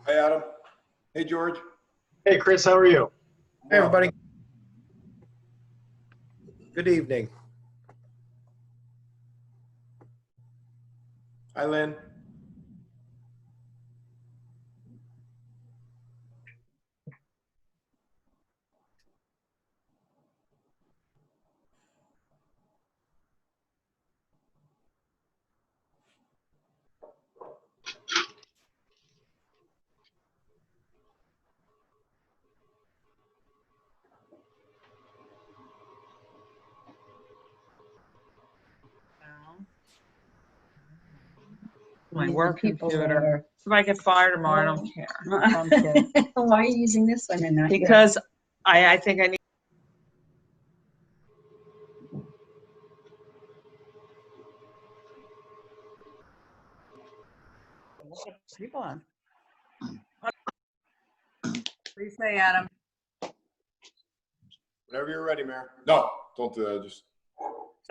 Hi, Adam. Hey, George. Hey, Chris, how are you? Hey, everybody. Good evening. Hi, Lynn. My work computer. If I get fired tomorrow, I don't care. I'm kidding. Why are you using this one and not yours? Because I think I need. People on. Please say, Adam. Whenever you're ready, Mayor. No, don't do that. Just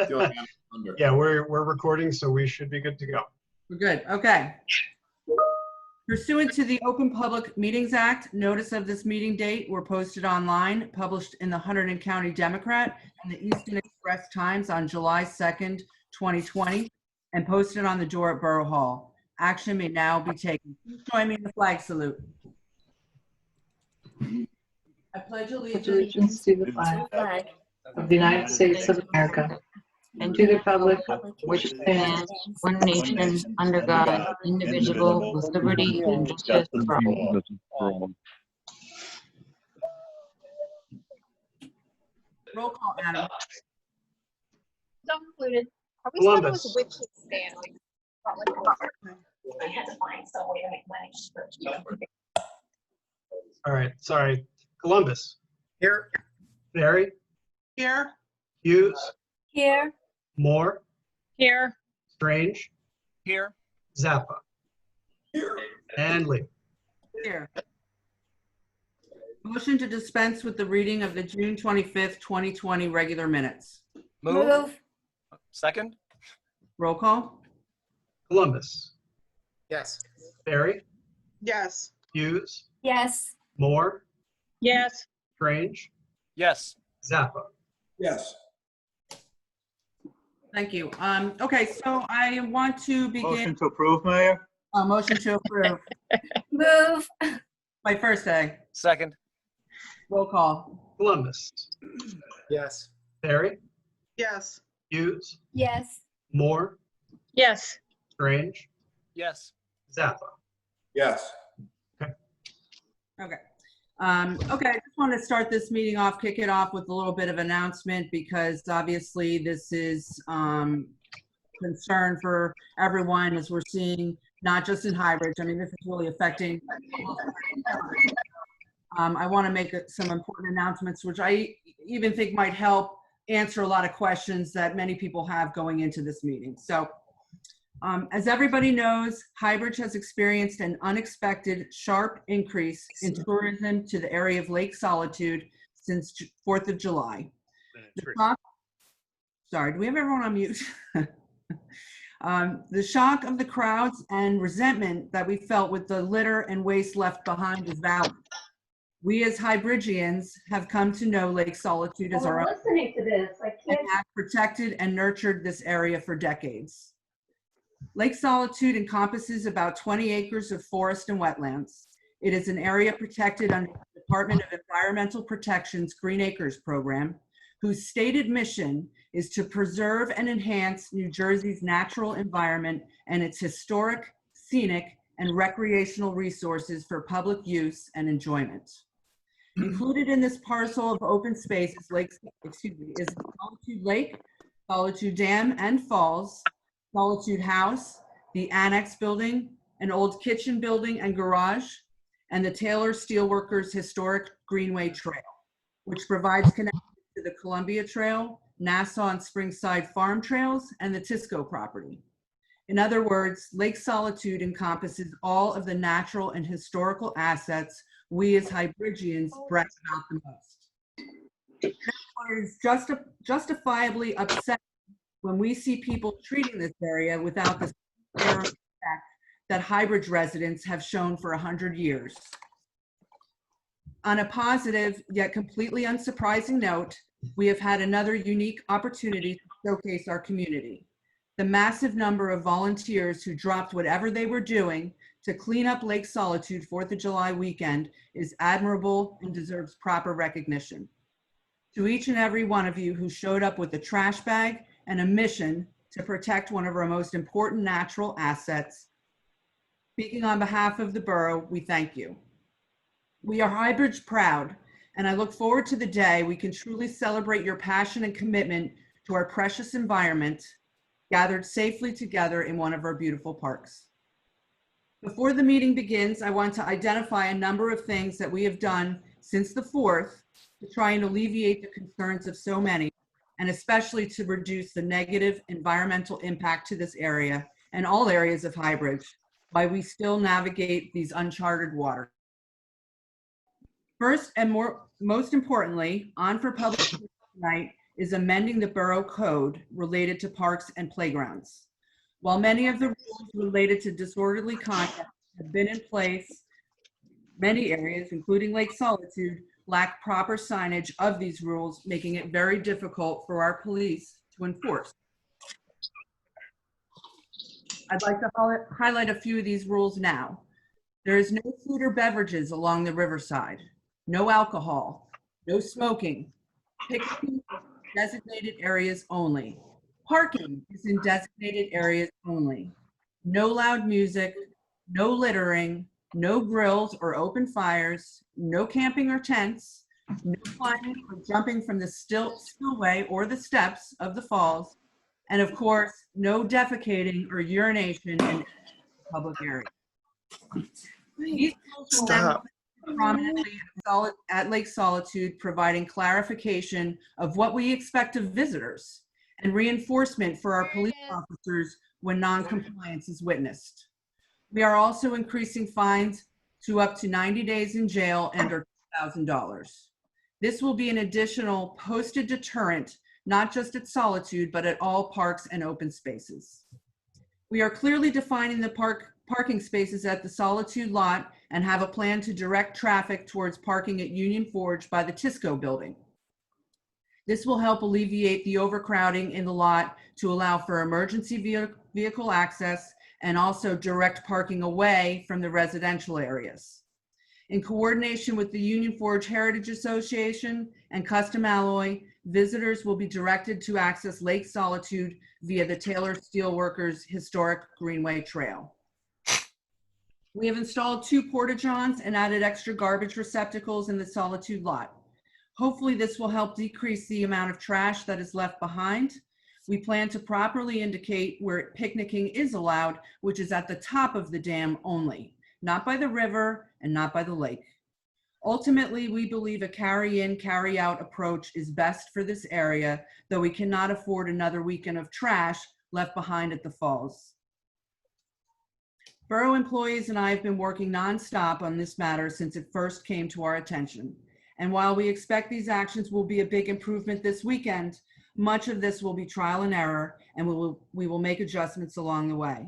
stealing Adam's thunder. Yeah, we're recording, so we should be good to go. We're good. Okay. Pursuant to the Open Public Meetings Act, notice of this meeting date were posted online, published in the Hunterdon County Democrat and the Easton Express Times on July 2nd, 2020, and posted on the door at Borough Hall. Action may now be taken. Please join me in the flag salute. I pledge Allegiance to the flag of the United States of America and to the republic which stands one nation under God, indivisible, with liberty and justice for all. Roll call, Adam. So included. Are we Columbus. supposed to which stand? I had to find some way to make money. All right, sorry. Columbus. Here. Barry. Here. Hughes. Here. Moore. Here. Strange. Here. Zappa. Here. And Lee. Here. Motion to dispense with the reading of the June 25th, 2020 regular minutes. Move. Second? Roll call. Columbus. Yes. Barry. Yes. Hughes. Yes. Moore. Yes. Strange. Yes. Zappa. Yes. Thank you. Okay, so I want to begin. Motion to approve, Mayor? Motion to approve. Move. My first day. Second? Roll call. Columbus. Yes. Barry. Yes. Hughes. Yes. Moore. Yes. Strange. Yes. Zappa. Yes. Okay. Okay, I just want to start this meeting off, kick it off with a little bit of announcement because obviously this is concern for everyone as we're seeing, not just in Highbridge. I mean, this is really affecting. I want to make some important announcements, which I even think might help answer a lot of questions that many people have going into this meeting. So as everybody knows, Highbridge has experienced an unexpected sharp increase in tourism to the area of Lake Solitude since 4th of July. Sorry, do we have everyone on mute? The shock of the crowds and resentment that we felt with the litter and waste left behind is valid. We as Highbridgians have come to know Lake Solitude as our own Listening to this, I and can't. have protected and nurtured this area for decades. Lake Solitude encompasses about 20 acres of forest and wetlands. It is an area protected under the Department of Environmental Protection's Green Acres program, whose stated mission is to preserve and enhance New Jersey's natural environment and its historic, scenic, and recreational resources for public use and enjoyment. Included in this parcel of open space is Solitude Lake, Solitude Dam and Falls, Solitude House, the Annex Building, an old kitchen building and garage, and the Taylor Steelworkers Historic Greenway Trail, which provides connection to the Columbia Trail, Nassau and Springside Farm Trails, and the Tisco property. In other words, Lake Solitude encompasses all of the natural and historical assets we as Highbridgians brag about the most. It is justifiably upset when we see people treating this area without the care and respect that Highbridge residents have shown for 100 years. On a positive yet completely unsurprising note, we have had another unique opportunity to showcase our community. The massive number of volunteers who dropped whatever they were doing to clean up Lake Solitude 4th of July weekend is admirable and deserves proper recognition. To each and every one of you who showed up with a trash bag and a mission to protect one of our most important natural assets, speaking on behalf of the borough, we thank you. We are Highbridge proud, and I look forward to the day we can truly celebrate your passion and commitment to our precious environment, gathered safely together in one of our beautiful parks. Before the meeting begins, I want to identify a number of things that we have done since the 4th to try and alleviate the concerns of so many, and especially to reduce the negative environmental impact to this area and all areas of Highbridge, while we still navigate these uncharted waters. First and most importantly, on for public tonight is amending the borough code related to parks and playgrounds. While many of the rules related to disorderly conduct have been in place, many areas, including Lake Solitude, lack proper signage of these rules, making it very difficult for our police to enforce. I'd like to highlight a few of these rules now. There is no food or beverages along the riverside, no alcohol, no smoking, picnicking in designated areas only. Parking is in designated areas only. No loud music, no littering, no grills or open fires, no camping or tents, no climbing or jumping from the spillway or the steps of the falls, and of course, no defecating or urination in public areas. These rules will then be prominently at Lake Solitude, providing clarification of what we expect of visitors and reinforcement for our police officers when non-compliance is witnessed. We are also increasing fines to up to 90 days in jail and or $2,000. This will be an additional posted deterrent, not just at Solitude, but at all parks and open spaces. We are clearly defining the parking spaces at the Solitude lot and have a plan to direct traffic towards parking at Union Forge by the Tisco building. This will help alleviate the overcrowding in the lot to allow for emergency vehicle access and also direct parking away from the residential areas. In coordination with the Union Forge Heritage Association and Custom Alloy, visitors will be directed to access Lake Solitude via the Taylor Steelworkers Historic Greenway Trail. We have installed 2 porta-johns and added extra garbage receptacles in the Solitude lot. Hopefully this will help decrease the amount of trash that is left behind. We plan to properly indicate where picnicking is allowed, which is at the top of the dam only, not by the river and not by the lake. Ultimately, we believe a carry-in, carry-out approach is best for this area, though we cannot afford another weekend of trash left behind at the falls. Borough employees and I have been working nonstop on this matter since it first came to our attention. And while we expect these actions will be a big improvement this weekend, much of this will be trial and error, and we will make adjustments along the way.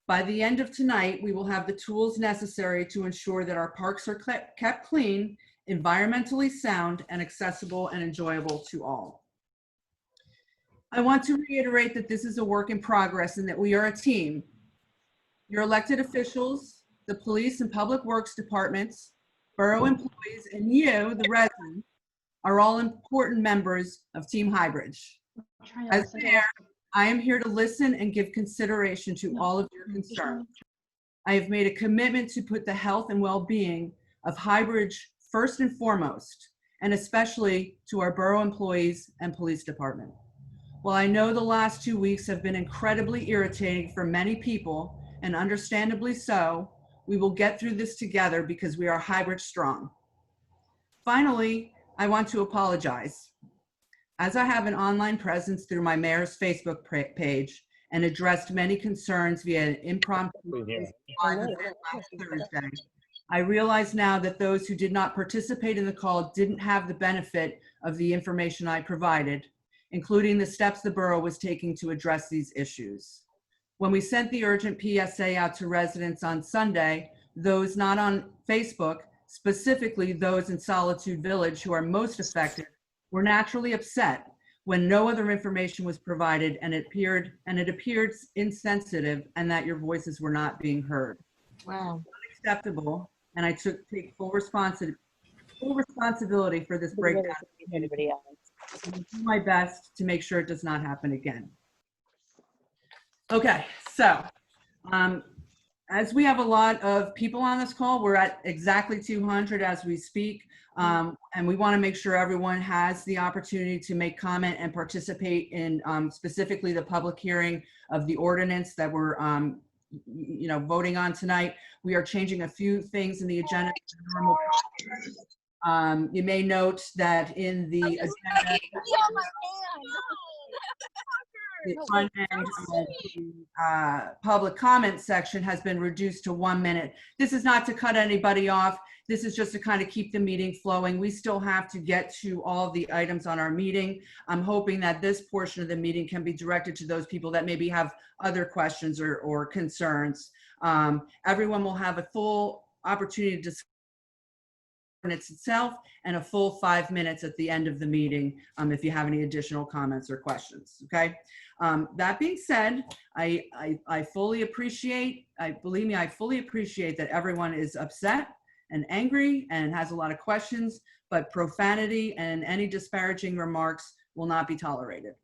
By the end of tonight, we will have the tools necessary to ensure that our parks are kept clean, environmentally sound, and accessible and enjoyable to all. I want to reiterate that this is a work in progress and that we are a team. Your elected officials, the police and public works departments, borough employees, and you, the residents, are all important members of Team Highbridge. As mayor, I am here to listen and give consideration to all of your concerns. I have made a commitment to put the health and well-being of Highbridge first and foremost, and especially to our borough employees and police department. While I know the last 2 weeks have been incredibly irritating for many people, and understandably so, we will get through this together because we are Highbridge strong. Finally, I want to apologize. As I have an online presence through my mayor's Facebook page and addressed many concerns via an impromptu last Thursday, I realize now that those who did not participate in the call didn't have the benefit of the information I provided, including the steps the borough was taking to address these issues. When we sent the urgent PSA out to residents on Sunday, those not on Facebook, specifically those in Solitude Village who are most affected, were naturally upset when no other information was provided and it appeared insensitive and that your voices were not being heard. Wow. Unacceptable, and I take full responsibility for this breakdown. And I'll do my best to make sure it does not happen again. Okay, so as we have a lot of people on this call, we're at exactly 200 as we speak, and we want to make sure everyone has the opportunity to make comment and participate in specifically the public hearing of the ordinance that we're voting on tonight. We are changing a few things in the agenda to normal. You may note that in the agenda, the front end of the public comment section has been reduced to 1 minute. This is not to cut anybody off. This is just to kind of keep the meeting flowing. We still have to get to all the items on our meeting. I'm hoping that this portion of the meeting can be directed to those people that maybe have other questions or concerns. Everyone will have a full opportunity to discuss itself and a full 5 minutes at the end of the meeting if you have any additional comments or questions. Okay. That being said, I fully appreciate, believe me, I fully appreciate that everyone is upset and angry and has a lot of questions, but profanity and any disparaging remarks will not be tolerated.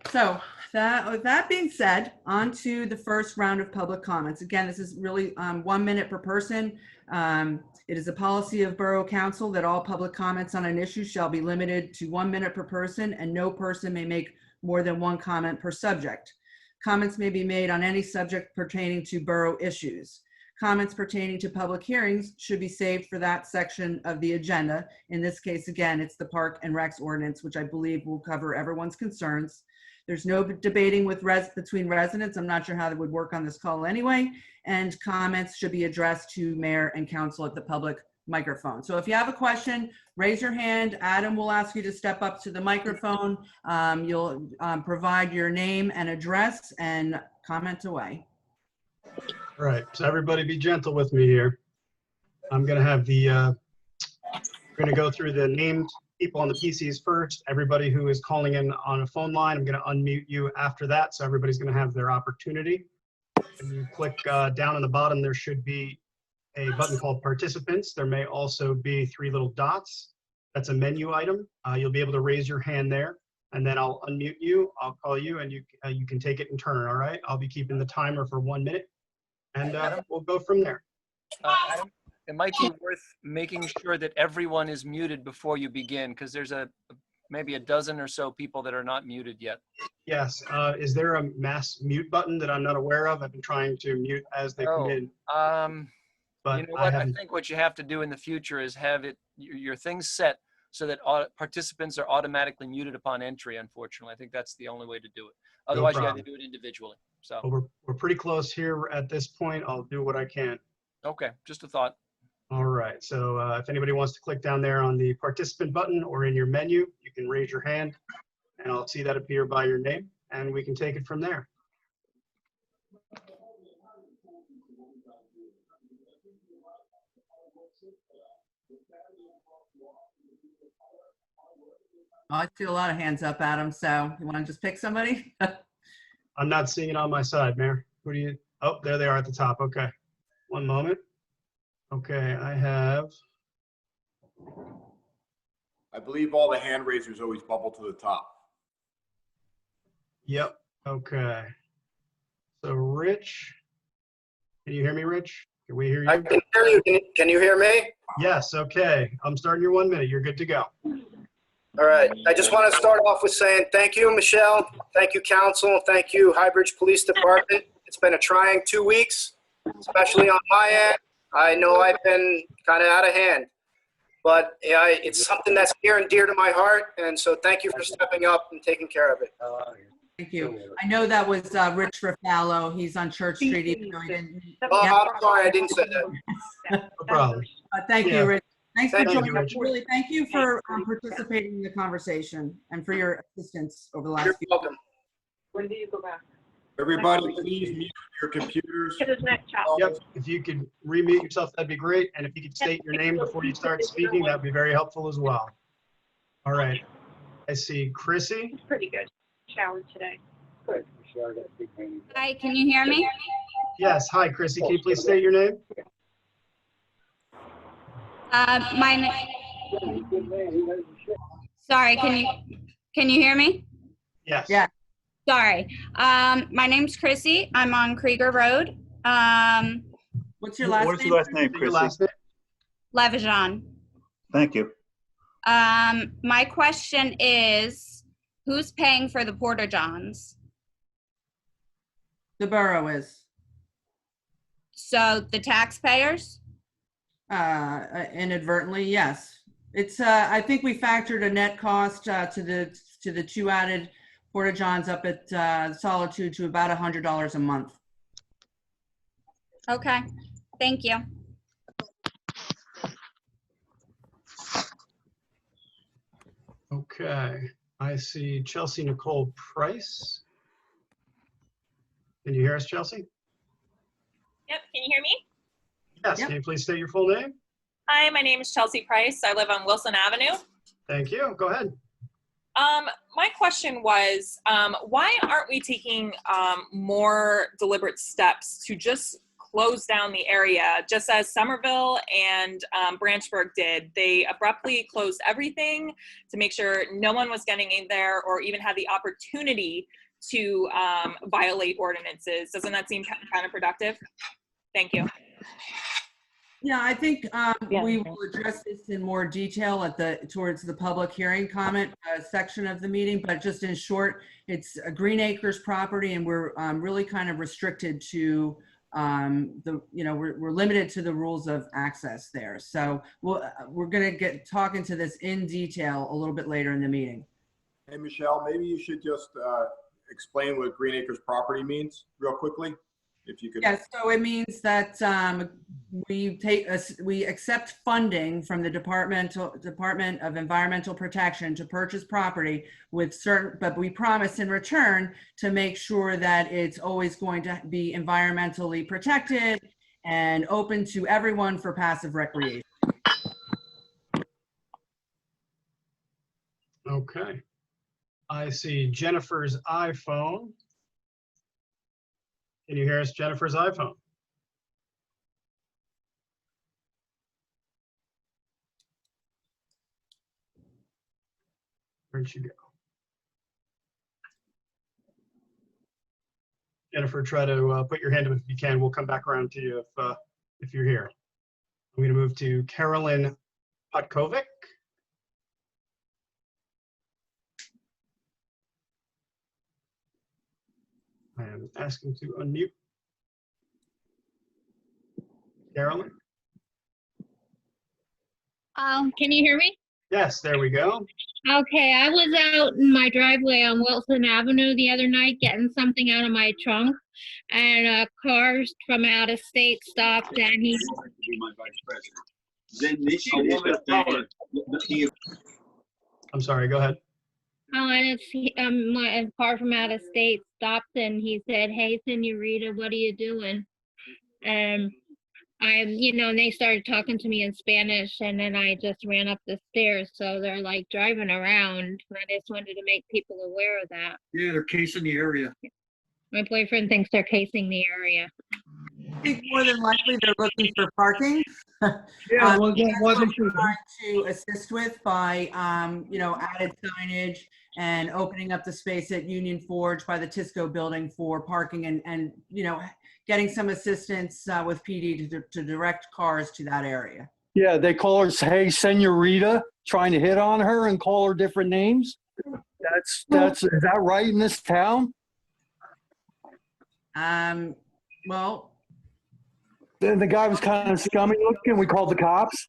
So with that being said, on to the first round of public comments. Again, this is really 1 minute per person. It is a policy of Borough Council that all public comments on an issue shall be limited to 1 minute per person, and no person may make more than one comment per subject. Comments may be made on any subject pertaining to borough issues. Comments pertaining to public hearings should be saved for that section of the agenda. In this case, again, it's the Park and Recs ordinance, which I believe will cover everyone's concerns. There's no debating between residents. I'm not sure how that would work on this call anyway. And comments should be addressed to mayor and council at the public microphone. So if you have a question, raise your hand. Adam will ask you to step up to the microphone. You'll provide your name and address and comment away. All right, so everybody be gentle with me here. I'm gonna have we're gonna go through the named people on the PCs first. Everybody who is calling in on a phone line, I'm gonna unmute you after that, so everybody's gonna have their opportunity. When you click down on the bottom, there should be a button called Participants. There may also be 3 little dots. That's a menu item. You'll be able to raise your hand there, and then I'll unmute you. I'll call you, and you can take it in turn, all right? I'll be keeping the timer for 1 minute, and we'll go from there. Adam, it might be worth making sure that everyone is muted before you begin, because there's maybe a dozen or so people that are not muted yet. Yes. Is there a mass mute button that I'm not aware of? I've been trying to mute as they come in. But you know what? I think what you have to do in the future is have your things set so that participants are automatically muted upon entry. Unfortunately, I think that's the only way to do it. Otherwise, you have to do it individually. So well, we're pretty close here at this point. I'll do what I can. Okay, just a thought. All right. So if anybody wants to click down there on the participant button or in your menu, you can raise your hand, and I'll see that appear by your name, and we can take it from there. Oh, I see a lot of hands up, Adam. So you want to just pick somebody? I'm not seeing it on my side, Mayor. Who do you? Oh, there they are at the top. Okay. One moment. Okay, I believe all the hand raisers always bubble to the top. Yep. Okay. So Rich, can you hear me, Rich? Can we hear you? I can hear you. Can you hear me? Yes. Okay. I'm starting your 1 minute. You're good to go. All right. I just want to start off with saying thank you, Michelle. Thank you, Council. Thank you, Highbridge Police Department. It's been a trying 2 weeks, especially on my end. I know I've been kind of out of hand, but yeah, it's something that's near and dear to my heart. And so thank you for stepping up and taking care of it. Thank you. I know that was Rich Rafalo. He's on Church Street, even though he didn't. Oh, Yep. I'm sorry, I didn't say that. No problem. Thank Yeah. you, Rich. Thanks for Thank you, joining us. Rich. Really, thank you for participating in the conversation and for your assistance over the last You're few. welcome. When do you go back? Everybody, please mute your computers. To the next chat. Yep, if you could remute yourself, that'd be great. And if you could state your name before you start speaking, that'd be very helpful as well. All right. I see Chrissy. It's pretty good. Showered today. Hi, can you hear me? Yes, hi, Chrissy. Can you please state your name? Sorry, can you hear me? Yes. Yeah. Sorry. My name's Chrissy. I'm on Krieger Road. What's your last What's name? your last name, Your Chrissy? last name? Levajon. Thank you. My question is, who's paying for the Porta Johns? The borough is. So the taxpayers? Inadvertently, yes. It's, I think we factored a net cost to the two added Porta Johns up at Solitude to about $100 a month. Okay, thank you. Okay, I see Chelsea Nicole Price. Can you hear us, Chelsea? Yep, can you hear me? Yes, Yep. can you please state your full name? Hi, my name is Chelsea Price. I live on Wilson Avenue. Thank you, go ahead. My question was, why aren't we taking more deliberate steps to just close down the area, just as Somerville and Branchburg did? They abruptly closed everything to make sure no one was getting in there or even had the opportunity to violate ordinances. Doesn't that seem counterproductive? Thank you. Yeah, I think we will address this in more detail at towards the public hearing comment section of the meeting, but just in short, it's a Green Acres property and we're really kind of restricted to we're limited to the rules of access there. So we're going to get talking to this in detail a little bit later in the meeting. Hey, Michelle, maybe you should just explain what Green Acres property means real quickly, if you could. Yes, so it means that we accept funding from the Department of Environmental Protection to purchase property with certain, but we promise in return to make sure that it's always going to be environmentally protected and open to everyone for passive recreation. Okay. I see Jennifer's iPhone. Can you hear us, Jennifer's iPhone? Where'd she go? Jennifer, try to put your hand up if you can. We'll come back around to you if you're here. I'm going to move to Carolyn Potkovic. I am asking to unmute. Carolyn? Can you hear me? Yes, there we go. Okay, I was out in my driveway on Wilson Avenue the other night getting something out of my trunk, and a car from out of state stopped, and he. I'm sorry, go ahead. Oh, and a car from out of state stopped, and he said, "Hey, Senorita, what are you doing?" And and they started talking to me in Spanish, and then I just ran up the stairs. So they're like driving around. And I just wanted to make people aware of that. Yeah, they're casing the area. My boyfriend thinks they're casing the area. I think more than likely they're looking for parking. Yeah, That's what wasn't we're sure. trying to assist with by, added signage and opening up the space at Union Forge by the Tisco building for parking and getting some assistance with PD to direct cars to that area. Yeah, they call her, hey, Senorita, trying to hit on her and call her different names. Is that right in this town? Well, Then the guy was kind of scummy looking. We called the cops.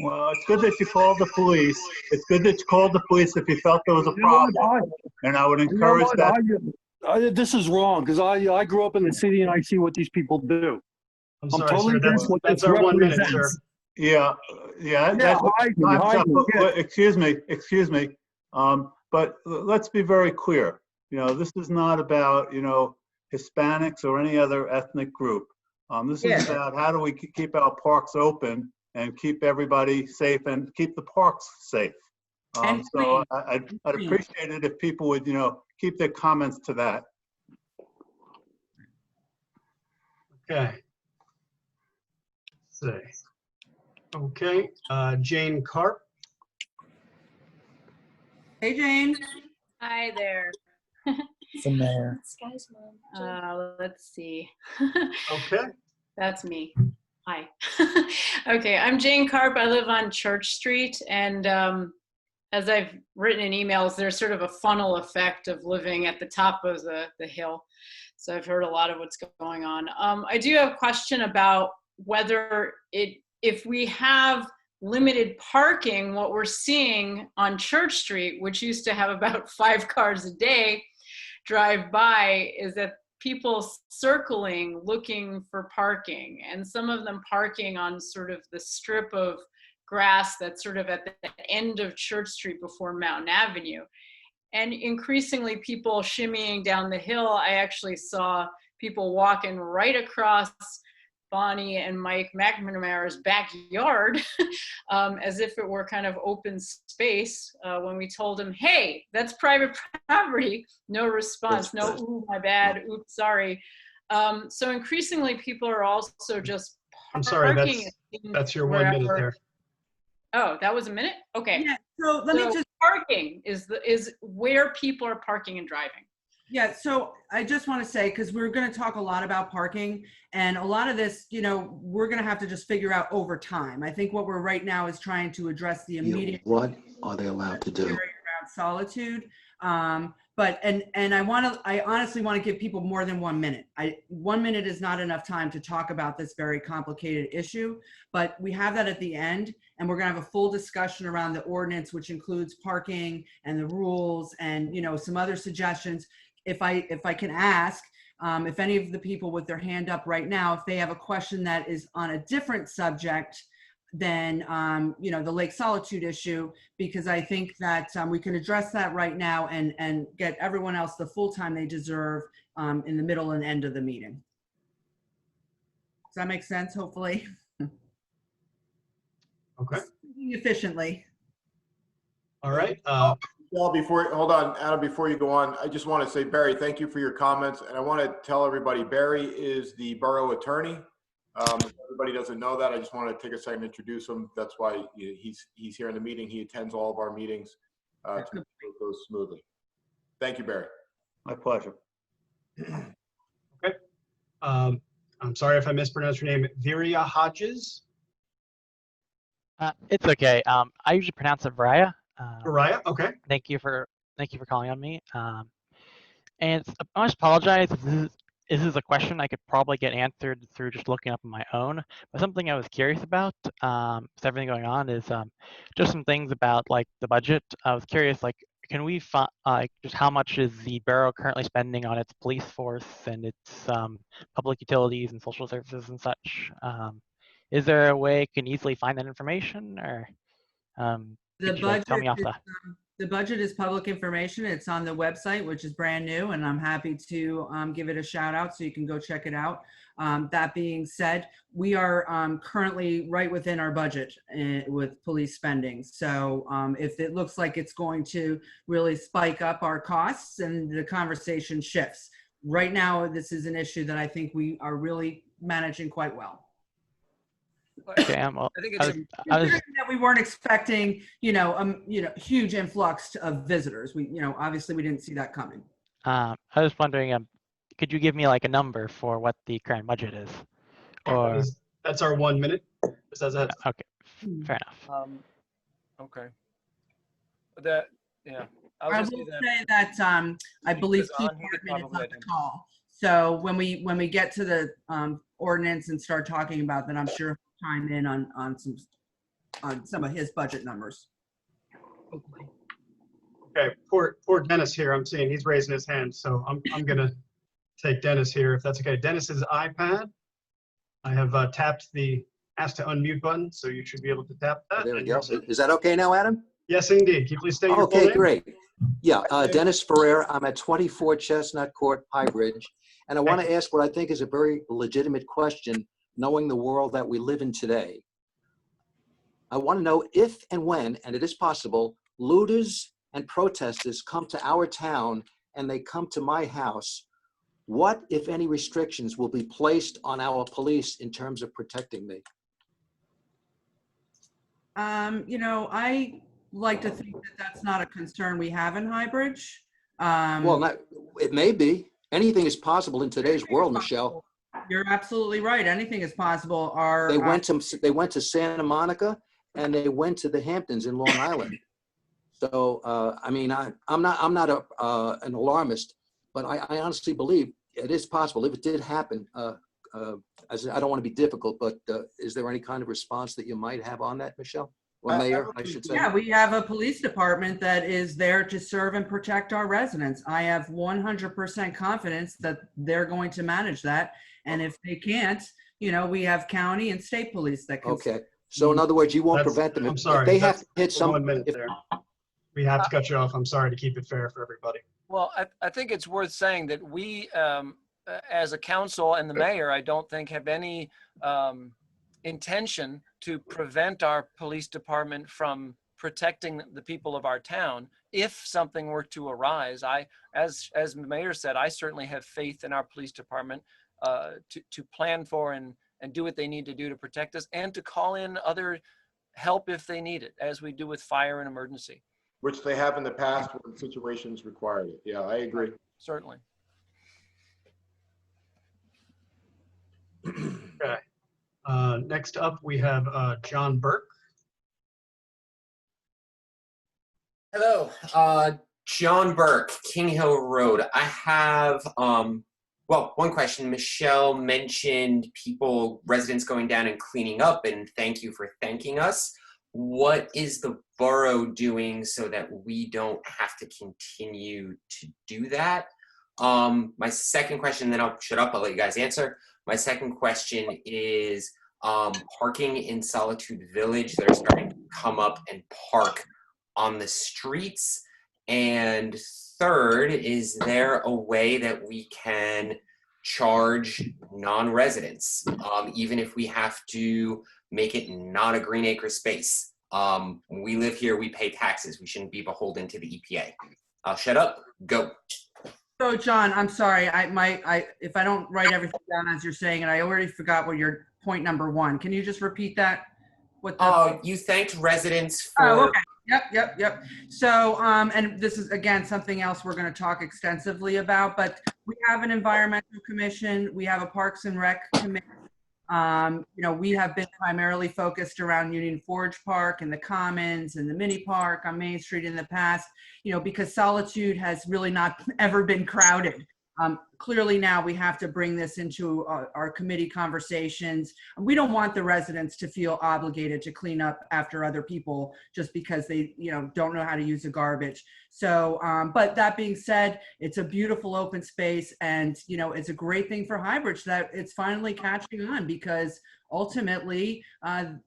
Well, it's good that you called the police. It's good that you called the police if you felt there was a problem. And I would encourage that. This is wrong, because I grew up in the city and I see what these people do. I'm I'm sorry, totally sir. against what That's this our 1 minute, represents. sir. Yeah, hide me, yeah. excuse me. But let's be very clear. This is not about, Hispanics or any other ethnic group. This is about how do we keep our parks open and keep everybody safe and keep the parks safe. So I'd appreciate it if people would, keep their comments to that. Okay. Let's see. Okay, Jane Karp. Hey, Jane. Hi there. It's the mayor. This guy's mom. Let's see. Okay. That's me. Hi. Okay, I'm Jane Karp. I live on Church Street, and as I've written in emails, there's sort of a funnel effect of living at the top of the hill. So I've heard a lot of what's going on. I do have a question about whether if we have limited parking, what we're seeing on Church Street, which used to have about 5 cars a day drive by, is that people circling looking for parking, and some of them parking on sort of the strip of grass that's sort of at the end of Church Street before Mountain Avenue. And increasingly people shimmying down the hill. I actually saw people walking right across Bonnie and Mike McNamara's backyard as if it were kind of open space when we told them, hey, that's private property. No response, no, ooh, my bad, oops, sorry. So increasingly people are also just parking. I'm sorry, that's your 1 minute there. Oh, that was a minute? Okay. Yeah, so let me just. Parking is where people are parking and driving. Yeah, so I just want to say, because we're going to talk a lot about parking, and a lot of this, we're going to have to just figure out over time. I think what we're right now is trying to address the immediate. What are they allowed to do? Around solitude, but I honestly want to give people more than 1 minute. 1 minute is not enough time to talk about this very complicated issue, but we have that at the end, and we're going to have a full discussion around the ordinance, which includes parking and the rules and some other suggestions. If I can ask, if any of the people with their hand up right now, if they have a question that is on a different subject than the Lake Solitude issue, because I think that we can address that right now and get everyone else the full time they deserve in the middle and end of the meeting. Does that make sense? Hopefully. Okay. Efficiently. All right. Well, hold on, Adam, before you go on, I just want to say, Barry, thank you for your comments. And I want to tell everybody, Barry is the borough attorney. If everybody doesn't know that, I just want to take a second to introduce him. That's why he's here in the meeting. He attends all of our meetings to make sure it goes smoothly. Thank you, Barry. My pleasure. Okay. I'm sorry if I mispronounced your name. Viria Hodges? It's okay. I usually pronounce it Varaya. Varaya, okay. Thank you for calling on me. And I must apologize if this is a question I could probably get answered through just looking up on my own. But something I was curious about, with everything going on, is just some things about like the budget. I was curious, like, can we find just how much is the borough currently spending on its police force and its public utilities and social services and such? Is there a way you can easily find that information, or could you tell me off that? The budget is public information. It's on the website, which is brand new, and I'm happy to give it a shout out so you can go check it out. That being said, we are currently right within our budget with police spending. So if it looks like it's going to really spike up our costs, and the conversation shifts. Right now, this is an issue that I think we are really managing quite well. Okay, well, I think it's considering that we weren't expecting, huge influx of visitors. We, obviously we didn't see that coming. I was wondering, could you give me like a number for what the current budget is? Or that's our 1 minute. Okay, fair enough. Okay. I will say that I believe Keith Hartman is on the call. So when we get to the ordinance and start talking about that, I'm sure he'll chime in on some. some of his budget numbers. Okay, poor Dennis here. I'm seeing he's raising his hand, so I'm gonna take Dennis here, if that's okay. Dennis's iPad. I have tapped the ask to unmute button, so you should be able to tap that. There we go. Is that okay now, Adam? Yes, indeed. Can you please state your full Okay, name? great. Yeah, Dennis Ferrer. I'm at 24 Chestnut Court, High Bridge. And I want to ask what I think is a very legitimate question, knowing the world that we live in today. I want to know if and when, and it is possible, looters and protesters come to our town and they come to my house, what, if any, restrictions will be placed on our police in terms of protecting me? You know, I like to think that that's not a concern we have in Highbridge. Well, it may be. Anything is possible in today's world, Michelle. You're absolutely right. Anything is possible. They went to Santa Monica and they went to the Hamptons in Long Island. So I mean, I'm not an alarmist, but I honestly believe it is possible. If it did happen, I don't want to be difficult, but is there any kind of response that you might have on that, Michelle? Or Mayor, I should say. Yeah, we have a police department that is there to serve and protect our residents. I have 100% confidence that they're going to manage that. And if they can't, you know, we have county and state police that can. Okay. So in other words, you won't prevent them. I'm sorry. If they have to hit some. 1 minute there. We have to cut you off. I'm sorry, to keep it fair for everybody. Well, I think it's worth saying that we, as a council and the mayor, I don't think have any intention to prevent our police department from protecting the people of our town if something were to arise. As the mayor said, I certainly have faith in our police department to plan for and do what they need to do to protect us and to call in other help if they need it, as we do with fire and emergency. Which they have in the past when situations required it. Yeah, I agree. Certainly. Okay. Next up, we have John Burke. Hello, John Burke, King Hill Road. I have, well, one question. Michelle mentioned residents going down and cleaning up, and thank you for thanking us. What is the borough doing so that we don't have to continue to do that? My second question, then I'll shut up, I'll let you guys answer. My second question is parking in Solitude Village. They're starting to come up and park on the streets. And third, is there a way that we can charge non-residents, even if we have to make it not a green acre space? When we live here, we pay taxes. We shouldn't be beholden to the EPA. I'll shut up. Go. So John, I'm sorry. If I don't write everything down as you're saying it, I already forgot what your point number one. Can you just repeat that? You thanked residents for. Oh, okay. Yep. So, and this is again something else we're going to talk extensively about. But we have an environmental commission. We have a Parks and Rec committee. You know, we have been primarily focused around Union Forge Park and the Commons and the mini park on Main Street in the past, you know, because Solitude has really not ever been crowded. Clearly now we have to bring this into our committee conversations. We don't want the residents to feel obligated to clean up after other people just because they, you know, don't know how to use the garbage. So, but that being said, it's a beautiful open space, and, you know, it's a great thing for Highbridge that it's finally catching on, because ultimately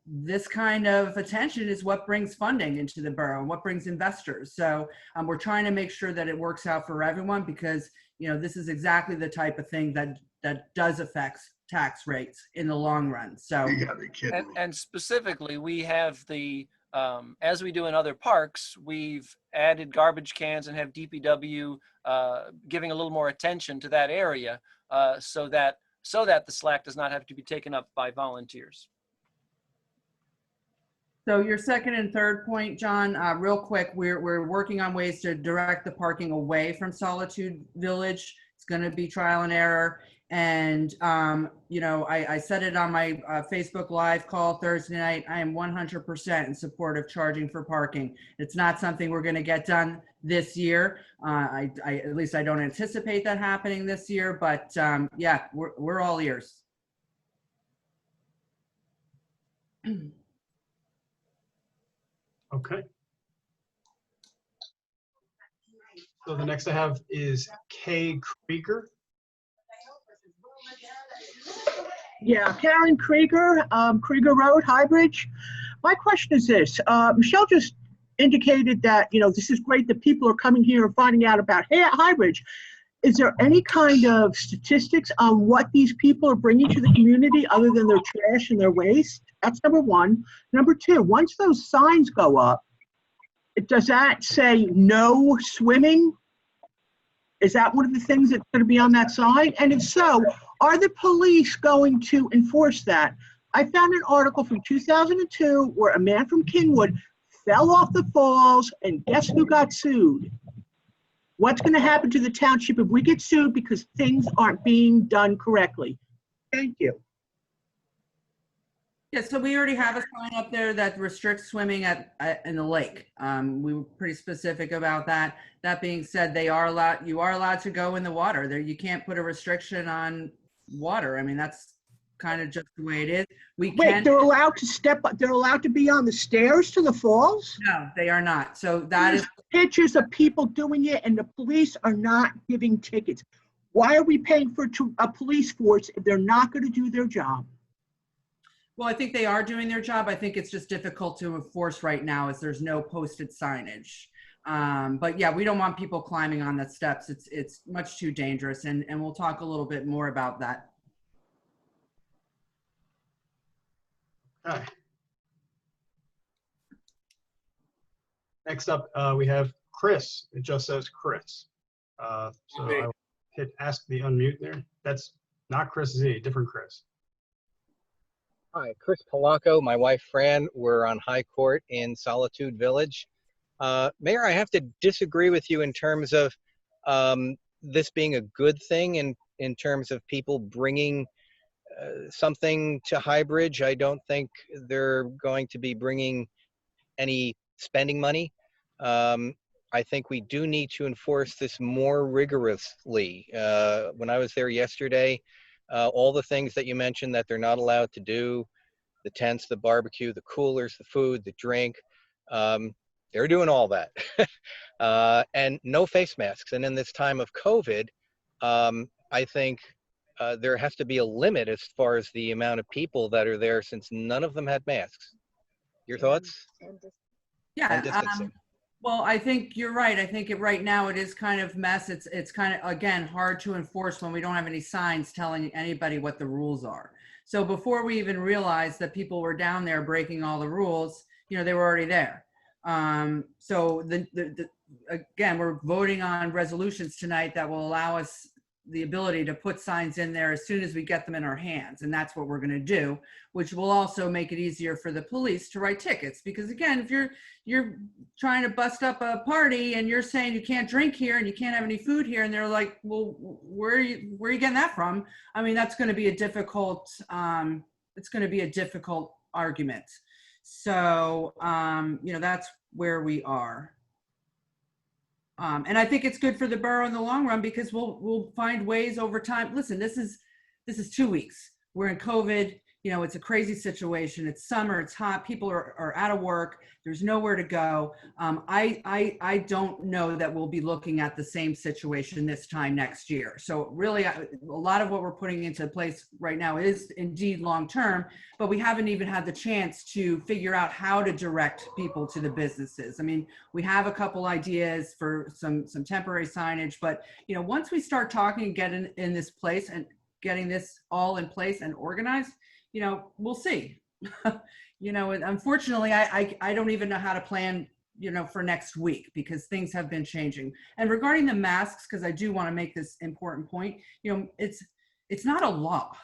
this kind of attention is what brings funding into the borough and what brings investors. So we're trying to make sure that it works out for everyone, because, you know, this is exactly the type of thing that does affect tax rates in the long run. So, You gotta be kidding me. And specifically, we have the, as we do in other parks, we've added garbage cans and have DPW giving a little more attention to that area so that the slack does not have to be taken up by volunteers. So your second and third point, John, real quick, we're working on ways to direct the parking away from Solitude Village. It's going to be trial and error. And, you know, I said it on my Facebook Live call Thursday night. I am 100% in support of charging for parking. It's not something we're going to get done this year. At least I don't anticipate that happening this year. But yeah, we're all ears. Okay. So the next I have is Kay Krieger. Yeah, Karen Krieger, Krieger Road, Highbridge. My question is this, Michelle just indicated that, this is great that people are coming here and finding out about Highbridge. Is there any kind of statistics on what these people are bringing to the community other than their trash and their waste? That's number one. Number two, once those signs go up, does that say no swimming? Is that one of the things that's going to be on that sign? And if so, are the police going to enforce that? I found an article from 2002 where a man from Kingwood fell off the falls, and guess who got sued? What's going to happen to the township if we get sued because things aren't being done correctly? Thank you. Yeah, so we already have a sign up there that restricts swimming in the lake. We were pretty specific about that. That being said, you are allowed to go in the water. There, you can't put a restriction on water. I mean, that's kind of just the way it is. Wait, they're allowed to they're allowed to be on the stairs to the falls? No, they are not. So that is pictures of people doing it, and the police are not giving tickets. Why are we paying for a police force if they're not going to do their job? Well, I think they are doing their job. I think it's just difficult to enforce right now as there's no posted signage. But yeah, we don't want people climbing on the steps. It's much too dangerous, and we'll talk a little bit more about that. Okay. Next up, we have Chris. It just says Chris. So I will hit ask the unmute there. That's not Chris Z, different Chris. Hi, Chris Polanco, my wife Fran. We're on High Court in Solitude Village. Mayor, I have to disagree with you in terms of this being a good thing in terms of people bringing something to Highbridge. I don't think they're going to be bringing any spending money. I think we do need to enforce this more rigorously. When I was there yesterday, all the things that you mentioned that they're not allowed to do, the tents, the barbecue, the coolers, the food, the drink, they're doing all that. And no face masks. And in this time of COVID, I think there has to be a limit as far as the amount of people that are there, since none of them had masks. Your thoughts? Yeah. Well, I think you're right. I think right now it is kind of mess. It's kind of, again, hard to enforce when we don't have any signs telling anybody what the rules are. So before we even realized that people were down there breaking all the rules, they were already there. So again, we're voting on resolutions tonight that will allow us the ability to put signs in there as soon as we get them in our hands. And that's what we're going to do, which will also make it easier for the police to write tickets. Because again, if you're trying to bust up a party and you're saying you can't drink here and you can't have any food here, and they're like, well, where are you getting that from? I mean, that's going to be a difficult, it's going to be a difficult argument. So, that's where we are. And I think it's good for the borough in the long run, because we'll find ways over time. Listen, this is 2 weeks. We're in COVID. It's a crazy situation. It's summer. It's hot. People are out of work. There's nowhere to go. I don't know that we'll be looking at the same situation this time next year. So really, a lot of what we're putting into place right now is indeed long-term, but we haven't even had the chance to figure out how to direct people to the businesses. I mean, we have a couple ideas for some temporary signage, but once we start talking and getting in this place and getting this all in place and organized, we'll see. Unfortunately, I don't even know how to plan, for next week, because things have been changing. And regarding the masks, because I do want to make this important point, it's not a law.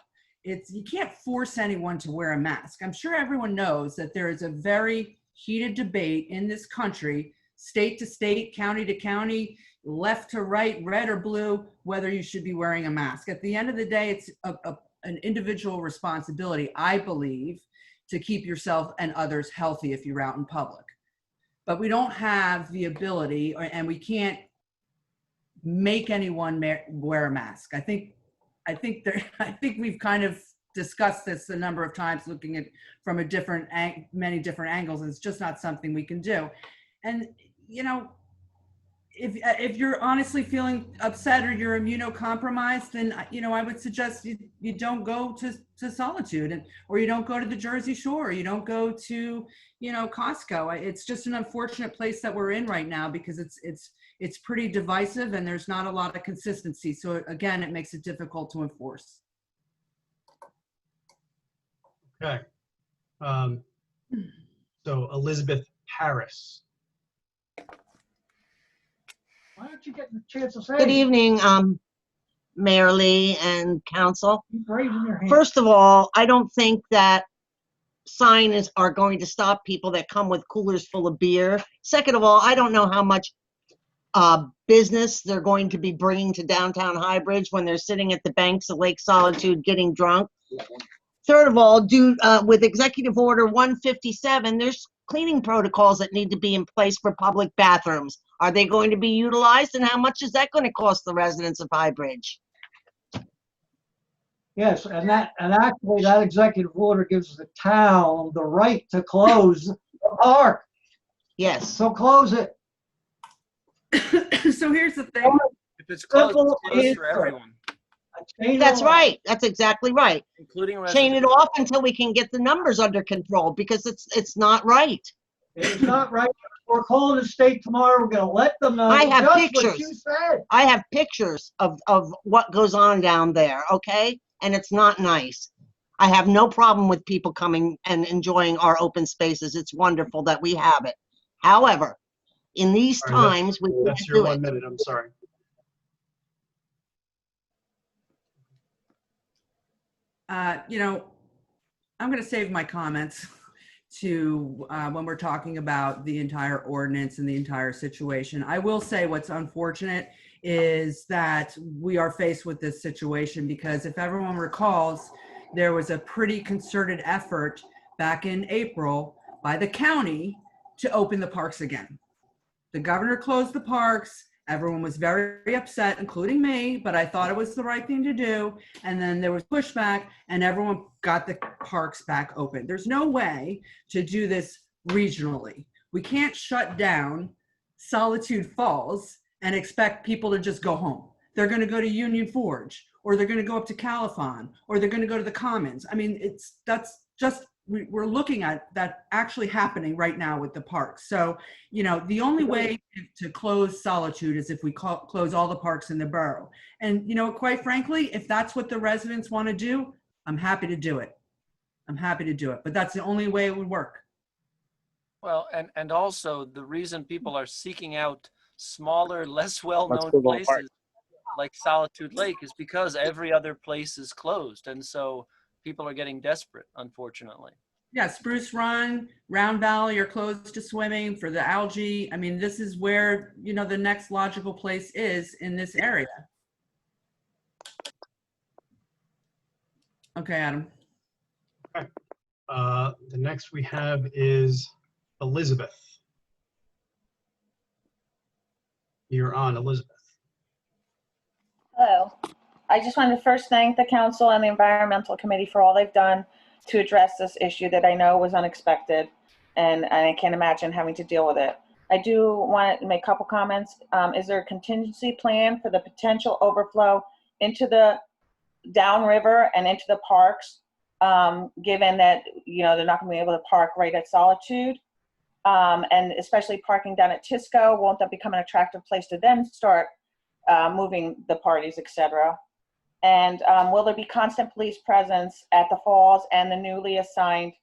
You can't force anyone to wear a mask. I'm sure everyone knows that there is a very heated debate in this country, state to state, county to county, left to right, red or blue, whether you should be wearing a mask. At the end of the day, it's an individual responsibility, I believe, to keep yourself and others healthy if you're out in public. But we don't have the ability, and we can't make anyone wear a mask. I think we've kind of discussed this a number of times, looking at from many different angles, and it's just not something we can do. And, you know, if you're honestly feeling upset or you're immunocompromised, then, you know, I would suggest you don't go to Solitude, or you don't go to the Jersey Shore, or you don't go to, you know, Costco. It's just an unfortunate place that we're in right now, because it's pretty divisive and there's not a lot of consistency. So again, it makes it difficult to enforce. Okay. So Elizabeth Harris. Why don't you get the chance to say? Good evening, Mayor Lee and council. Keep raising your hand. First of all, I don't think that signs are going to stop people that come with coolers full of beer. Second of all, I don't know how much business they're going to be bringing to downtown Highbridge when they're sitting at the banks of Lake Solitude getting drunk. Third of all, with Executive Order 157, there's cleaning protocols that need to be in place for public bathrooms. Are they going to be utilized, and how much is that going to cost the residents of Highbridge? Yes, and actually that executive order gives the town the right to close the park. Yes. So close it. So here's the thing. If it's closed, Simple it's closed for answer. everyone, That's right. That's exactly right. including Chain residents. it off until we can get the numbers under control, because it's not right. It's not right. We're calling the state tomorrow. We're going to let them know. I have just pictures. What you said. I have pictures of what goes on down there, okay? And it's not nice. I have no problem with people coming and enjoying our open spaces. It's wonderful that we have it. However, in these All right, times, we can't that's your do 1 it. minute. I'm sorry. You know, I'm going to save my comments to when we're talking about the entire ordinance and the entire situation. I will say what's unfortunate is that we are faced with this situation, because if everyone recalls, there was a pretty concerted effort back in April by the county to open the parks again. The governor closed the parks. Everyone was very upset, including me, but I thought it was the right thing to do. And then there was pushback, and everyone got the parks back open. There's no way to do this regionally. We can't shut down Solitude Falls and expect people to just go home. They're going to go to Union Forge, or they're going to go up to Califon, or they're going to go to the Commons. I mean, we're looking at that actually happening right now with the parks. So, you know, the only way to close Solitude is if we close all the parks in the borough. And, you know, quite frankly, if that's what the residents want to do, I'm happy to do it. I'm happy to do it, but that's the only way it would work. Well, and also the reason people are seeking out smaller, less well-known go apart. places like Solitude Lake is because every other place is closed. And so people are getting desperate, unfortunately. Yeah, Spruce Run, Round Valley are closed to swimming for the algae. I mean, this is where, you know, the next logical place is in this area. Okay, Adam. Okay. The next we have is Elizabeth. You're on, Elizabeth. Hello. I just wanted to first thank the council and the environmental committee for all they've done to address this issue that I know was unexpected, and I can't imagine having to deal with it. I do want to make a couple comments. Is there a contingency plan for the potential overflow into the downriver and into the parks, given that, you know, they're not going to be able to park right at Solitude? And especially parking down at Tisco, won't that become an attractive place to then start moving the parties, etc.? And will there be constant police presence at the falls and the newly assigned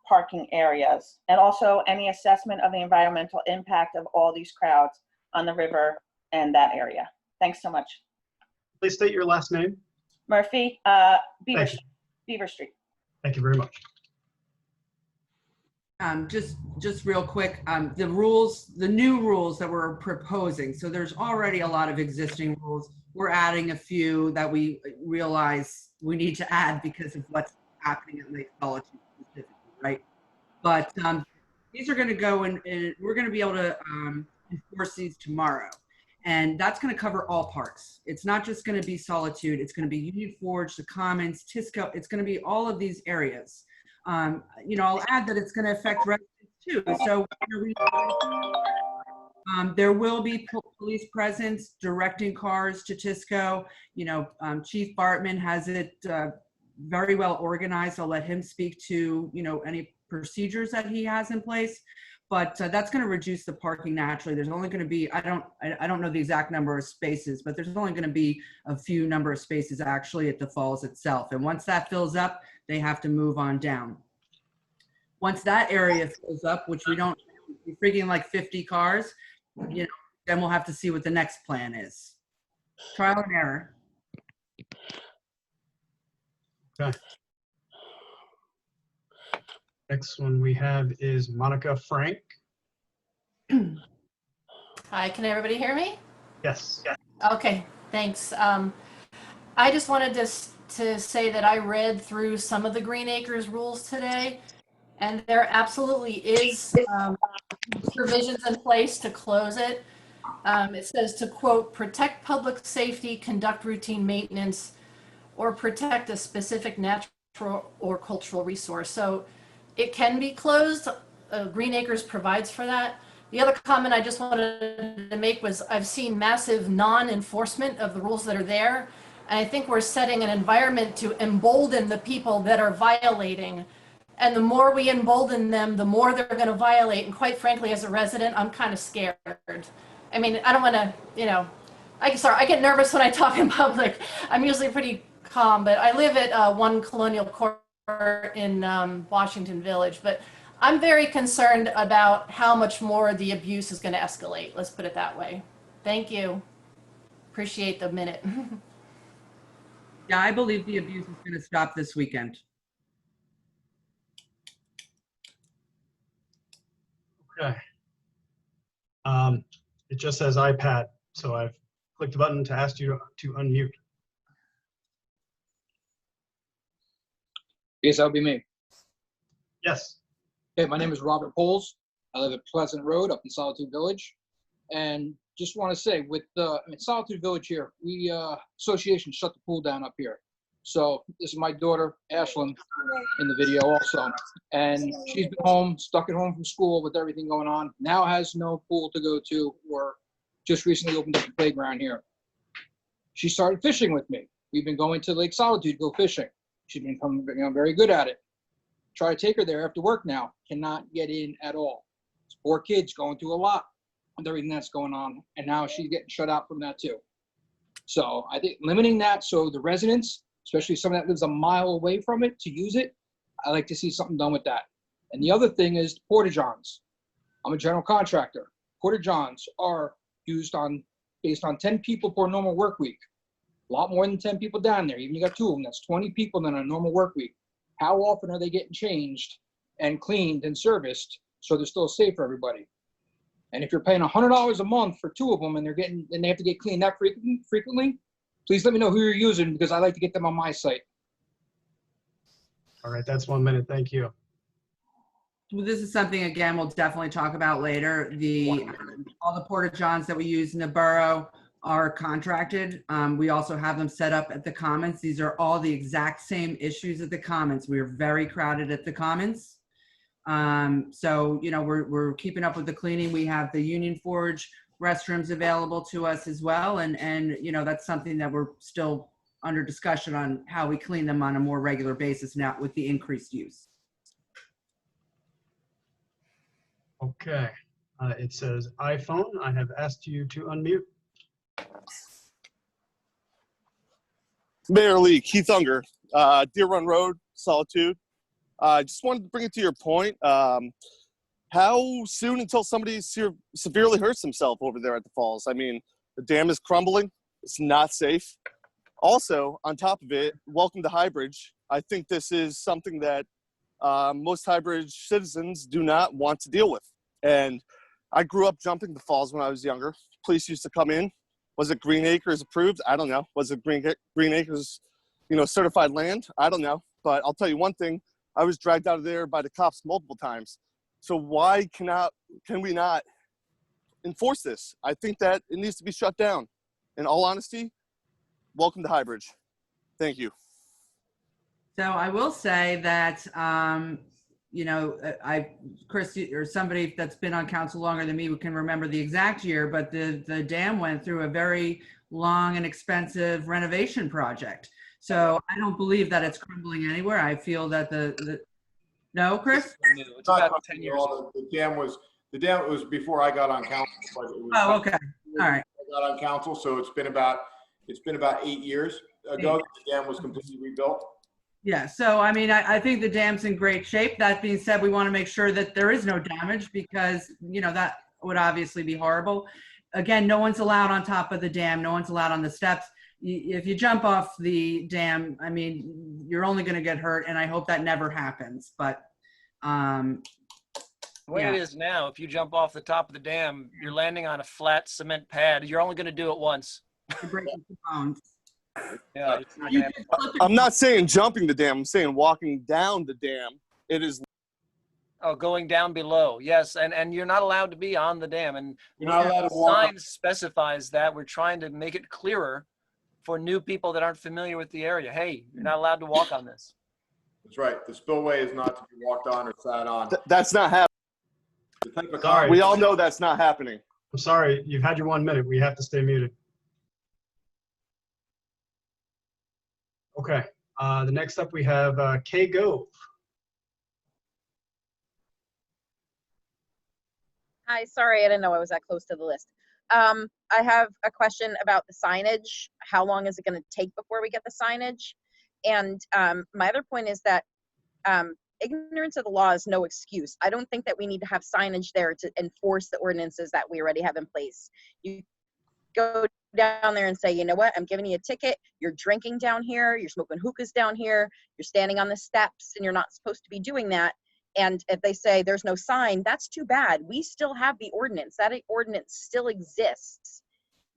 parking areas? And also any assessment of the environmental impact of all these crowds on the river and that area? Thanks so much. Please state your last name. Murphy, Beaver Street. Thank you very much. Just real quick, the new rules that we're proposing. So there's already a lot of existing rules. We're adding a few that we realize we need to add because of what's happening at Lake Solitude specifically, right? But these are going to go and we're going to be able to enforce these tomorrow. And that's going to cover all parks. It's not just going to be Solitude. It's going to be Union Forge, the Commons, Tisco. It's going to be all of these areas. You know, I'll add that it's going to affect residents too. So there will be police presence directing cars to Tisco. You know, Chief Bartman has it very well organized. I'll let him speak to, you know, any procedures that he has in place. But that's going to reduce the parking naturally. There's only going to be, I don't know the exact number of spaces, but there's only going to be a few number of spaces actually at the falls itself. And once that fills up, they have to move on down. Once that area fills up, which we don't, we're freaking like 50 cars, you know, then we'll have to see what the next plan is. Trial and error. Okay. Next one we have is Monica Frank. Hi, can everybody hear me? Yes. Okay, thanks. I just wanted to say that I read through some of the Green Acres rules today, and there absolutely is provisions in place to close it. It says to, quote, protect public safety, conduct routine maintenance, or protect a specific natural or cultural resource. So it can be closed. Green Acres provides for that. The other comment I just wanted to make was I've seen massive non-enforcement of the rules that are there. And I think we're setting an environment to embolden the people that are violating. And the more we embolden them, the more they're going to violate. And quite frankly, as a resident, I'm kind of scared. I mean, I don't want to, you know, I get nervous when I talk in public. I'm usually pretty calm, but I live at 1 Colonial Court in Washington Village. But I'm very concerned about how much more the abuse is going to escalate. Let's put it that way. Thank you. Appreciate the minute. Yeah, I believe the abuse is going to stop this weekend. Okay. It just says iPad, so I've clicked the button to ask you to unmute. Yes, that would be me. Yes. Okay, my name is Robert Poles. I live at Pleasant Road up in Solitude Village. And just want to say, with Solitude Village here, we, association shut the pool down up here. So this is my daughter, Ashlyn, in the video also. And she's been home, stuck at home from school with everything going on. Now has no pool to go to, or just recently opened up a playground here. She started fishing with me. We've been going to Lake Solitude to go fishing. She's been very good at it. Try to take her there after work now. Cannot get in at all. This poor kid's going through a lot with everything that's going on. And now she's getting shut out from that too. So I think limiting that so the residents, especially someone that lives a mile away from it, to use it, I like to see something done with that. And the other thing is porta-johns. I'm a general contractor. Porta-johns are used based on 10 people per normal work week. A lot more than 10 people down there. Even you got 2 of them, that's 20 people in a normal work week. How often are they getting changed and cleaned and serviced so they're still safe for everybody? And if you're paying $100 a month for 2 of them and they have to get cleaned that frequently, please let me know who you're using because I like to get them on my site. All right, that's 1 minute. Thank you. Well, this is something, again, we'll definitely talk about later. All the porta-johns that we use in the borough are contracted. We also have them set up at the Commons. These are all the exact same issues at the Commons. We are very crowded at the Commons. So, you know, we're keeping up with the cleaning. We have the Union Forge restrooms available to us as well. And you know, that's something that we're still under discussion on how we clean them on a more regular basis now with the increased use. Okay. It says iPhone. I have asked you to unmute. Mayor Lee, Keith Unger, Deer Run Road, Solitude. I just wanted to bring it to your point. How soon until somebody severely hurts himself over there at the falls? I mean, the dam is crumbling. It's not safe. Also, on top of it, welcome to Highbridge. I think this is something that most Highbridge citizens do not want to deal with. And I grew up jumping the falls when I was younger. Police used to come in. Was it Green Acres approved? I don't know. Was it Green Acres, you know, certified land? I don't know. But I'll tell you one thing. I was dragged out of there by the cops multiple times. So why can we not enforce this. I think that it needs to be shut down. In all honesty, welcome to Highbridge. Thank you. So I will say that, Chris, or somebody that's been on council longer than me can remember the exact year, but the dam went through a very long and expensive renovation project. So I don't believe that it's crumbling anywhere. I feel that no, Chris? It's about 10 years. The dam was before I got on council. But it was Oh, okay. All right. I got on council, so it's been about 8 years ago that the dam was completely rebuilt. Yeah, so I mean, I think the dam's in great shape. That being said, we want to make sure that there is no damage because, that would obviously be horrible. Again, no one's allowed on top of the dam. No one's allowed on the steps. If you jump off the dam, I mean, you're only going to get hurt, and I hope that never happens. But The way it is now, if you jump off the top of the dam, you're landing on a flat cement pad. You're only going to do it once. You're breaking your bones. Yeah, it's not gonna happen. I'm not saying jumping the dam. I'm saying walking down the dam. It is. Oh, going down below. Yes, and you're not allowed to be on the dam. And You're not allowed to the walk. sign specifies that. We're trying to make it clearer for new people that aren't familiar with the area. Hey, you're not allowed to walk on this. That's right. The spillway is not to be walked on or sat on. That's not happening. The type of Sorry. We all know that's not happening. I'm sorry, you've had your 1 minute. We have to stay muted. Okay, the next up we have Kay Gove. Hi, sorry, I didn't know I was that close to the list. I have a question about the signage. How long is it going to take before we get the signage? And my other point is that ignorance of the law is no excuse. I don't think that we need to have signage there to enforce the ordinances that we already have in place. You go down there and say, you know what, I'm giving you a ticket. You're drinking down here. You're smoking hookahs down here. You're standing on the steps and you're not supposed to be doing that. And if they say there's no sign, that's too bad. We still have the ordinance. That ordinance still exists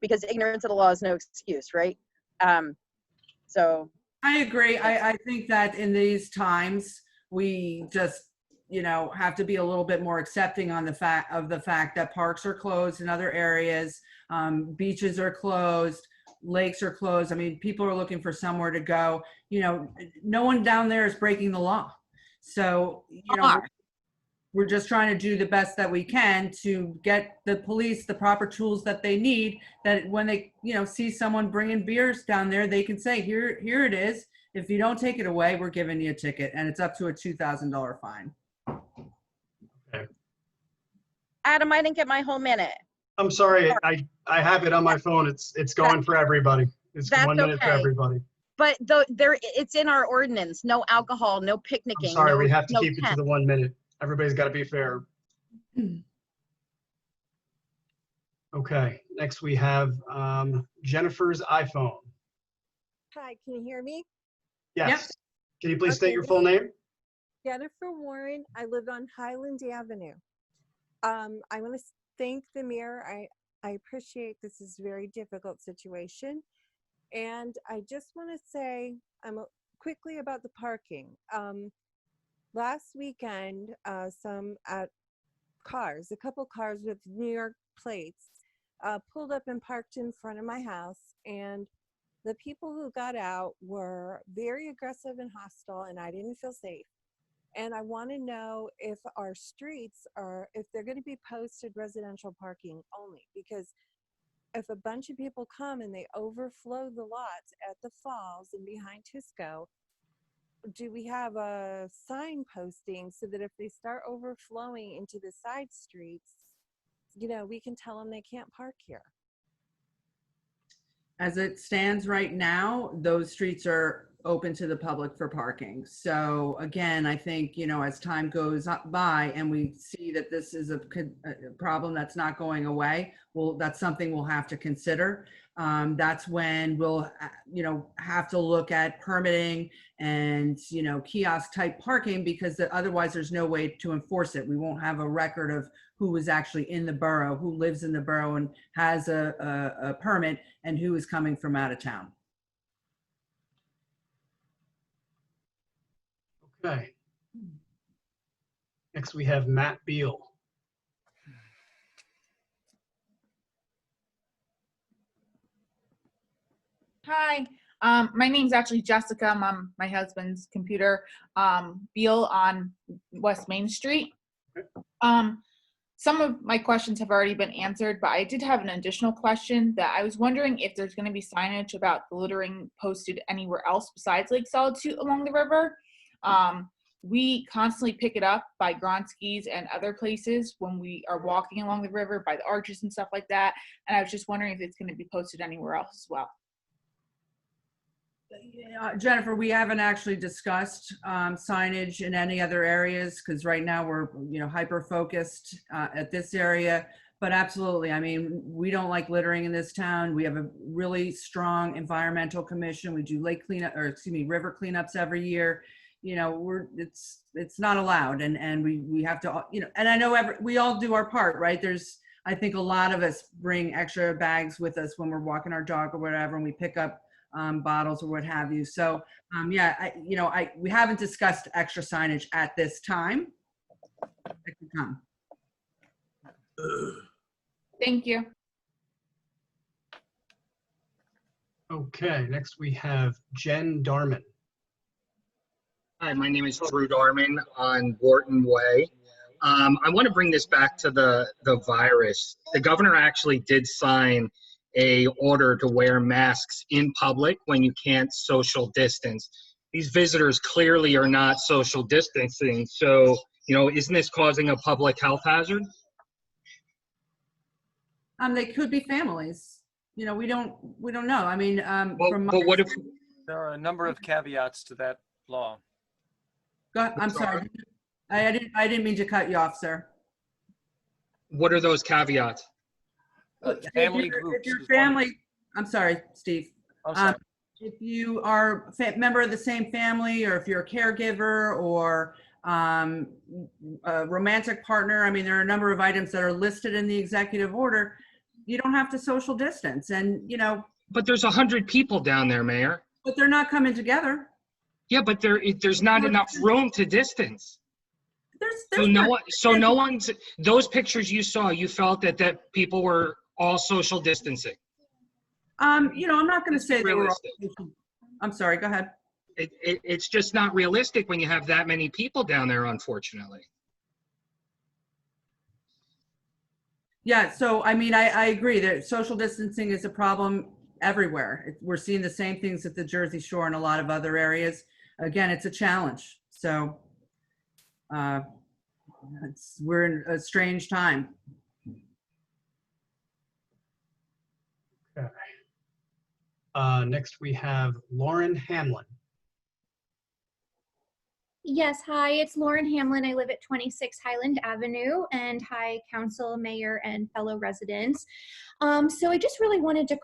because ignorance of the law is no excuse, right? So I agree. I think that in these times, we just, have to be a little bit more accepting on the fact that parks are closed in other areas, beaches are closed, lakes are closed. I mean, people are looking for somewhere to go. No one down there is breaking the law. So, we're just trying to do the best that we can to get the police the proper tools that they need, that when they, see someone bringing beers down there, they can say, here it is. If you don't take it away, we're giving you a ticket, and it's up to a $2,000 fine. Adam, I didn't get my whole minute. I'm sorry, I have it on my phone. It's going for everybody. It's That's 1 minute for okay. everybody. But it's in our ordinance. No alcohol, no picnicking. I'm sorry, no, we have to no keep it to tent. the 1 minute. Everybody's got to be fair. Okay, next we have Jennifer's iPhone. Hi, can you hear me? Yes. Yep. Can you please state Okay, your this full name? Jennifer Warren. I live on Highland Avenue. I want to thank the mayor. I appreciate this is a very difficult situation. And I just want to say quickly about the parking. Last weekend, a couple cars with New York plates pulled up and parked in front of my house, and the people who got out were very aggressive and hostile, and I didn't feel safe. And I want to know if our streets if they're going to be posted residential parking only, because if a bunch of people come and they overflow the lots at the falls and behind Tisco, do we have a sign posting so that if they start overflowing into the side streets, we can tell them they can't park here? As it stands right now, those streets are open to the public for parking. So again, I think, as time goes by and we see that this is a problem that's not going away, well, that's something we'll have to consider. That's when we'll, have to look at permitting and, kiosk type parking, because otherwise there's no way to enforce it. We won't have a record of who is actually in the borough, who lives in the borough and has a permit, and who is coming from out of town. Okay. Next we have Matt Beal. Hi, my name's actually Jessica. I'm on my husband's computer, Beal on West Main Street. Some of my questions have already been answered, but I did have an additional question that I was wondering if there's going to be signage about the littering posted anywhere else besides Lake Solitude along the river. We constantly pick it up by Gronski's and other places when we are walking along the river by the arches and stuff like that. And I was just wondering if it's going to be posted anywhere else as well. Jennifer, we haven't actually discussed signage in any other areas because right now we're, hyper focused at this area. But absolutely, I mean, we don't like littering in this town. We have a really strong environmental commission. We do river cleanups every year. It's not allowed, and we have to, and I know we all do our part, right? I think a lot of us bring extra bags with us when we're walking our dog or whatever, and we pick up bottles or what have you. So we haven't discussed extra signage at this time. It can come. Thank you. Okay, next we have Jen Darman. Hi, my name is Drew Darman on Wharton Way. I want to bring this back to the virus. The governor actually did sign a order to wear masks in public when you can't social distance. These visitors clearly are not social distancing. So, isn't this causing a public health hazard? They could be families. We don't know. I mean, but what if there are a number of caveats to that law? I'm sorry. I didn't mean to cut you off, sir. What are those caveats? Family if groups. your family, I'm sorry, Steve. I'm sorry. If you are a member of the same family, or if you're a caregiver, or a romantic partner, I mean, there are a number of items that are listed in the executive order. You don't have to social distance, and But there's 100 people down there, Mayor. But they're not coming together. Yeah, but there's not enough room to distance. So no one's. Those pictures you saw, you felt that people were all social distancing. I'm not going to say they were all, I'm sorry. Go ahead. It's just not realistic when you have that many people down there, unfortunately. Yeah. So I mean, I agree that social distancing is a problem everywhere. We're seeing the same things at the Jersey Shore and a lot of other areas. Again, it's a challenge. So we're in a strange time. Okay. Next we have Lauren Hamlin. Yes, hi, it's Lauren Hamlin. I live at 26 Highland Avenue, and hi, council, mayor, and fellow residents. So I just really wanted to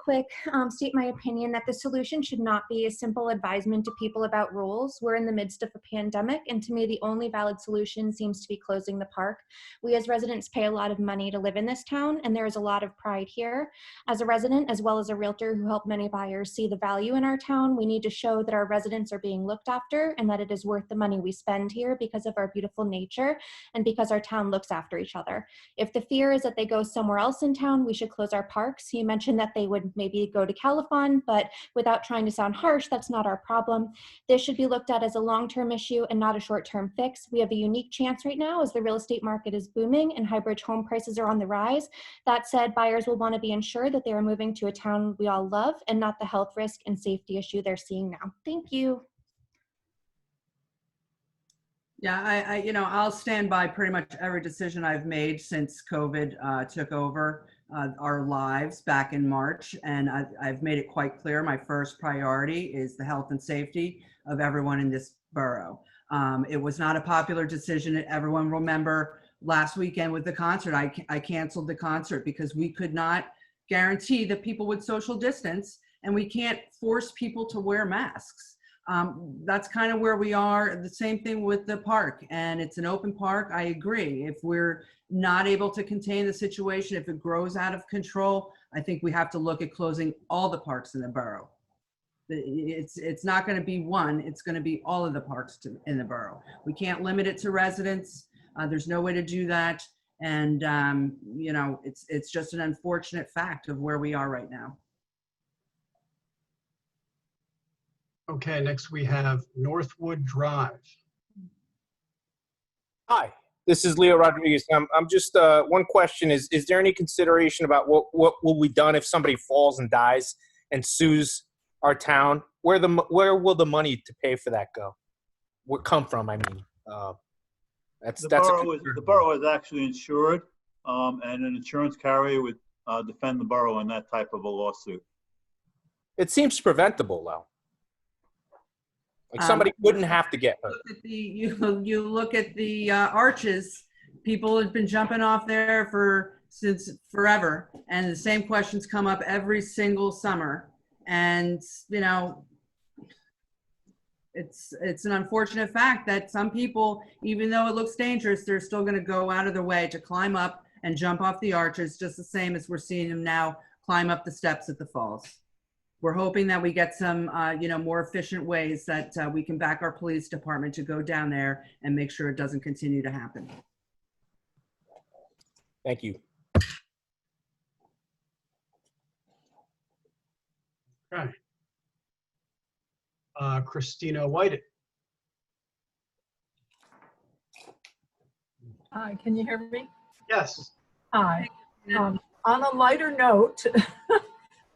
state my opinion that the solution should not be a simple advisement to people about rules. We're in the midst of a pandemic, and to me, the only valid solution seems to be closing the park. We as residents pay a lot of money to live in this town, and there is a lot of pride here. As a resident, as well as a realtor who helped many buyers see the value in our town, we need to show that our residents are being looked after and that it is worth the money we spend here because of our beautiful nature and because our town looks after each other. If the fear is that they go somewhere else in town, we should close our parks. You mentioned that they would maybe go to Califon, but without trying to sound harsh, that's not our problem. This should be looked at as a long-term issue and not a short-term fix. We have a unique chance right now as the real estate market is booming and Highbridge home prices are on the rise. That said, buyers will want to be ensured that they are moving to a town we all love and not the health risk and safety issue they're seeing now. Thank you. Yeah, I'll stand by pretty much every decision I've made since COVID took over our lives back in March. And I've made it quite clear my first priority is the health and safety of everyone in this borough. It was not a popular decision. Everyone remember last weekend with the concert, I canceled the concert because we could not guarantee that people would social distance, and we can't force people to wear masks. That's kind of where we are. The same thing with the park, and it's an open park. I agree. If we're not able to contain the situation, if it grows out of control, I think we have to look at closing all the parks in the borough. It's not going to be one, it's going to be all of the parks in the borough. We can't limit it to residents. There's no way to do that. And, it's just an unfortunate fact of where we are right now. Okay, next we have Northwood Drive. Hi, this is Leo Rodriguez. I'm just, one question is there any consideration about what will be done if somebody falls and dies and sues our town? Where will the money to pay for that go? What come from, I mean? The borough is actually insured, and an insurance carrier would defend the borough in that type of a lawsuit. It seems preventable, though. Like somebody wouldn't have to get hurt. You look at the arches, people have been jumping off there since forever, and the same questions come up every single summer. And you know, it's an unfortunate fact that some people, even though it looks dangerous, they're still going to go out of their way to climb up and jump off the arches, just the same as we're seeing them now climb up the steps at the falls. We're hoping that we get some, more efficient ways that we can back our police department to go down there and make sure it doesn't continue to happen. Thank you. Okay. Christina Whited. Hi, can you hear me? Yes. Hi. On a lighter note,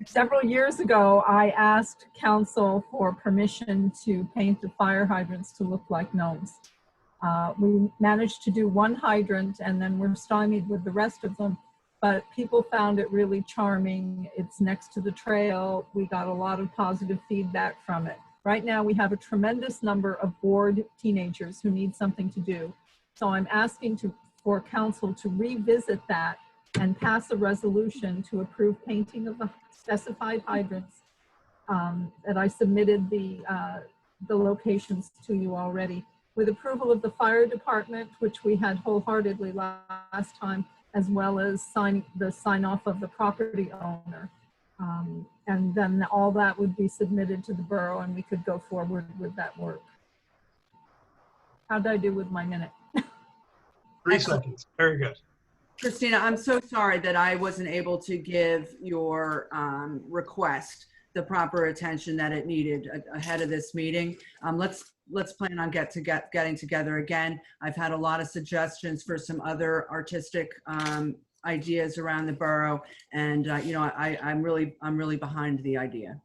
several years ago, I asked council for permission to paint the fire hydrants to look like gnomes. We managed to do one hydrant and then we're stymied with the rest of them, but people found it really charming. It's next to the trail. We got a lot of positive feedback from it. Right now, we have a tremendous number of bored teenagers who need something to do. So I'm asking for council to revisit that and pass a resolution to approve painting of the specified hydrants. And I submitted the locations to you already. With approval of the fire department, which we had wholeheartedly last time, as well as sign off of the property owner. And then all that would be submitted to the borough and we could go forward with that work. How did I do with my minute? 3 seconds. Very good. Christina, I'm so sorry that I wasn't able to give your request the proper attention that it needed ahead of this meeting. Let's plan on getting together again. I've had a lot of suggestions for some other artistic ideas around the borough, and I'm really behind the idea.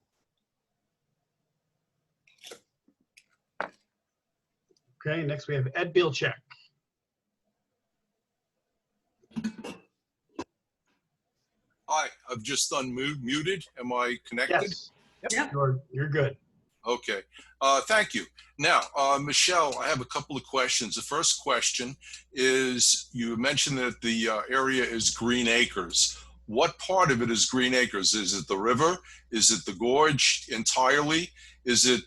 Okay, next we have Ed Bielcheck. Hi, I've just unmuted. Am I connected? Yes. Yep. You're good. Okay. Thank you. Now, Michelle, I have a couple of questions. The first question is, you mentioned that the area is Green Acres. What part of it is Green Acres? Is it the river? Is it the gorge entirely? Is it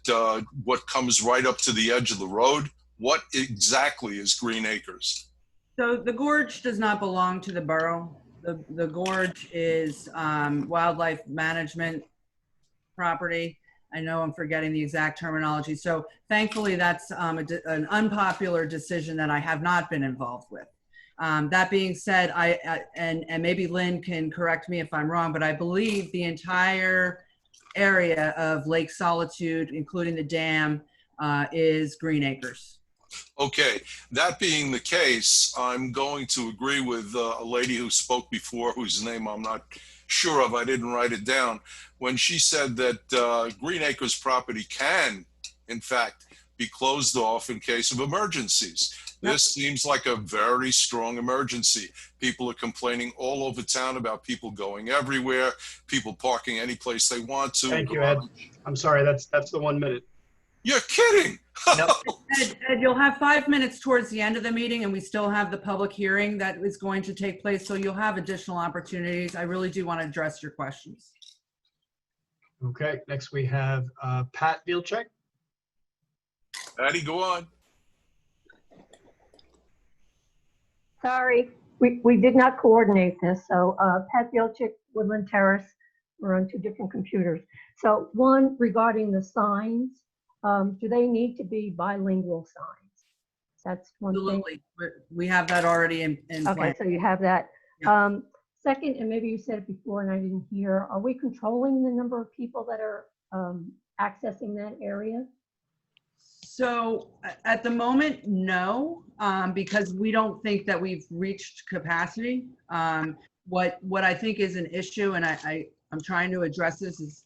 what comes right up to the edge of the road? What exactly is Green Acres? So the gorge does not belong to the borough. The gorge is wildlife management property. I know I'm forgetting the exact terminology. So thankfully that's an unpopular decision that I have not been involved with. That being said, and maybe Lynn can correct me if I'm wrong, but I believe the entire area of Lake Solitude, including the dam, is Green Acres. Okay, that being the case, I'm going to agree with a lady who spoke before, whose name I'm not sure of. I didn't write it down. When she said that Green Acres property can, in fact, be closed off in case of emergencies. This seems like a very strong emergency. People are complaining all over town about people going everywhere, people parking any place they want to. Thank you, Ed. I'm sorry, that's the 1 minute. You're kidding. Ed, you'll have 5 minutes towards the end of the meeting, and we still have the public hearing that is going to take place, so you'll have additional opportunities. I really do want to address your questions. Okay, next we have Pat Bielcheck. Patty, go on. Sorry, we did not coordinate this. So Pat Bielcheck, Woodland Terrace, we're on 2 different computers. So one, regarding the signs, do they need to be bilingual signs? That's one Absolutely. thing. We have that already in Okay, place. so you have that. Yeah. Second, and maybe you said it before and I didn't hear, are we controlling the number of people that are accessing that area? So at the moment, no, because we don't think that we've reached capacity. What I think is an issue, and I'm trying to address this as,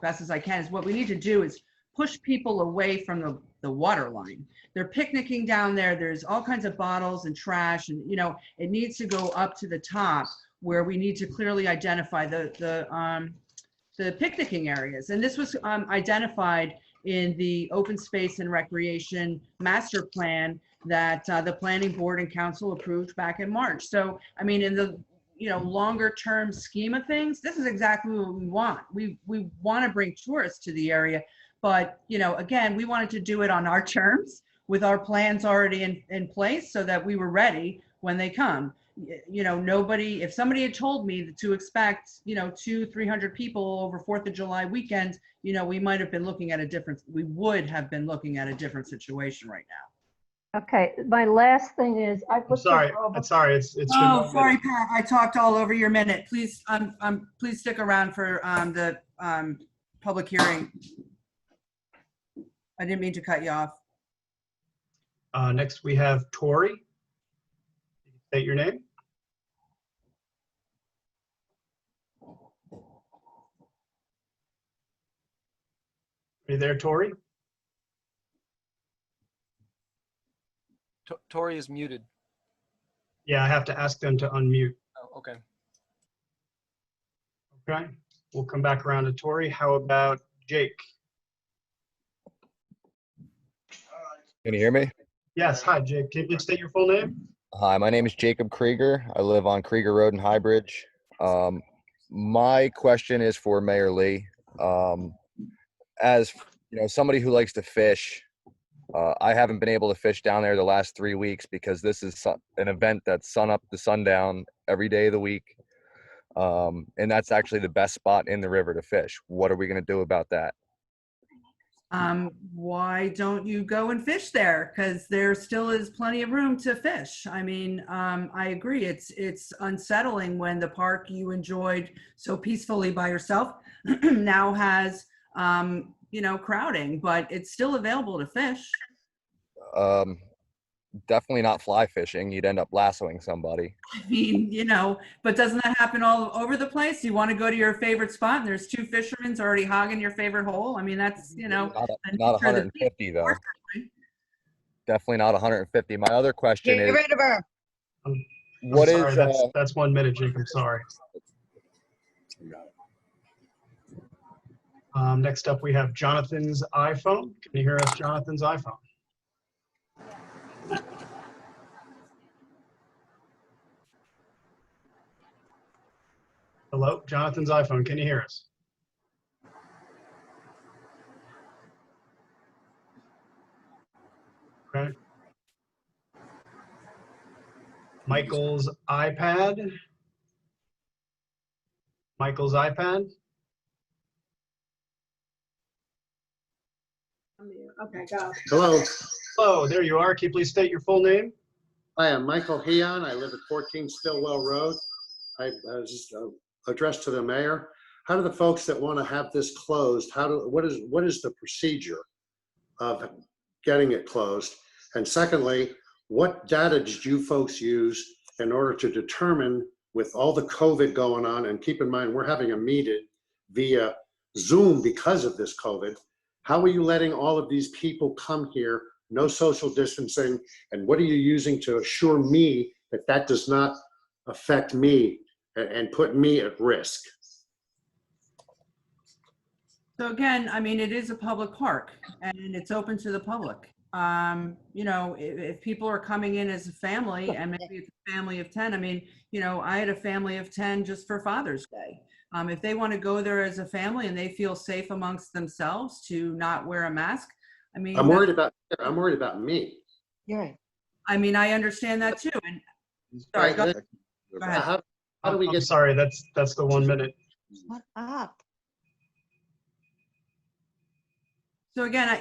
best as I can, is what we need to do is push people away from the water line. They're picnicking down there. There's all kinds of bottles and trash, and it needs to go up to the top where we need to clearly identify the picnicking areas. And this was identified in the open space and recreation master plan that the planning board and council approved back in March. So, I mean, in the longer term scheme of things, this is exactly what we want. We want to bring tourists to the area, but again, we wanted to do it on our terms with our plans already in place so that we were ready when they come. If somebody had told me to expect 200-300 people over 4th of July weekend, we might have been looking at we would have been looking at a different situation right now. Okay, my last thing is, I put. Sorry, it's been Oh, 1 sorry, minute. Pat, I talked all over your minute. Please, please stick around for the public hearing. I didn't mean to cut you off. Next, we have Tori. State your name. Are you there, Tori? Tori is muted. Yeah, I have to ask them to unmute. Oh, okay. Okay, we'll come back around to Tori. How about Jake? Can you hear me? Yes, hi, Jake. Can you state your full name? Hi, my name is Jacob Krieger. I live on Krieger Road in Highbridge. My question is for Mayor Lee. As somebody who likes to fish, I haven't been able to fish down there the last 3 weeks because this is an event that's sun up to sundown every day of the week. And that's actually the best spot in the river to fish. What are we going to do about that? Why don't you go and fish there? Because there still is plenty of room to fish. I mean, I agree. It's unsettling when the park you enjoyed so peacefully by yourself now has, crowding, but it's still available to fish. Definitely not fly fishing. You'd end up lassoing somebody. I mean, but doesn't that happen all over the place? You want to go to your favorite spot and there's 2 fishermen already hogging your favorite hole. I mean, that's, Not 150 though. Definitely not 150. My other question is, rid of her. What I'm sorry, is, that's 1 minute, Jake. I'm sorry. Next up, we have Jonathan's iPhone. Can you hear us, Jonathan's iPhone? Hello, Jonathan's iPhone. Can you hear us? Okay. Michael's iPad. Michael's iPad. Okay, go. Hello. Hello, there you are. Can you please state your full name? I am Michael Heon. I live at 14 Stillwell Road. I just addressed to the mayor. How do the folks that want to have this closed, what is the procedure of getting it closed? And secondly, what data did you folks use in order to determine, with all the COVID going on, and keep in mind, we're having a meeting via Zoom because of this COVID. How are you letting all of these people come here, no social distancing, and what are you using to assure me that that does not affect me and put me at risk? So again, I mean, it is a public park and it's open to the public. If people are coming in as a family, and maybe it's a family of 10, I mean, I had a family of 10 just for Father's Day. If they want to go there as a family and they feel safe amongst themselves to not wear a mask, I mean, I'm worried about me. Yeah. I mean, I understand that too. And sorry, go ahead. How do we I'm get? sorry, that's the 1 minute. What up? So again, I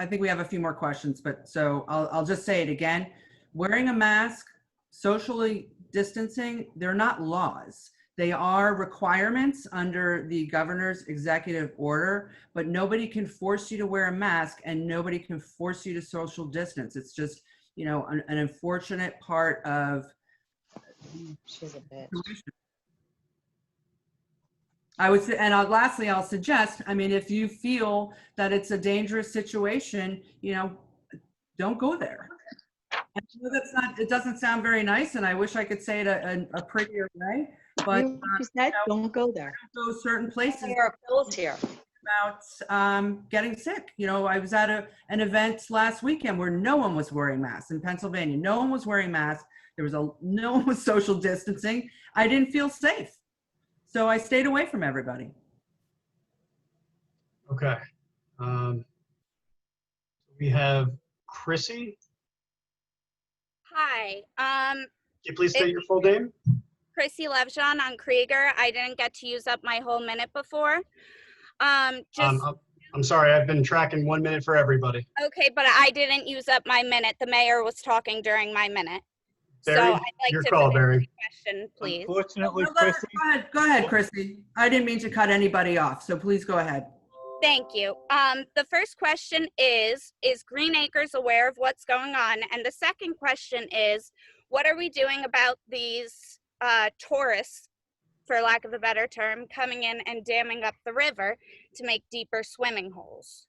think we have a few more questions, but so I'll just say it again. Wearing a mask, socially distancing, they're not laws. They are requirements under the governor's executive order, but nobody can force you to wear a mask and nobody can force you to social distance. It's just, you know, an unfortunate part of. She's a bitch. I would say, and lastly, I'll suggest, I mean, if you feel that it's a dangerous situation, you know, don't go there. I know that's not, it doesn't sound very nice, and I wish I could say it a prettier way, but You said, don't go there. Don't go certain places. There are pills here. About getting sick. You know, I was at an event last weekend where no one was wearing masks in Pennsylvania. No one was wearing masks. No one was social distancing. I didn't feel safe. So I stayed away from everybody. Okay. We have Chrissy. Hi. Can you please state your full name? Chrissy Levjon on Krieger. I didn't get to use up my whole minute before. I'm sorry, I've been tracking 1 minute for everybody. Okay, but I didn't use up my minute. The mayor was talking during my minute. Barry, so I'd like your to call, finish Barry. my question, please. Unfortunately, Go ahead, Chrissy. I didn't mean to cut anybody off, so please go ahead. Thank you. The first question is Green Acres aware of what's going on? And the second question is, what are we doing about these tourists, for lack of a better term, coming in and damming up the river to make deeper swimming holes?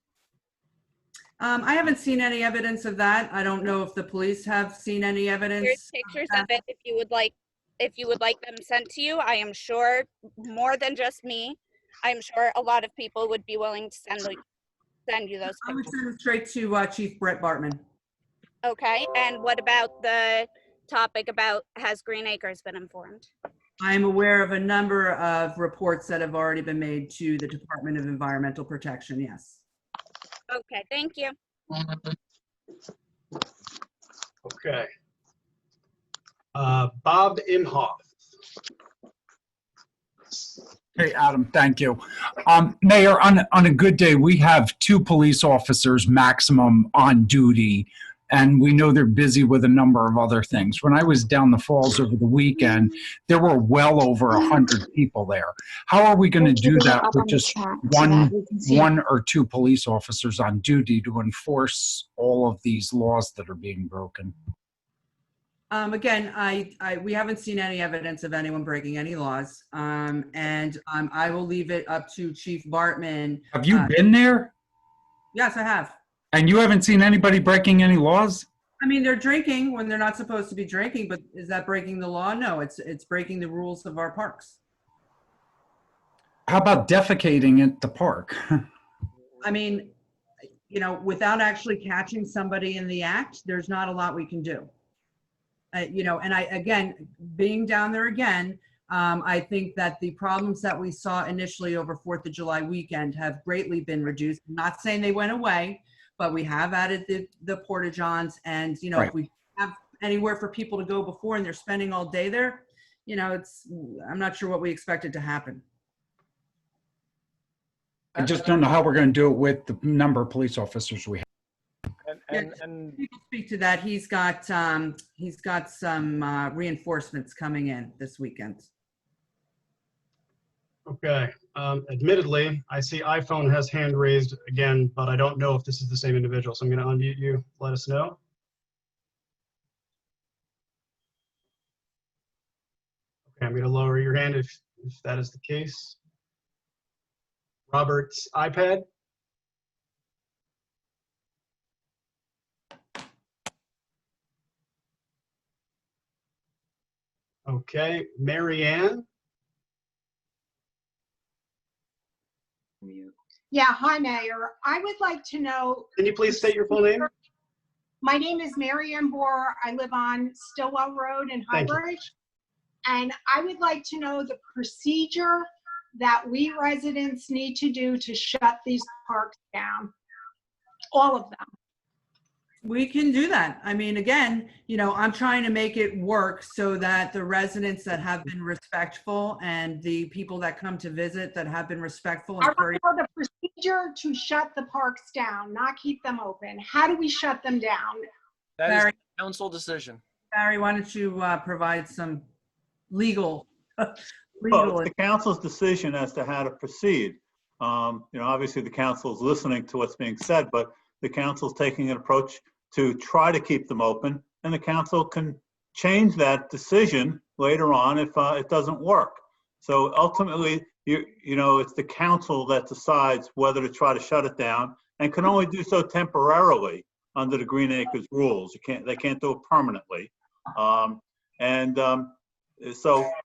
I haven't seen any evidence of that. I don't know if the police have seen any evidence. There's pictures of it if you would like them sent to you. I am sure more than just me. I'm sure a lot of people would be willing to send you those I would pictures. send it straight to Chief Brett Bartman. Okay, and what about the topic about has Green Acres been informed? I'm aware of a number of reports that have already been made to the Department of Environmental Protection, yes. Okay, thank you. Okay. Bob Imhoff. Hey, Adam, thank you. Mayor, on a good day, we have 2 police officers maximum on duty, and we know they're busy with a number of other things. When I was down the falls over the weekend, there were well over 100 people there. How are we going to do that with just one or 2 police officers on duty to enforce all of these laws that are being broken? Again, we haven't seen any evidence of anyone breaking any laws, and I will leave it up to Chief Bartman. Have you been there? Yes, I have. And you haven't seen anybody breaking any laws? I mean, they're drinking when they're not supposed to be drinking, but is that breaking the law? No, it's breaking the rules of our parks. How about defecating at the park? I mean, you know, without actually catching somebody in the act, there's not a lot we can do. You know, and again, being down there again, I think that the problems that we saw initially over 4th of July weekend have greatly been reduced. I'm not saying they went away, but we have added the porta-johns, and, you know, Right. if we have anywhere for people to go before and they're spending all day there, you know, I'm not sure what we expected to happen. I just don't know how we're going to do it with the number of police officers we have. And People speak to that. He's got some reinforcements coming in this weekend. Okay. Admittedly, I see iPhone has hand raised again, but I don't know if this is the same individual. So I'm going to unmute you. Let us know. Okay, I'm going to lower your hand if that is the case. Robert's iPad. Okay, Mary Ann. Yeah, hi, Mayor. I would like to know. Can you please state your full name? My name is Mary Ann Borer. I live on Stillwell Road in Thank you. Highbridge. And I would like to know the procedure that we residents need to do to shut these parks down. All of them. We can do that. I mean, again, you know, I'm trying to make it work so that the residents that have been respectful and the people that come to visit that have been respectful I and want to know the procedure to shut the parks down, not keep them open. How do we shut them down? that is Barry. a council decision. Barry, why don't you provide some legal Well, legal. it's the council's decision as to how to proceed. Obviously the council is listening to what's being said, but the council's taking an approach to try to keep them open, and the council can change that decision later on if it doesn't work. So ultimately, it's the council that decides whether to try to shut it down, and can only do so temporarily under the Green Acres rules. They can't do it permanently. So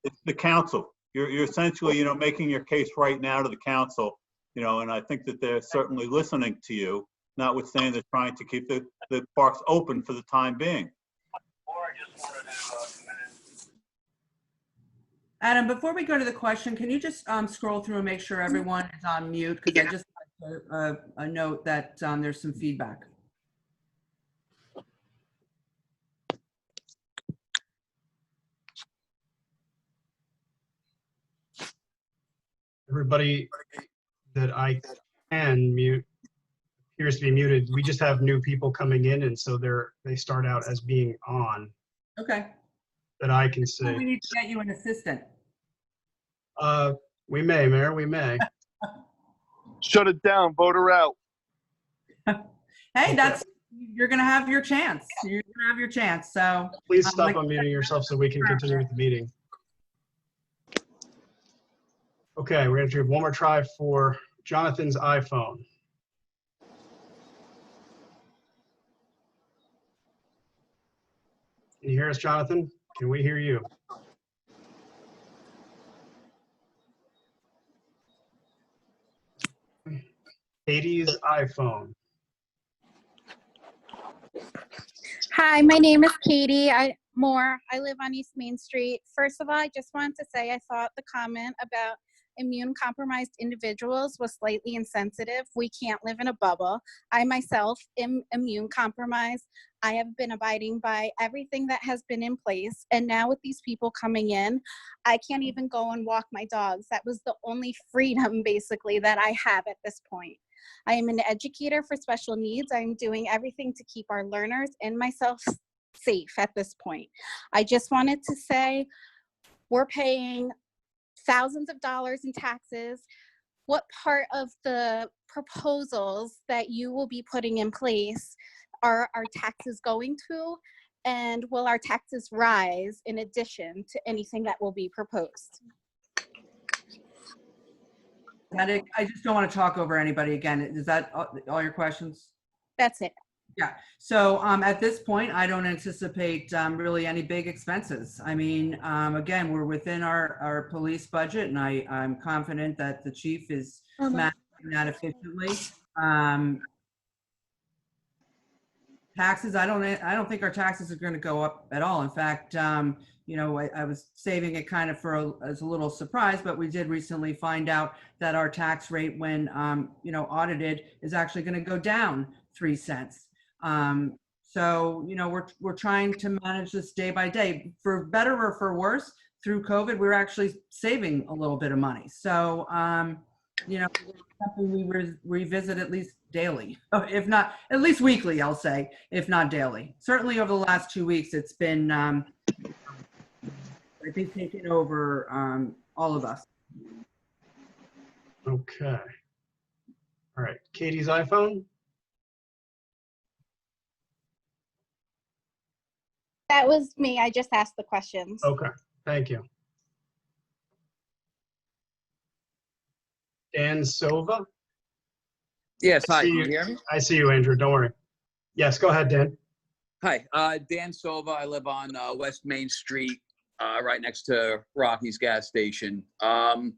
it's the council. You're essentially, making your case right now to the council, and I think that they're certainly listening to you, notwithstanding they're trying to keep the parks open for the time being. Adam, before we go to the question, can you just scroll through and make sure everyone is on mute? Because I just a note that there's some feedback. Everybody that I can mute appears to be muted. We just have new people coming in, and so they start out as being on. Okay. That I can see. We need to get you an assistant. We may, Mayor, we may. Shut it down, vote her out. Hey, you're gonna have your chance. You're gonna have your chance. So please stop unmuting yourself so we can continue with the meeting. Okay, we're gonna do one more try for Jonathan's iPhone. Can you hear us, Jonathan? Can we hear you? Katie's iPhone. Hi, my name is Katie Moore. I live on East Main Street. First of all, I just wanted to say I thought the comment about immune compromised individuals was slightly insensitive. We can't live in a bubble. I myself am immune compromised. I have been abiding by everything that has been in place. And now with these people coming in, I can't even go and walk my dogs. That was the only freedom basically that I have at this point. I am an educator for special needs. I'm doing everything to keep our learners and myself safe at this point. I just wanted to say we're paying thousands of dollars in taxes. What part of the proposals that you will be putting in place are our taxes going to? And will our taxes rise in addition to anything that will be proposed? I just don't want to talk over anybody again. Is that all your questions? That's it. Yeah. So at this point, I don't anticipate really any big expenses. I mean, again, we're within our police budget, and I'm confident that the chief is managing that efficiently. Taxes, I don't think our taxes are going to go up at all. In fact, I was saving it kind of as a little surprise, but we did recently find out that our tax rate when, audited is actually going to go down 3 cents. So, we're trying to manage this day by day. For better or for worse, through COVID, we're actually saving a little bit of money. So, something we revisit at least daily, if not at least weekly, I'll say, if not daily. Certainly over the last 2 weeks, it's been, I think, taking over all of us. Okay. All right, Katie's iPhone. That was me. I just asked the questions. Okay, thank you. Dan Silva. Yes, hi, can you hear me? I see you, Andrew, don't worry. Yes, go ahead, Dan. Hi, Dan Silva. I live on West Main Street, right next to Rocky's gas station. I'm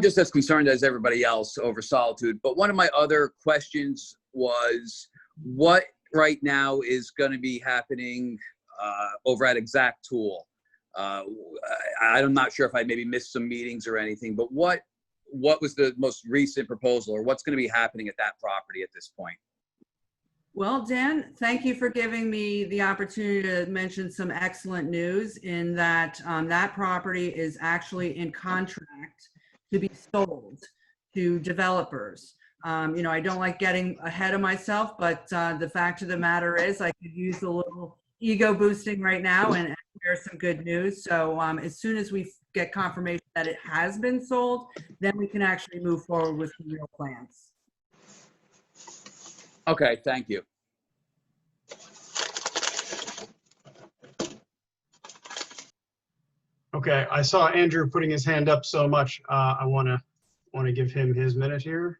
just as concerned as everybody else over Solitude, but one of my other questions was what right now is going to be happening over at Exact Tool. I'm not sure if I maybe missed some meetings or anything, but what was the most recent proposal, or what's going to be happening at that property at this point? Well, Dan, thank you for giving me the opportunity to mention some excellent news in that that property is actually in contract to be sold to developers. I don't like getting ahead of myself, but the fact of the matter is I could use a little ego boosting right now and there's some good news. So as soon as we get confirmation that it has been sold, then we can actually move forward with some real plans. Okay, thank you. Okay, I saw Andrew putting his hand up so much. I want to give him his minute here.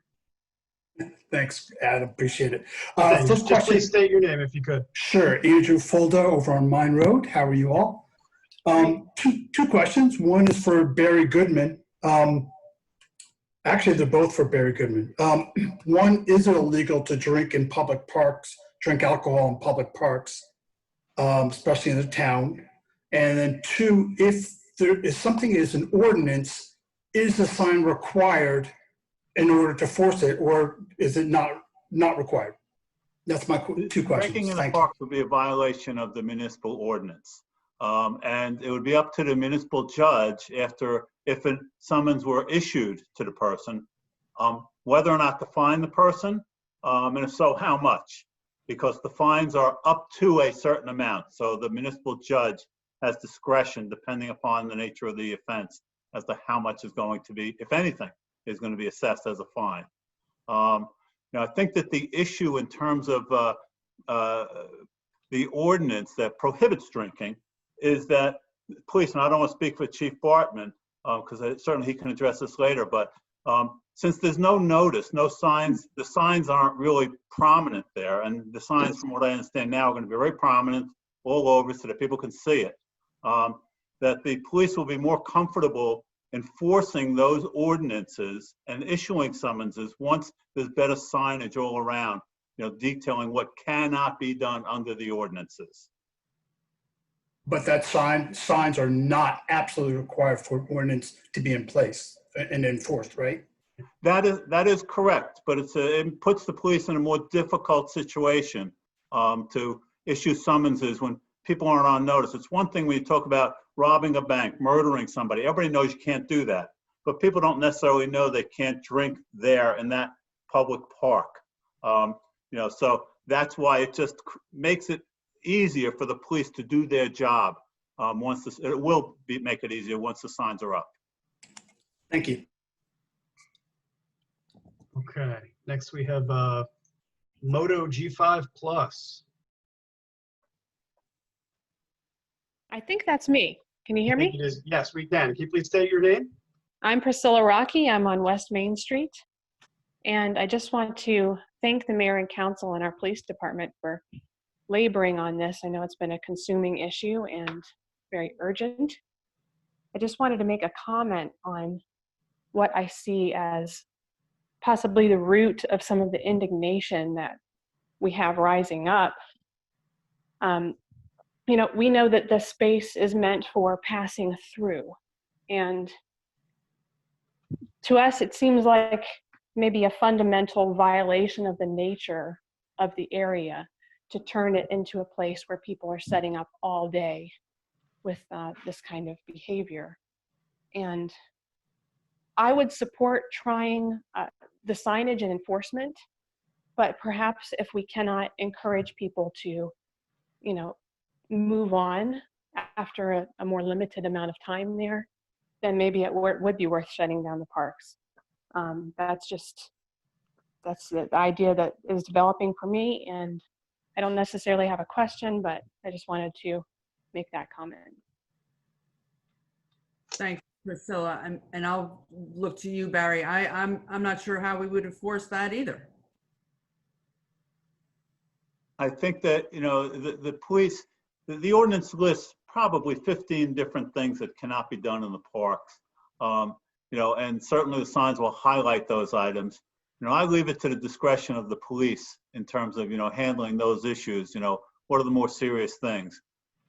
Thanks, Adam. Appreciate it. Okay, First just question. please state your name if you could. Sure. Andrew Fulda over on Mine Road. How are you all? Two questions. One is for Barry Goodman. Actually, they're both for Barry Goodman. One, is it illegal to drink in public parks, drink alcohol in public parks, especially in the town? And then two, if there is something is an ordinance, is the sign required in order to force it, or is it not required? That's my two questions. Drinking in the Thank you. park would be a violation of the municipal ordinance. And it would be up to the municipal judge after, if a summons were issued to the person, whether or not to fine the person, and if so, how much? Because the fines are up to a certain amount. So the municipal judge has discretion depending upon the nature of the offense as to how much is going to be, if anything, is going to be assessed as a fine. Now, I think that the issue in terms of the ordinance that prohibits drinking is that police, and I don't want to speak for Chief Bartman, because certainly he can address this later, but since there's no notice, no signs, the signs aren't really prominent there, and the signs, from what I understand now, are going to be very prominent all over so that people can see it, that the police will be more comfortable enforcing those ordinances and issuing summonses once there's better signage all around, detailing what cannot be done under the ordinances. But that signs are not absolutely required for ordinance to be in place and enforced, right? That is correct, but it puts the police in a more difficult situation to issue summonses when people aren't on notice. It's one thing when you talk about robbing a bank, murdering somebody. Everybody knows you can't do that, but people don't necessarily know they can't drink there in that public park. So that's why it just makes it easier for the police to do their job. It will make it easier once the signs are up. Thank you. Okay, next we have Moto G5 Plus. I think that's me. Can you hear me? It is. Yes, we can. Can you please state your name? I'm Priscilla Rocky. I'm on West Main Street. And I just want to thank the mayor and council and our police department for laboring on this. I know it's been a consuming issue and very urgent. I just wanted to make a comment on what I see as possibly the root of some of the indignation that we have rising up. We know that the space is meant for passing through. And to us, it seems like maybe a fundamental violation of the nature of the area to turn it into a place where people are setting up all day with this kind of behavior. And I would support trying the signage and enforcement, but perhaps if we cannot encourage people to, move on after a more limited amount of time there, then maybe it would be worth shutting down the parks. That's the idea that is developing for me, and I don't necessarily have a question, but I just wanted to make that comment. Thanks, Priscilla, and I'll look to you, Barry. I'm not sure how we would enforce that either. I think that, the police, the ordinance lists probably 15 different things that cannot be done in the parks. And certainly the signs will highlight those items. I leave it to the discretion of the police in terms of, handling those issues. What are the more serious things?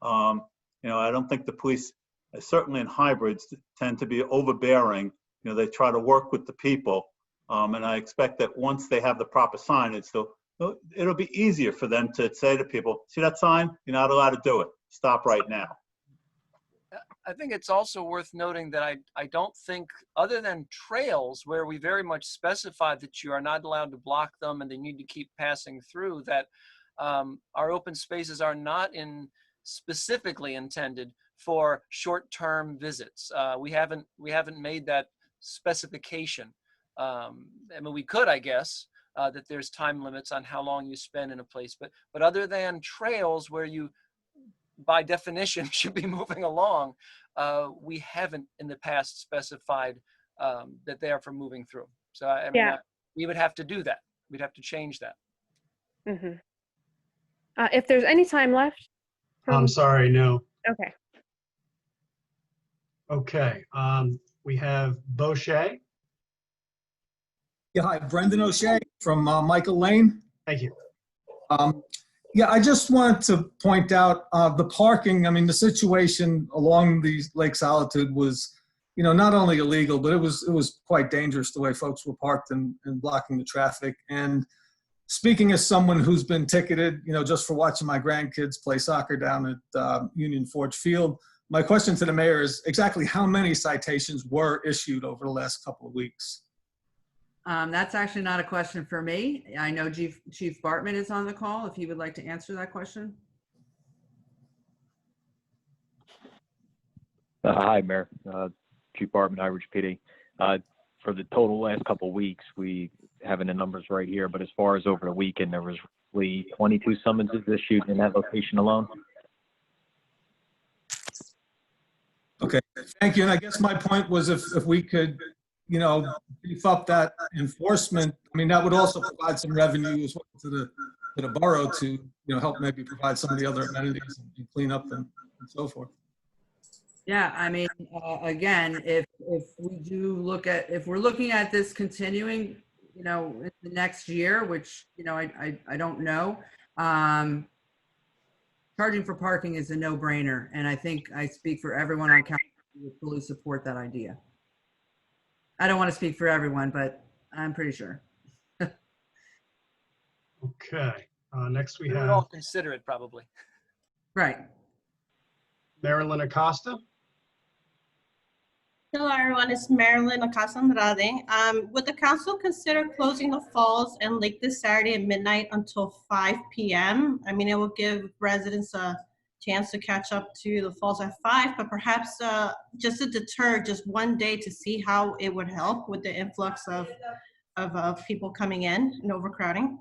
I don't think the police, certainly in hybrids, tend to be overbearing. They try to work with the people. And I expect that once they have the proper signage, it'll be easier for them to say to people, see that sign? You're not allowed to do it. Stop right now. I think it's also worth noting that I don't think, other than trails where we very much specify that you are not allowed to block them and they need to keep passing through, that our open spaces are not in specifically intended for short-term visits. We haven't made that specification. I mean, we could, I guess, that there's time limits on how long you spend in a place, but other than trails where you, by definition, should be moving along, we haven't in the past specified that they are for moving through. So I mean, Yeah. we would have to do that. We'd have to change that. Mm-hmm. If there's any time left. I'm sorry, no. Okay. Okay, we have Bochet. Yeah, hi, Brendan O'Shea from Michael Lane. Thank you. Yeah, I just wanted to point out the parking. I mean, the situation along the Lake Solitude was, not only illegal, but it was quite dangerous the way folks were parked and blocking the traffic. And speaking as someone who's been ticketed, just for watching my grandkids play soccer down at Union Forge Field, my question to the mayor is exactly how many citations were issued over the last couple of weeks? That's actually not a question for me. I know Chief Bartman is on the call, if he would like to answer that question. Hi, Mayor. Chief Bartman, Irish PD. For the total last couple of weeks, we having the numbers right here, but as far as over the weekend, there was roughly 22 summonses issued in that location alone. Okay, thank you. And I guess my point was if we could, beef up that enforcement, I mean, that would also provide some revenue as well to the borough to, help maybe provide some of the other amenities and clean up and so forth. Yeah, I mean, again, if we do look at, if we're looking at this continuing, in the next year, which, I don't know, charging for parking is a no-brainer. And I think I speak for everyone on council who would fully support that idea. I don't want to speak for everyone, but I'm pretty sure. Okay, next we We would all have consider it probably. Right. Marilyn Acosta. Hello, everyone. It's Marilyn Acosta Andrade. Would the council consider closing the falls and lake this Saturday at midnight until 5 p.m.? I mean, it will give residents a chance to catch up to the falls at 5, but perhaps just to deter just one day to see how it would help with the influx of people coming in and overcrowding.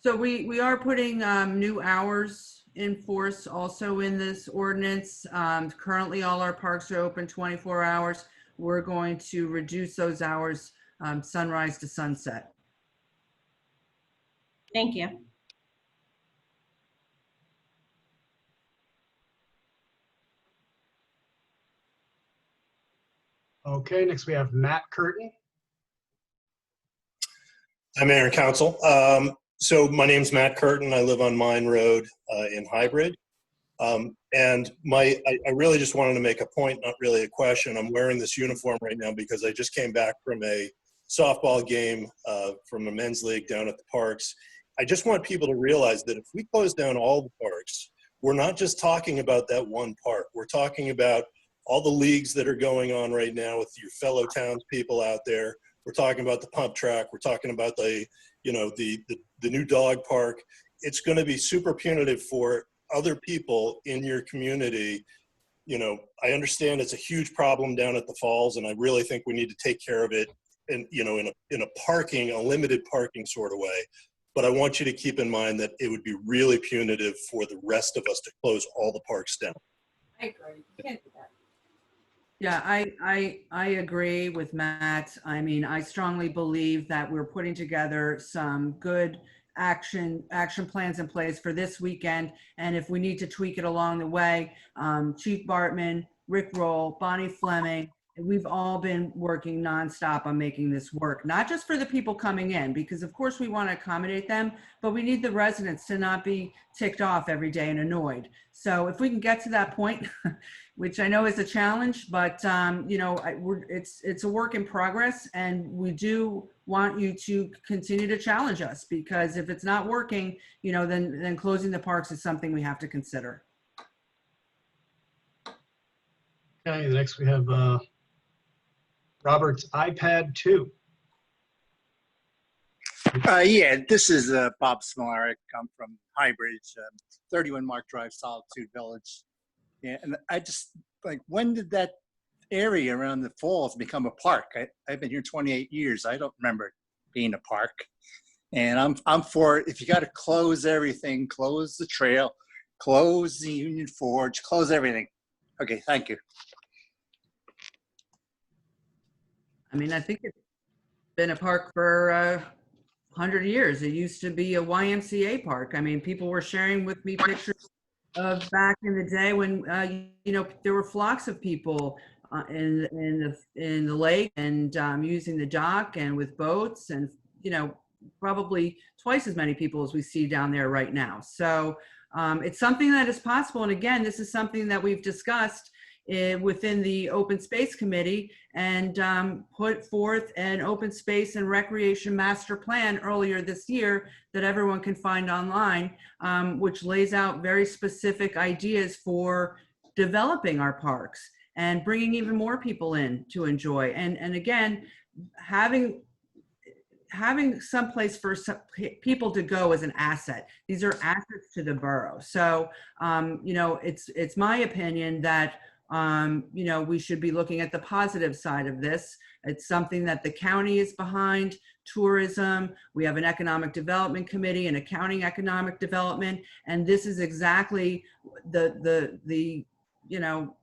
So we are putting new hours in force also in this ordinance. Currently, all our parks are open 24 hours. We're going to reduce those hours sunrise to sunset. Thank you. Okay, next we have Matt Curtin. Hi, Mayor and Council. So my name's Matt Curtin. I live on Mine Road in Hybrid. And I really just wanted to make a point, not really a question. I'm wearing this uniform right now because I just came back from a softball game from a men's league down at the parks. I just want people to realize that if we close down all the parks, we're not just talking about that one park. We're talking about all the leagues that are going on right now with your fellow townspeople out there. We're talking about the pump track. We're talking about the new dog park. It's going to be super punitive for other people in your community. I understand it's a huge problem down at the falls, and I really think we need to take care of it in a limited parking sort of way. But I want you to keep in mind that it would be really punitive for the rest of us to close all the parks down. I agree. You can't do that. Yeah, I agree with Matt. I mean, I strongly believe that we're putting together some good action plans in place for this weekend. And if we need to tweak it along the way, Chief Bartman, Rick Roll, Bonnie Fleming, we've all been working nonstop on making this work, not just for the people coming in, because of course we want to accommodate them, but we need the residents to not be ticked off every day and annoyed. So if we can get to that point, which I know is a challenge, but it's a work in progress, and we do want you to continue to challenge us, because if it's not working, then closing the parks is something we have to consider. Okay, next we have Robert's iPad 2. Yeah, this is Bob Smolarek. I'm from Highbridge, 31 Mark Drive, Solitude Village. Yeah, and I just, like, when did that area around the falls become a park? I've been here 28 years. I don't remember it being a park. And I'm for it. If you got to close everything, close the trail, close the Union Forge, close everything. Okay, thank you. I mean, I think it's been a park for 100 years. It used to be a YMCA park. I mean, people were sharing with me pictures of back in the day when, you know, there were flocks of people in the lake and using the dock and with boats and, you know, probably twice as many people as we see down there right now. So it's something that is possible. And again, this is something that we've discussed within the Open Space Committee and put forth an open space and recreation master plan earlier this year that everyone can find online, which lays out very specific ideas for developing our parks and bringing even more people in to enjoy. And again, having someplace for some people to go is an asset. These are assets to the borough. So, you know, it's my opinion that you know, we should be looking at the positive side of this. It's something that the county is behind, tourism. We have an economic development committee and accounting economic development. And this is exactly the you know,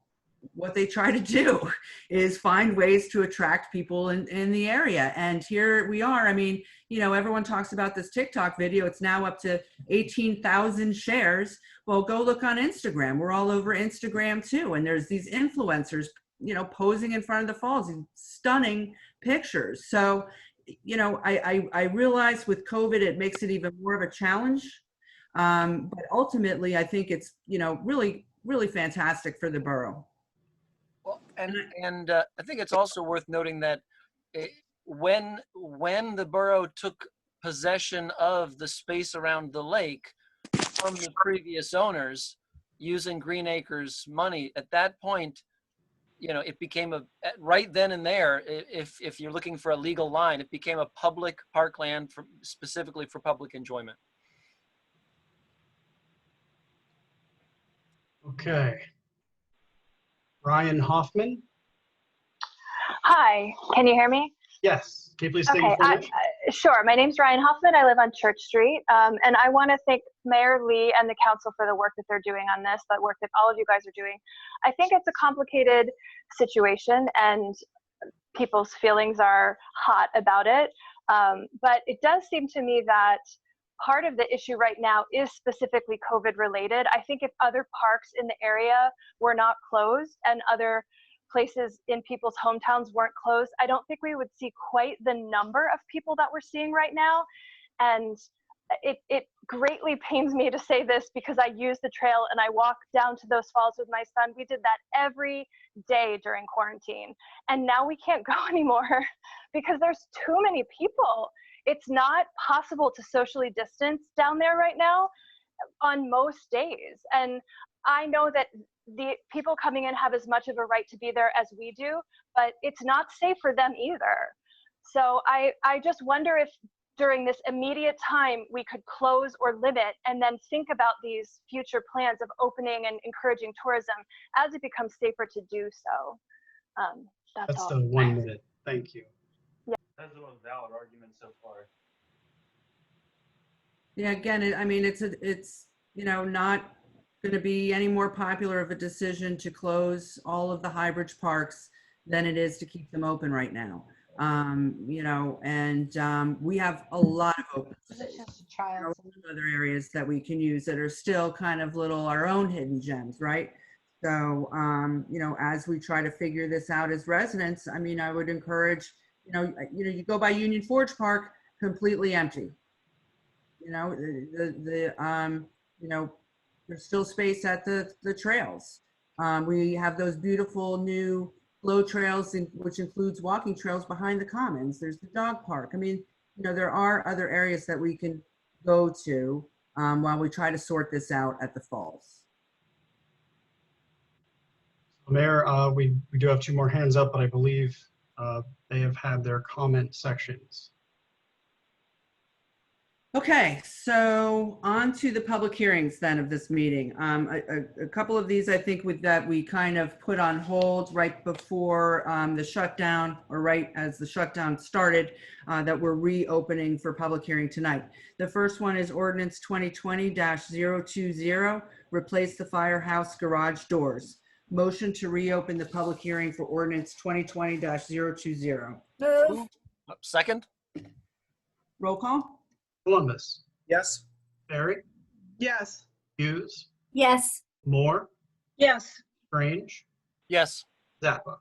what they try to do is find ways to attract people in the area. And here we are. I mean, you know, everyone talks about this TikTok video. It's now up to 18,000 shares. Well, go look on Instagram. We're all over Instagram too. And there's these influencers, you know, posing in front of the falls, stunning pictures. So, you know, I realize with COVID, it makes it even more of a challenge. But ultimately, I think it's, you know, really, really fantastic for the borough. Well, and I think it's also worth noting that when the borough took possession of the space around the lake from the previous owners using Green Acres money, at that point, you know, it became right then and there, if you're looking for a legal line, it became a public parkland specifically for public enjoyment. Okay. Ryan Hoffman. Hi, can you hear me? Yes. Can you please state Okay, your full name? sure. My name's Ryan Hoffman. I live on Church Street. And I want to thank Mayor Lee and the council for the work that they're doing on this, that work that all of you guys are doing. I think it's a complicated situation and people's feelings are hot about it. But it does seem to me that part of the issue right now is specifically COVID related. I think if other parks in the area were not closed and other places in people's hometowns weren't closed, I don't think we would see quite the number of people that we're seeing right now. And it greatly pains me to say this because I use the trail and I walk down to those falls with my son. We did that every day during quarantine. And now we can't go anymore because there's too many people. It's not possible to socially distance down there right now on most days. And I know that the people coming in have as much of a right to be there as we do, but it's not safe for them either. So I just wonder if during this immediate time we could close or limit and then think about these future plans of opening and encouraging tourism as it becomes safer to do so. That's all. The 1 minute. Thank you. That's the most valid argument so far. Yeah, again, I mean, it's you know, not going to be any more popular of a decision to close all of the Highbridge parks than it is to keep them open right now. You know, and we have a lot of open space. There are other areas that we can use that are still kind of our own hidden gems, right? So, you know, as we try to figure this out as residents, I mean, I would encourage, you go by Union Forge Park, completely empty. You know, you know, there's still space at the trails. We have those beautiful new flow trails, which includes walking trails behind the commons. There's the dog park. I mean, you know, there are other areas that we can go to while we try to sort this out at the falls. Mayor, we do have 2 more hands up, but I believe they have had their comment sections. Okay, so on to the public hearings then of this meeting. A couple of these I think that we kind of put on hold right before the shutdown, or right as the shutdown started, that we're reopening for public hearing tonight. The first one is ordinance 2020-020, replace the firehouse garage doors. Motion to reopen the public hearing for ordinance 2020-020. Move. Second? Roll call? Columbus. Yes. Barry. Yes. Hughes. Yes. Moore. Yes. Strange. Yes. Zappa.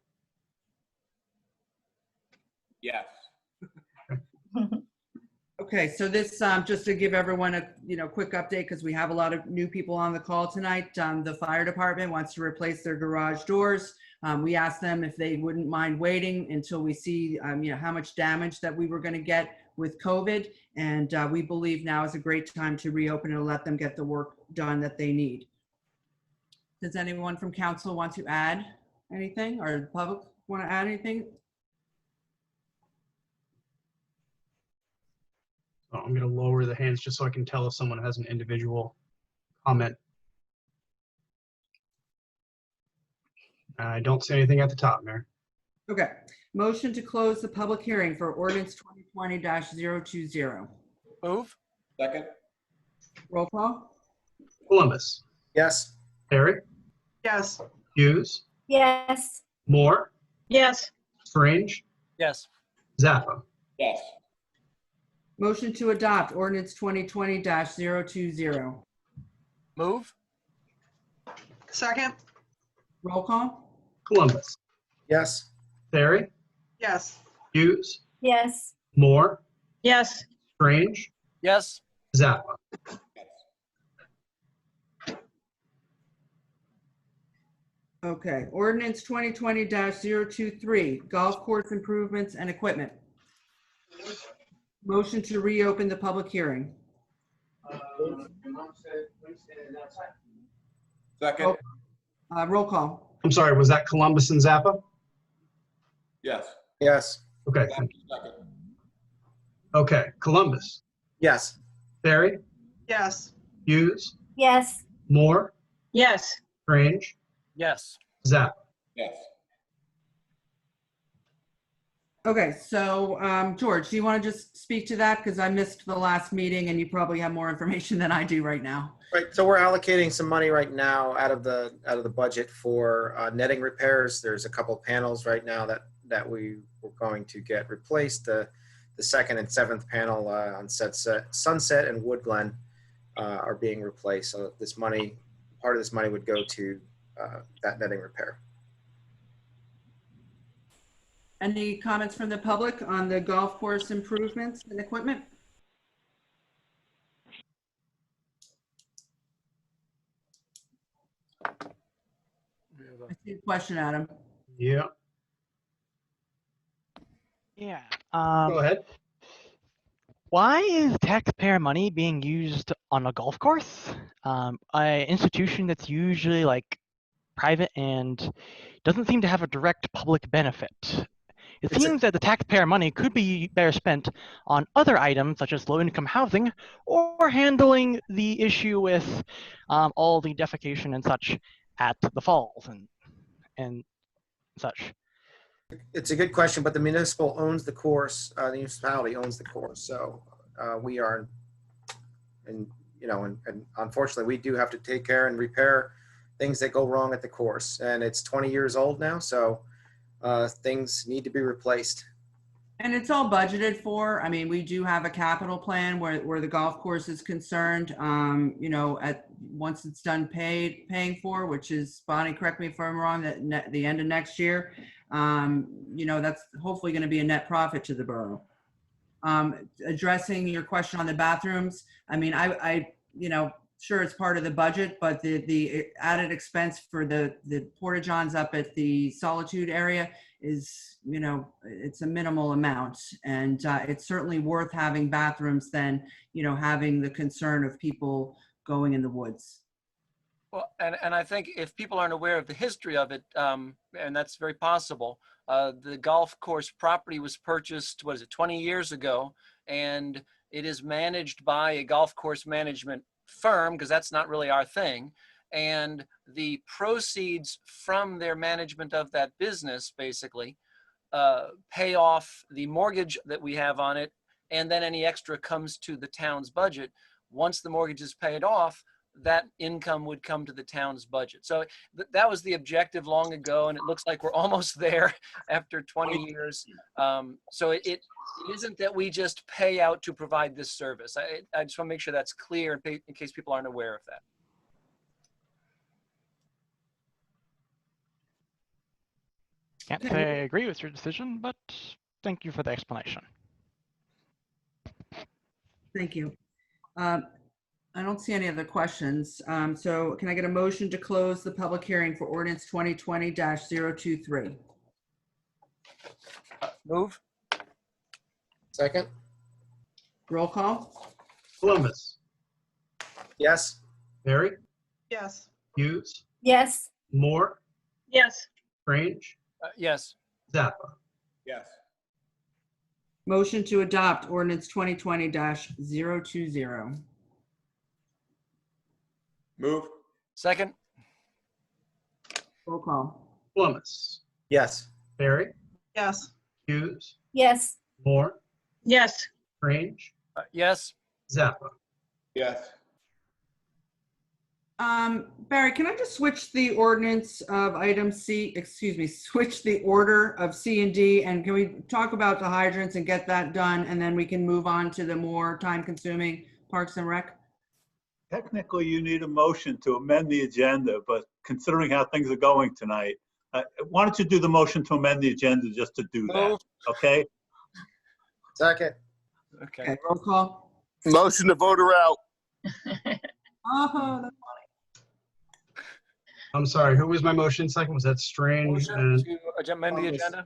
Yes. Okay, so this, just to give everyone a, quick update, because we have a lot of new people on the call tonight. The fire department wants to replace their garage doors. We asked them if they wouldn't mind waiting until we see, how much damage that we were going to get with COVID. And we believe now is a great time to reopen and let them get the work done that they need. Does anyone from council want to add anything, or the public want to add anything? So I'm going to lower the hands just so I can tell if someone has an individual comment. I don't see anything at the top, Mayor. Okay, motion to close the public hearing for ordinance 2020-020. Move. Second? Roll call? Columbus. Yes. Barry. Yes. Hughes. Yes. Moore. Yes. Strange. Yes. Zappa. Yes. Motion to adopt ordinance 2020-020. Move. Second. Roll call? Columbus. Yes. Barry. Yes. Hughes. Yes. Moore. Yes. Strange. Yes. Zappa. Okay, ordinance 2020-023, golf course improvements and equipment. Motion to reopen the public hearing. Second? Roll call? I'm sorry, was that Columbus and Zappa? Yes. Yes. Okay. Okay, Columbus. Yes. Barry. Yes. Hughes. Yes. Moore. Yes. Strange. Yes. Zappa. Yes. Okay, so George, do you want to just speak to that? Because I missed the last meeting and you probably have more information than I do right now. Right. So we're allocating some money right now out of the budget for netting repairs. There's a couple panels right now that we were going to get replaced. The second and seventh panel on Sunset and Wood Glen are being replaced. So this money, part of this money would go to that netting repair. Any comments from the public on the golf course improvements and equipment? I see a question, Adam. Yeah. Yeah. Go ahead. Why is taxpayer money being used on a golf course? An institution that's usually like private and doesn't seem to have a direct public benefit. It seems that the taxpayer money could be better spent on other items such as low-income housing or handling the issue with all the defecation and such at the falls and such. It's a good question, but the municipal owns the course. The municipality owns the course, so we are, and unfortunately, we do have to take care and repair things that go wrong at the course. And it's 20 years old now, so things need to be replaced. And it's all budgeted for. I mean, we do have a capital plan where the golf course is concerned. Once it's done paying for, which is, Bonnie, correct me if I'm wrong, that the end of next year, that's hopefully going to be a net profit to the borough. Addressing your question on the bathrooms, I mean, I sure it's part of the budget, but the added expense for the porta-johns up at the Solitude area is, it's a minimal amount, and it's certainly worth having bathrooms than, having the concern of people going in the woods. Well, and I think if people aren't aware of the history of it, and that's very possible, the golf course property was purchased, 20 years ago, and It is managed by a golf course management firm, because that's not really our thing. And the proceeds from their management of that business basically pay off the mortgage that we have on it, and then any extra comes to the town's budget. Once the mortgage is paid off, that income would come to the town's budget. So that was the objective long ago, and it looks like we're almost there after 20 years. So it isn't that we just pay out to provide this service. I just want to make sure that's clear in case people aren't aware of that. Can't say I agree with your decision, but thank you for the explanation. Thank you. I don't see any other questions. So can I get a motion to close the public hearing for ordinance 2020-023? Move. Second? Roll call? Columbus, Yes. Barry, Yes. Hughes, Yes. Moore, Yes. Strange, Yes. Zappa. Yes. Motion to adopt ordinance 2020-020. Move. Second. Roll call? Columbus, Yes. Barry, Yes. Hughes, Yes. Moore, Yes. Strange, Yes. Zappa. Yes. Barry, can I just switch the ordinance of item C, switch the order of C and D, and can we talk about the hydrants and get that done, and then we can move on to the more time-consuming Parks and Rec? Technically, you need a motion to amend the agenda, but considering how things are going tonight, why don't you do the motion to amend the agenda just to do that, okay? Second? Okay, roll call? Motion to vote her out. Oh, that's I'm sorry, who was my motion second? Was that Strange? Motion And to amend the agenda.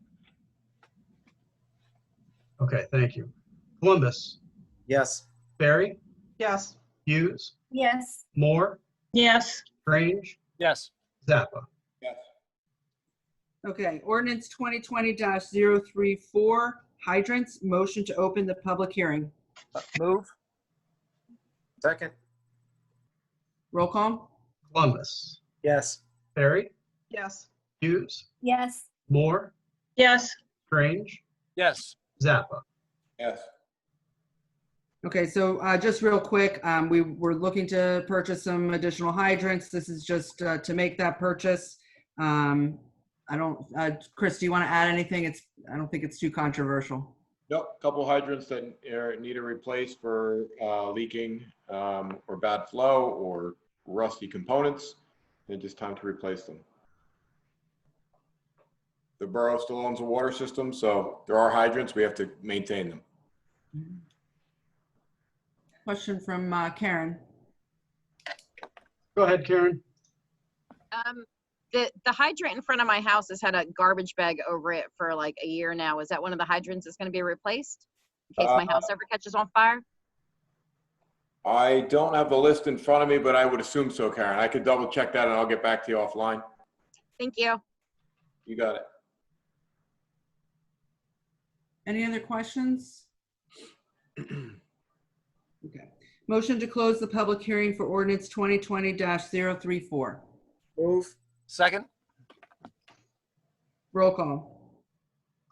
okay, thank you. Columbus, Yes. Barry, Yes. Hughes, Yes. Moore, Yes. Strange, Yes. Zappa. Yes. Okay, ordinance 2020-034, hydrants, motion to open the public hearing. Move. Second? Roll call? Columbus, Yes. Barry, Yes. Hughes, Yes. Moore, Yes. Strange, Yes. Zappa. Yes. Okay, so just real quick, we were looking to purchase some additional hydrants. This is just to make that purchase. I don't, Chris, do you want to add anything? I don't think it's too controversial. Nope, couple hydrants that need a replace for leaking or bad flow or rusty components, and just time to replace them. The borough still owns a water system, so there are hydrants, we have to maintain them. Question from Karen. Go ahead, Karen. The hydrant in front of my house has had a garbage bag over it for like a year now. Is that one of the hydrants that's going to be replaced in case my house ever catches on fire? I don't have the list in front of me, but I would assume so, Karen. I could double check that and I'll get back to you offline. Thank you. You got it. Any other questions? Okay. Motion to close the public hearing for ordinance 2020-034. Move. Second. Roll call.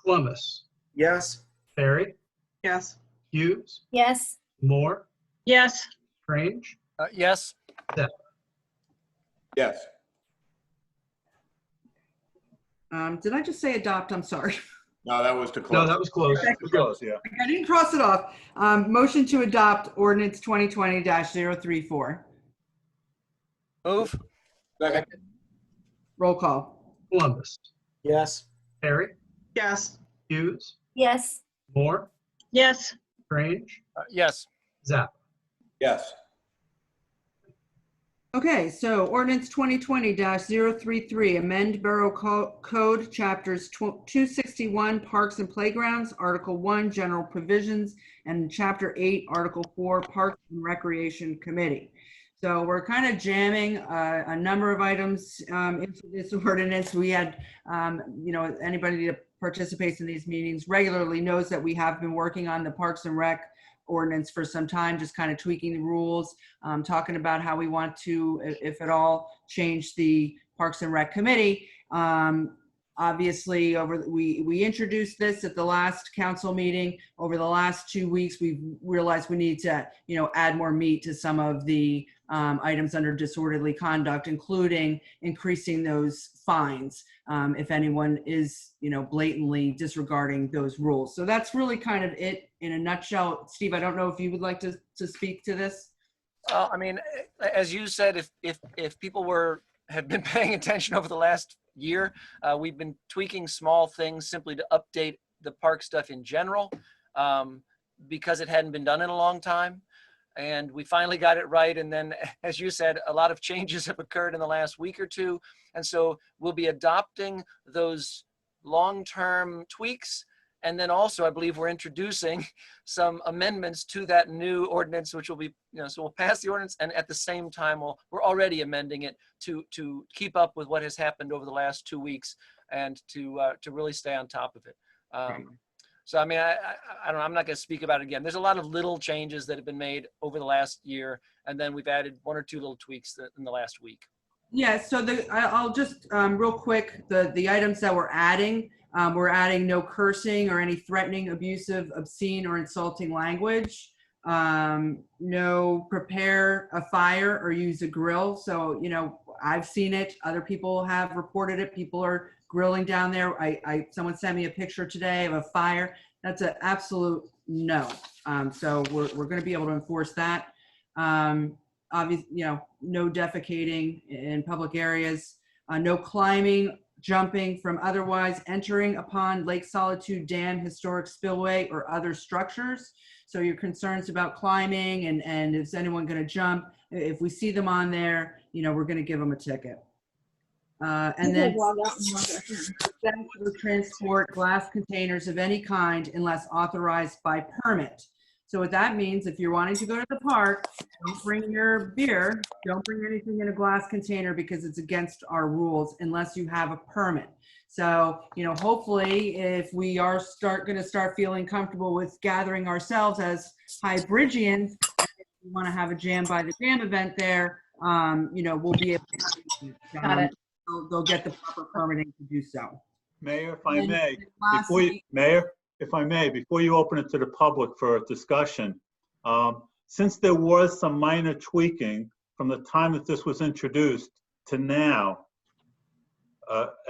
Columbus, Yes. Barry, Yes. Hughes, Yes. Moore, Yes. Strange, Yes. Zappa. Yes. Did I just say adopt? I'm sorry. No, that was to close. No, that was close. Close, yeah. I didn't cross it off. Motion to adopt ordinance 2020-034. Move. Second. Roll call. Columbus, Yes. Barry, Yes. Hughes, Yes. Moore, Yes. Strange, Yes. Zappa. Yes. Okay, so ordinance 2020-033, amend Borough Code Chapters 261, Parks and Playgrounds, Article 1, General Provisions, and Chapter 8, Article 4, Parks and Recreation Committee. So we're kind of jamming a number of items into this ordinance. We had, anybody that participates in these meetings regularly knows that we have been working on the Parks and Rec ordinance for some time, just kind of tweaking the rules, talking about how we want to, if at all, change the Parks and Rec Committee. Obviously, we introduced this at the last council meeting. Over the last 2 weeks, we've realized we need to, add more meat to some of the items under disorderly conduct, including increasing those fines if anyone is, blatantly disregarding those rules. So that's really kind of it in a nutshell. Steve, I don't know if you would like to speak to this. I mean, as you said, if people have been paying attention over the last year, we've been tweaking small things simply to update the park stuff in general, because it hadn't been done in a long time. And we finally got it right. And then, as you said, a lot of changes have occurred in the last week or two. And so we'll be adopting those long-term tweaks. And then also, I believe we're introducing some amendments to that new ordinance, which will be, so we'll pass the ordinance, and at the same time, we're already amending it to keep up with what has happened over the last 2 weeks and to really stay on top of it. So, I mean, I don't know, I'm not going to speak about it again. There's a lot of little changes that have been made over the last year, and then we've added 1 or 2 little tweaks in the last week. Yeah, so I'll just real quick, the items that we're adding no cursing or any threatening, abusive, obscene, or insulting language. No prepare a fire or use a grill. So, I've seen it. Other people have reported it. People are grilling down there. Someone sent me a picture today of a fire. That's an absolute no. So we're going to be able to enforce that. Obviously, no defecating in public areas, no climbing, jumping from otherwise entering upon Lake Solitude Dam historic spillway or other structures. So your concerns about climbing and is anyone going to jump? If we see them on there, we're going to give them a ticket. And then transport glass containers of any kind unless authorized by permit. So what that means, if you're wanting to go to the park, don't bring your beer, don't bring anything in a glass container because it's against our rules unless you have a permit. So, hopefully if we are going to start feeling comfortable with gathering ourselves as Highbridgians, if we want to have a Jam by the Jam event there, we'll be able to, they'll get the proper permitting to do so. Mayor, if I may, before you open it to the public for a discussion, since there was some minor tweaking from the time that this was introduced to now,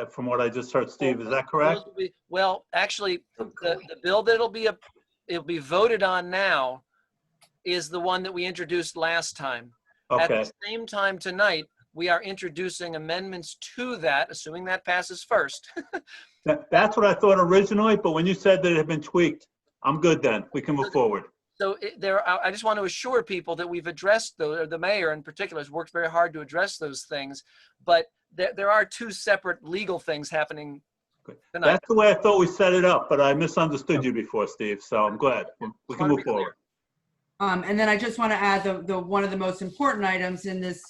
from what I just heard, Steve, is that correct? Well, actually, the bill that it'll be voted on now is the one that we introduced last time. Okay. At the same time tonight, we are introducing amendments to that, assuming that passes first. That's what I thought originally, but when you said that it had been tweaked, I'm good then. We can move forward. So I just want to assure people that we've addressed those, or the mayor in particular has worked very hard to address those things, but there are 2 separate legal things happening tonight. That's the way I thought we set it up, but I misunderstood you before, Steve, so I'm glad. We can move forward. And then I just want to add the one of the most important items in this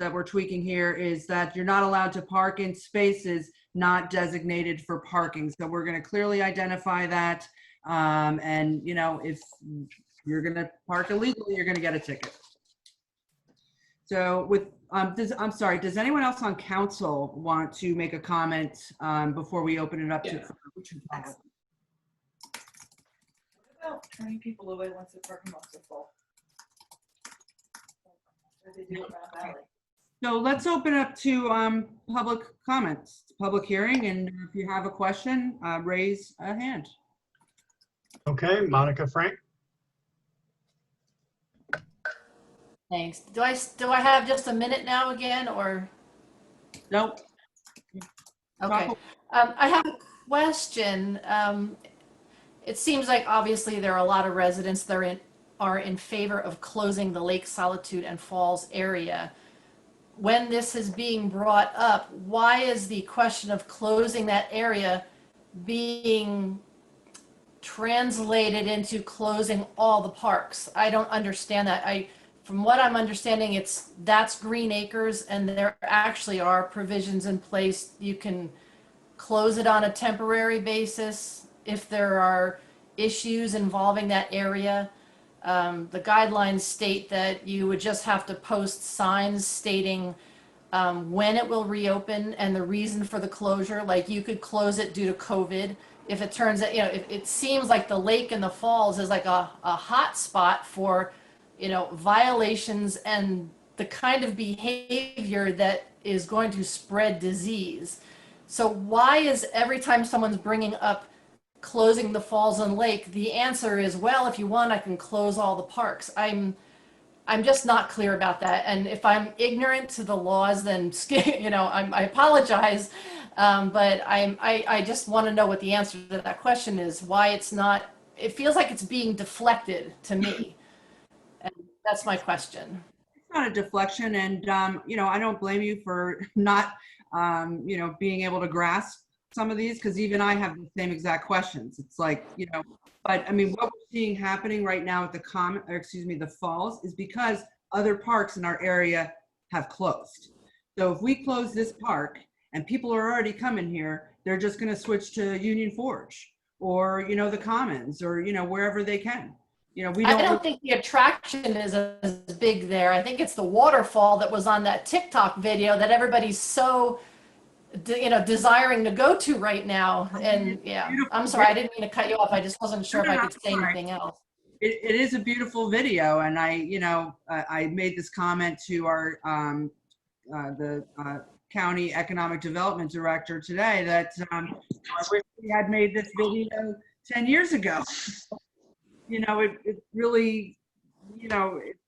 that we're tweaking here is that you're not allowed to park in spaces not designated for parking. So we're going to clearly identify that. And if you're going to park illegally, you're going to get a ticket. So I'm sorry, does anyone else on council want to make a comment before we open it up to? About turning people away once the parking lots are full. What do they do at Mount Valley? So let's open up to public comments, public hearing, and if you have a question, raise a hand. Okay, Monica Frank. Thanks. Do I have just a minute now again, or? Nope. Okay. I have a question. It seems like obviously there are a lot of residents that are in favor of closing the Lake Solitude and Falls area. When this is being brought up, why is the question of closing that area being translated into closing all the parks? I don't understand that. From what I'm understanding, that's Green Acres, and there actually are provisions in place. You can close it on a temporary basis if there are issues involving that area. The guidelines state that you would just have to post signs stating when it will reopen and the reason for the closure. Like you could close it due to COVID. If it turns out, if it seems like the lake and the falls is like a hot spot for, violations and the kind of behavior that is going to spread disease. So why is every time someone's bringing up closing the falls and lake, the answer is, well, if you want, I can close all the parks. I'm just not clear about that. And if I'm ignorant to the laws, then, I apologize. But I just want to know what the answer to that question is, why it's not, it feels like it's being deflected to me. And that's my question. It's not a deflection, and I don't blame you for not being able to grasp some of these, because even I have the same exact questions. It's like, but I mean, what we're seeing happening right now at the falls is because other parks in our area have closed. So if we close this park and people are already coming here, they're just going to switch to Union Forge or, the Commons or, wherever they can. I don't think the attraction is as big there. I think it's the waterfall that was on that TikTok video that everybody's so, desiring to go to right now. And yeah, I'm sorry, I didn't mean to cut you off. I just wasn't sure if I could say anything else. It is a beautiful video, and I made this comment to our the county economic development director today that I wish we had made this video 10 years ago. It really, it's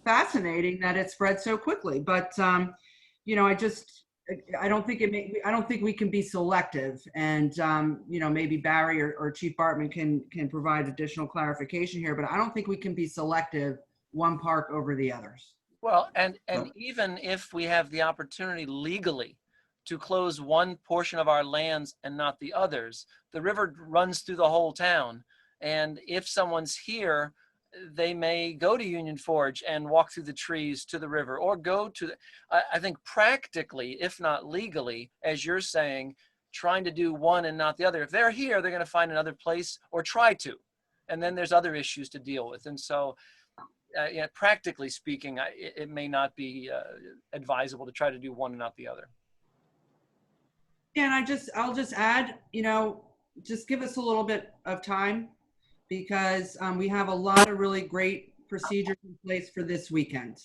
fascinating that it spread so quickly. But I don't think we can be selective, and maybe Barry or Chief Bartman can provide additional clarification here, but I don't think we can be selective one park over the others. Well, and even if we have the opportunity legally to close one portion of our lands and not the others, the river runs through the whole town. And if someone's here, they may go to Union Forge and walk through the trees to the river, or go to I think practically, if not legally, as you're saying, trying to do one and not the other. If they're here, they're going to find another place or try to. And then there's other issues to deal with. And so, practically speaking, it may not be advisable to try to do one and not the other. Yeah, and I'll just add, just give us a little bit of time, because we have a lot of really great procedures in place for this weekend.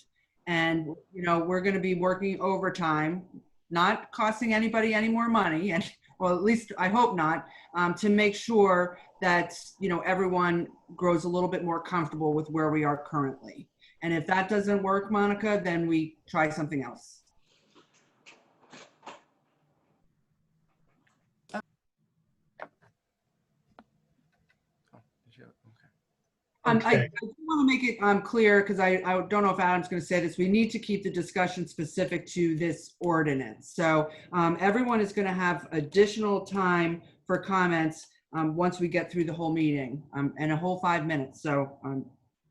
And, we're going to be working overtime, not costing anybody any more money, and well, at least I hope not, to make sure that, everyone grows a little bit more comfortable with where we are currently. And if that doesn't work, Monica, then we try something else. I do want to make it clear, because I don't know if Adam's going to say this, we need to keep the discussion specific to this ordinance. So everyone is going to have additional time for comments once we get through the whole meeting, and a whole 5 minutes. So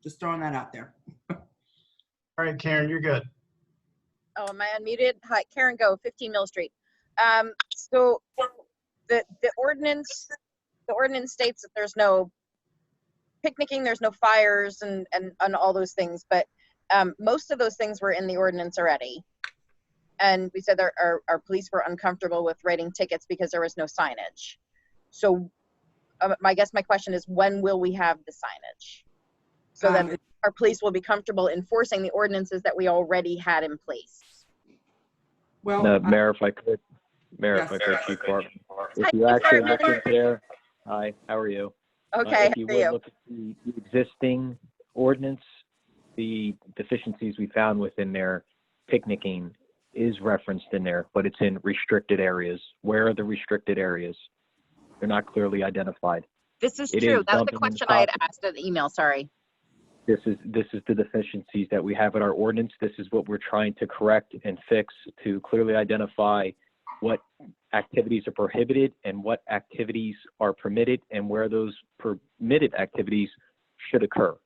just throwing that out there. All right, Karen, you're good. Oh, am I unmuted? Hi, Karen Go, 15 Mill Street. So the ordinance states that there's no picnicking, there's no fires, and all those things, but most of those things were in the ordinance already. And we said our police were uncomfortable with writing tickets because there was no signage. So I guess my question is, when will we have the signage so that our police will be comfortable enforcing the ordinances that we already had in place? Well, Mayor, if I could, Chief Bartman, if you actually look into there, hi, how are you? Okay, if you would look at the existing ordinance, the deficiencies we found within there, picnicking is referenced in there, but it's in restricted areas. Where are the restricted areas? They're not clearly identified. This is true. That's the question I had asked in the email, sorry. This is the deficiencies that we have in our ordinance. This is what we're trying to correct and fix, to clearly identify what activities are prohibited and what activities are permitted, and where those permitted activities should occur.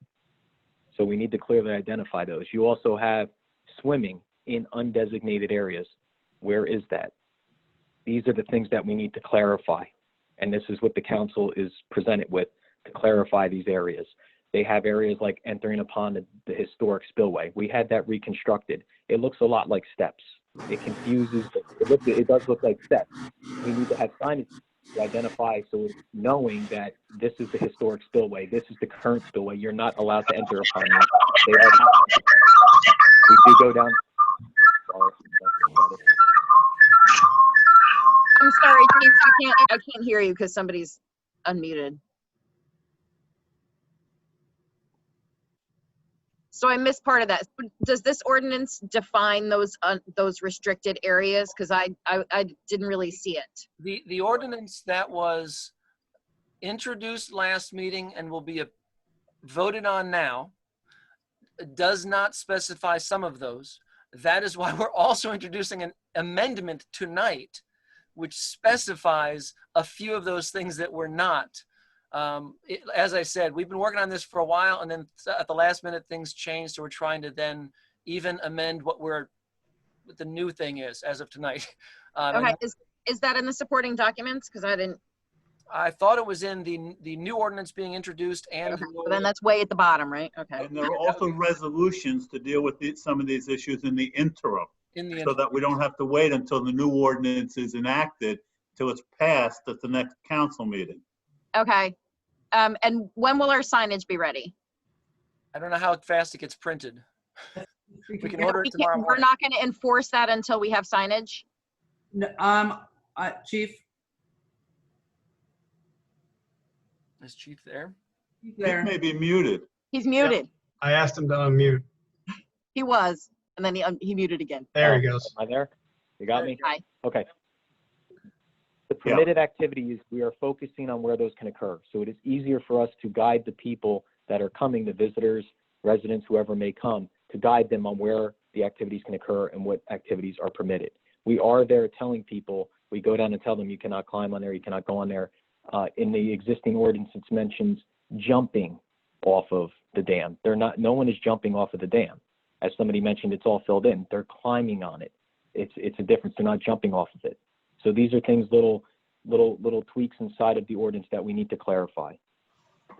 So we need to clearly identify those. You also have swimming in undesignated areas. Where is that? These are the things that we need to clarify. And this is what the council is presented with, to clarify these areas. They have areas like entering upon the historic spillway. We had that reconstructed. It looks a lot like steps. It confuses, it does look like steps. We need to have signage to identify, so it's knowing that this is the historic spillway, this is the current spillway. You're not allowed to enter upon these. They are not. We do go down. I'm sorry, Chief, I can't hear you because somebody's unmuted. So I missed part of that. Does this ordinance define those restricted areas? Because I didn't really see it. The ordinance that was introduced last meeting and will be voted on now does not specify some of those. That is why we're also introducing an amendment tonight, which specifies a few of those things that were not. As I said, we've been working on this for a while, and then at the last minute things changed, so we're trying to then even amend what the new thing is as of tonight. Okay, is that in the supporting documents? Because I thought it was in the new ordinance being introduced, and okay, so then that's way at the bottom, right? Okay. And there are also resolutions to deal with some of these issues in the interim, so that we don't have to wait until the new ordinance is enacted till it's passed at the next council meeting. Okay. And when will our signage be ready? I don't know how fast it gets printed. We can order it tomorrow We're morning. not going to enforce that until we have signage? No, Chief? Is Chief there? He may be muted. He's muted. Yep. I asked him to unmute. He was, and then he muted again. There he goes. Am I there? You got me? Hi. Okay. The permitted activities, we are focusing on where those can occur. So it is easier for us to guide the people that are coming, the visitors, residents, whoever may come, to guide them on where the activities can occur and what activities are permitted. We are there telling people, we go down and tell them you cannot climb on there, you cannot go on there. In the existing ordinance, it mentions jumping off of the dam. No one is jumping off of the dam. As somebody mentioned, it's all filled in. They're climbing on it. It's a difference. They're not jumping off of it. So these are things, little tweaks inside of the ordinance that we need to clarify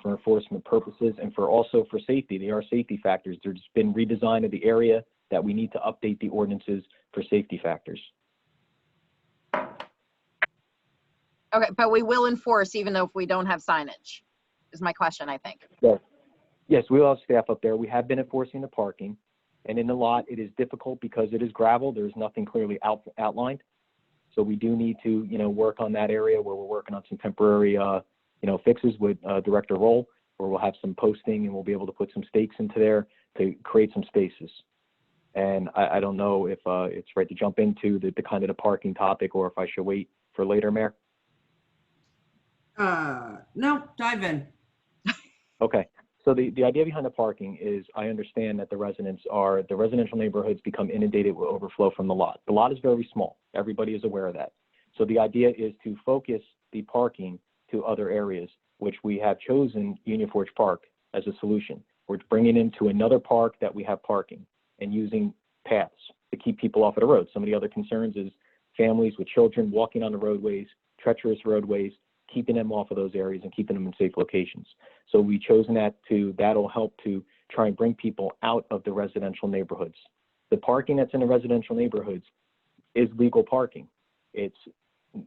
for enforcement purposes and for safety. They are safety factors. There's been redesign of the area that we need to update the ordinances for safety factors. Okay, but we will enforce even though if we don't have signage, is my question, I think. Yes, we will have staff up there. We have been enforcing the parking, and in the lot, it is difficult because it is gravel. There's nothing clearly outlined. So we do need to, work on that area where we're working on some temporary, fixes with Director Roll, where we'll have some posting and we'll be able to put some stakes into there to create some spaces. And I don't know if it's right to jump into the kind of the parking topic or if I should wait for later, Mayor. No, dive in. Okay. So the idea behind the parking is I understand that the residential neighborhoods become inundated with overflow from the lot. The lot is very small. Everybody is aware of that. So the idea is to focus the parking to other areas, which we have chosen Union Forge Park as a solution. We're bringing into another park that we have parking and using paths to keep people off of the road. Some of the other concerns is families with children walking on the roadways, treacherous roadways, keeping them off of those areas and keeping them in safe locations. So we've chosen that'll help to try and bring people out of the residential neighborhoods. The parking that's in the residential neighborhoods is legal parking. It's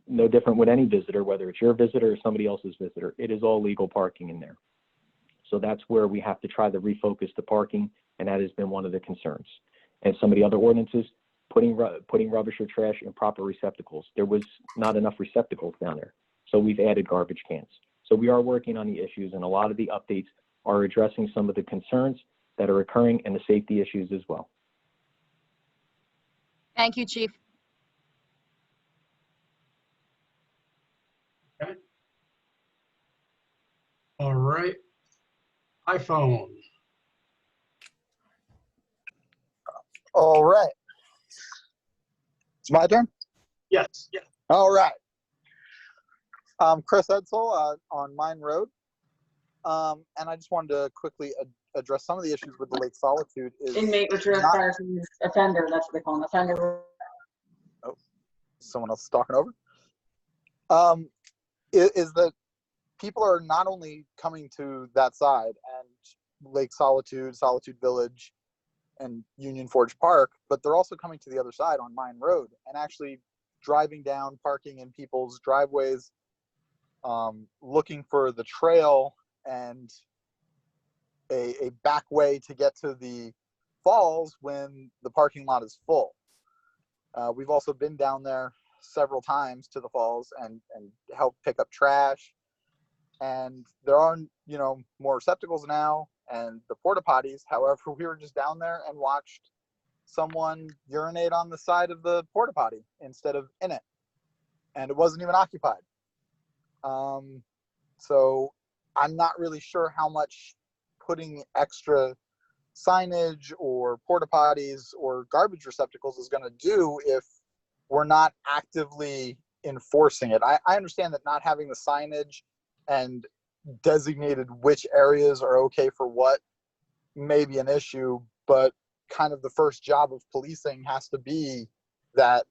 no different with any visitor, whether it's your visitor or somebody else's visitor. It is all legal parking in there. So that's where we have to try to refocus the parking, and that has been one of the concerns. And some of the other ordinances, putting rubbish or trash in proper receptacles. There was not enough receptacles down there. So we've added garbage cans. So we are working on the issues, and a lot of the updates are addressing some of the concerns that are occurring and the safety issues as well. Thank you, Chief. Okay. All right. iPhone. All right. It's my turn? Yes. Yeah. All right. Chris Edsel on Mine Road. And I just wanted to quickly address some of the issues with the Lake Solitude. Inmate return offender, that's what they call an offender. Oh, someone else is talking over. Is that people are not only coming to that side and Lake Solitude, Solitude Village, and Union Forge Park, but they're also coming to the other side on Mine Road and actually driving down, parking in people's driveways, looking for the trail and a back way to get to the falls when the parking lot is full. We've also been down there several times to the falls and helped pick up trash. And there are, you know, more receptacles now and the porta potties. However, we were just down there and watched someone urinate on the side of the porta potty instead of in it. And it wasn't even occupied. So I'm not really sure how much putting extra signage or porta potties or garbage receptacles is going to do if we're not actively enforcing it. I understand that not having the signage and designated which areas are okay for what may be an issue, but kind of the first job of policing has to be that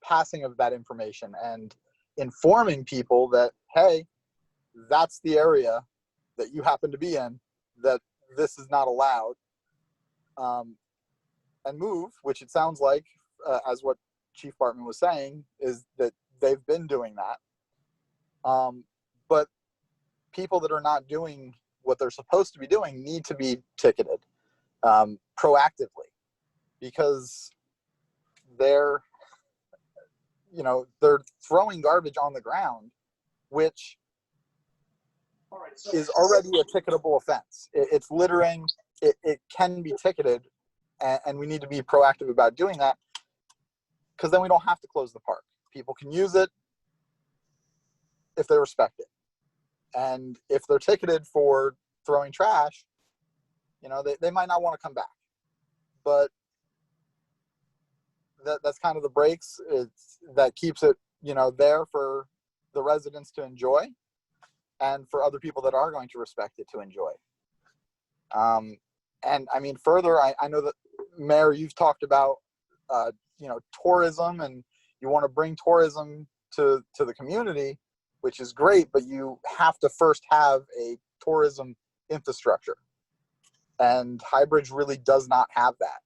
passing of that information and informing people that, hey, that's the area that you happen to be in, that this is not allowed, and move, which it sounds like, as what Chief Bartman was saying, is that they've been doing that. But people that are not doing what they're supposed to be doing need to be ticketed proactively, because they're throwing garbage on the ground, which is already a ticketable offense. It's littering. It can be ticketed, and we need to be proactive about doing that, because then we don't have to close the park. People can use it if they respect it. And if they're ticketed for throwing trash, they might not want to come back. But that's kind of the breaks. That keeps it, there for the residents to enjoy, and for other people that are going to respect it to enjoy. And I mean, further, I know that, Mayor, you've talked about, tourism, and you want to bring tourism to the community, which is great, but you have to first have a tourism infrastructure. And Highbridge really does not have that.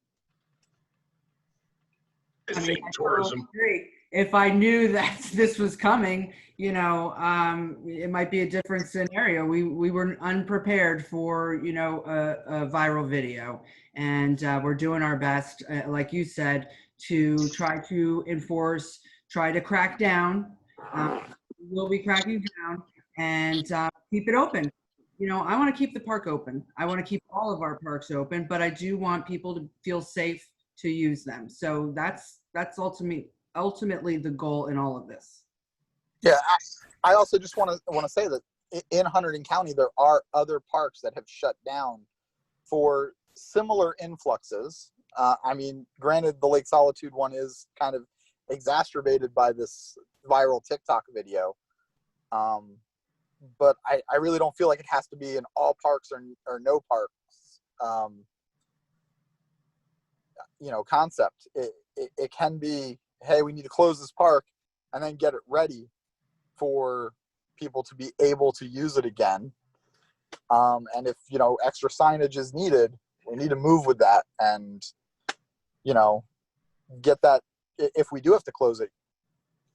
I mean, tourism. If I knew that this was coming, it might be a different scenario. We were unprepared for, a viral video, and we're doing our best, like you said, to try to enforce, try to crack down. We'll be cracking down and keep it open. I want to keep the park open. I want to keep all of our parks open, but I do want people to feel safe to use them. So that's ultimately the goal in all of this. Yeah, I also just want to say that in Hunterdon County, there are other parks that have shut down for similar influxes. I mean, granted, the Lake Solitude one is kind of exacerbated by this viral TikTok video. But I really don't feel like it has to be in all parks or no parks, concept. It can be, hey, we need to close this park and then get it ready for people to be able to use it again. And if, extra signage is needed, we need to move with that and, get that, if we do have to close it,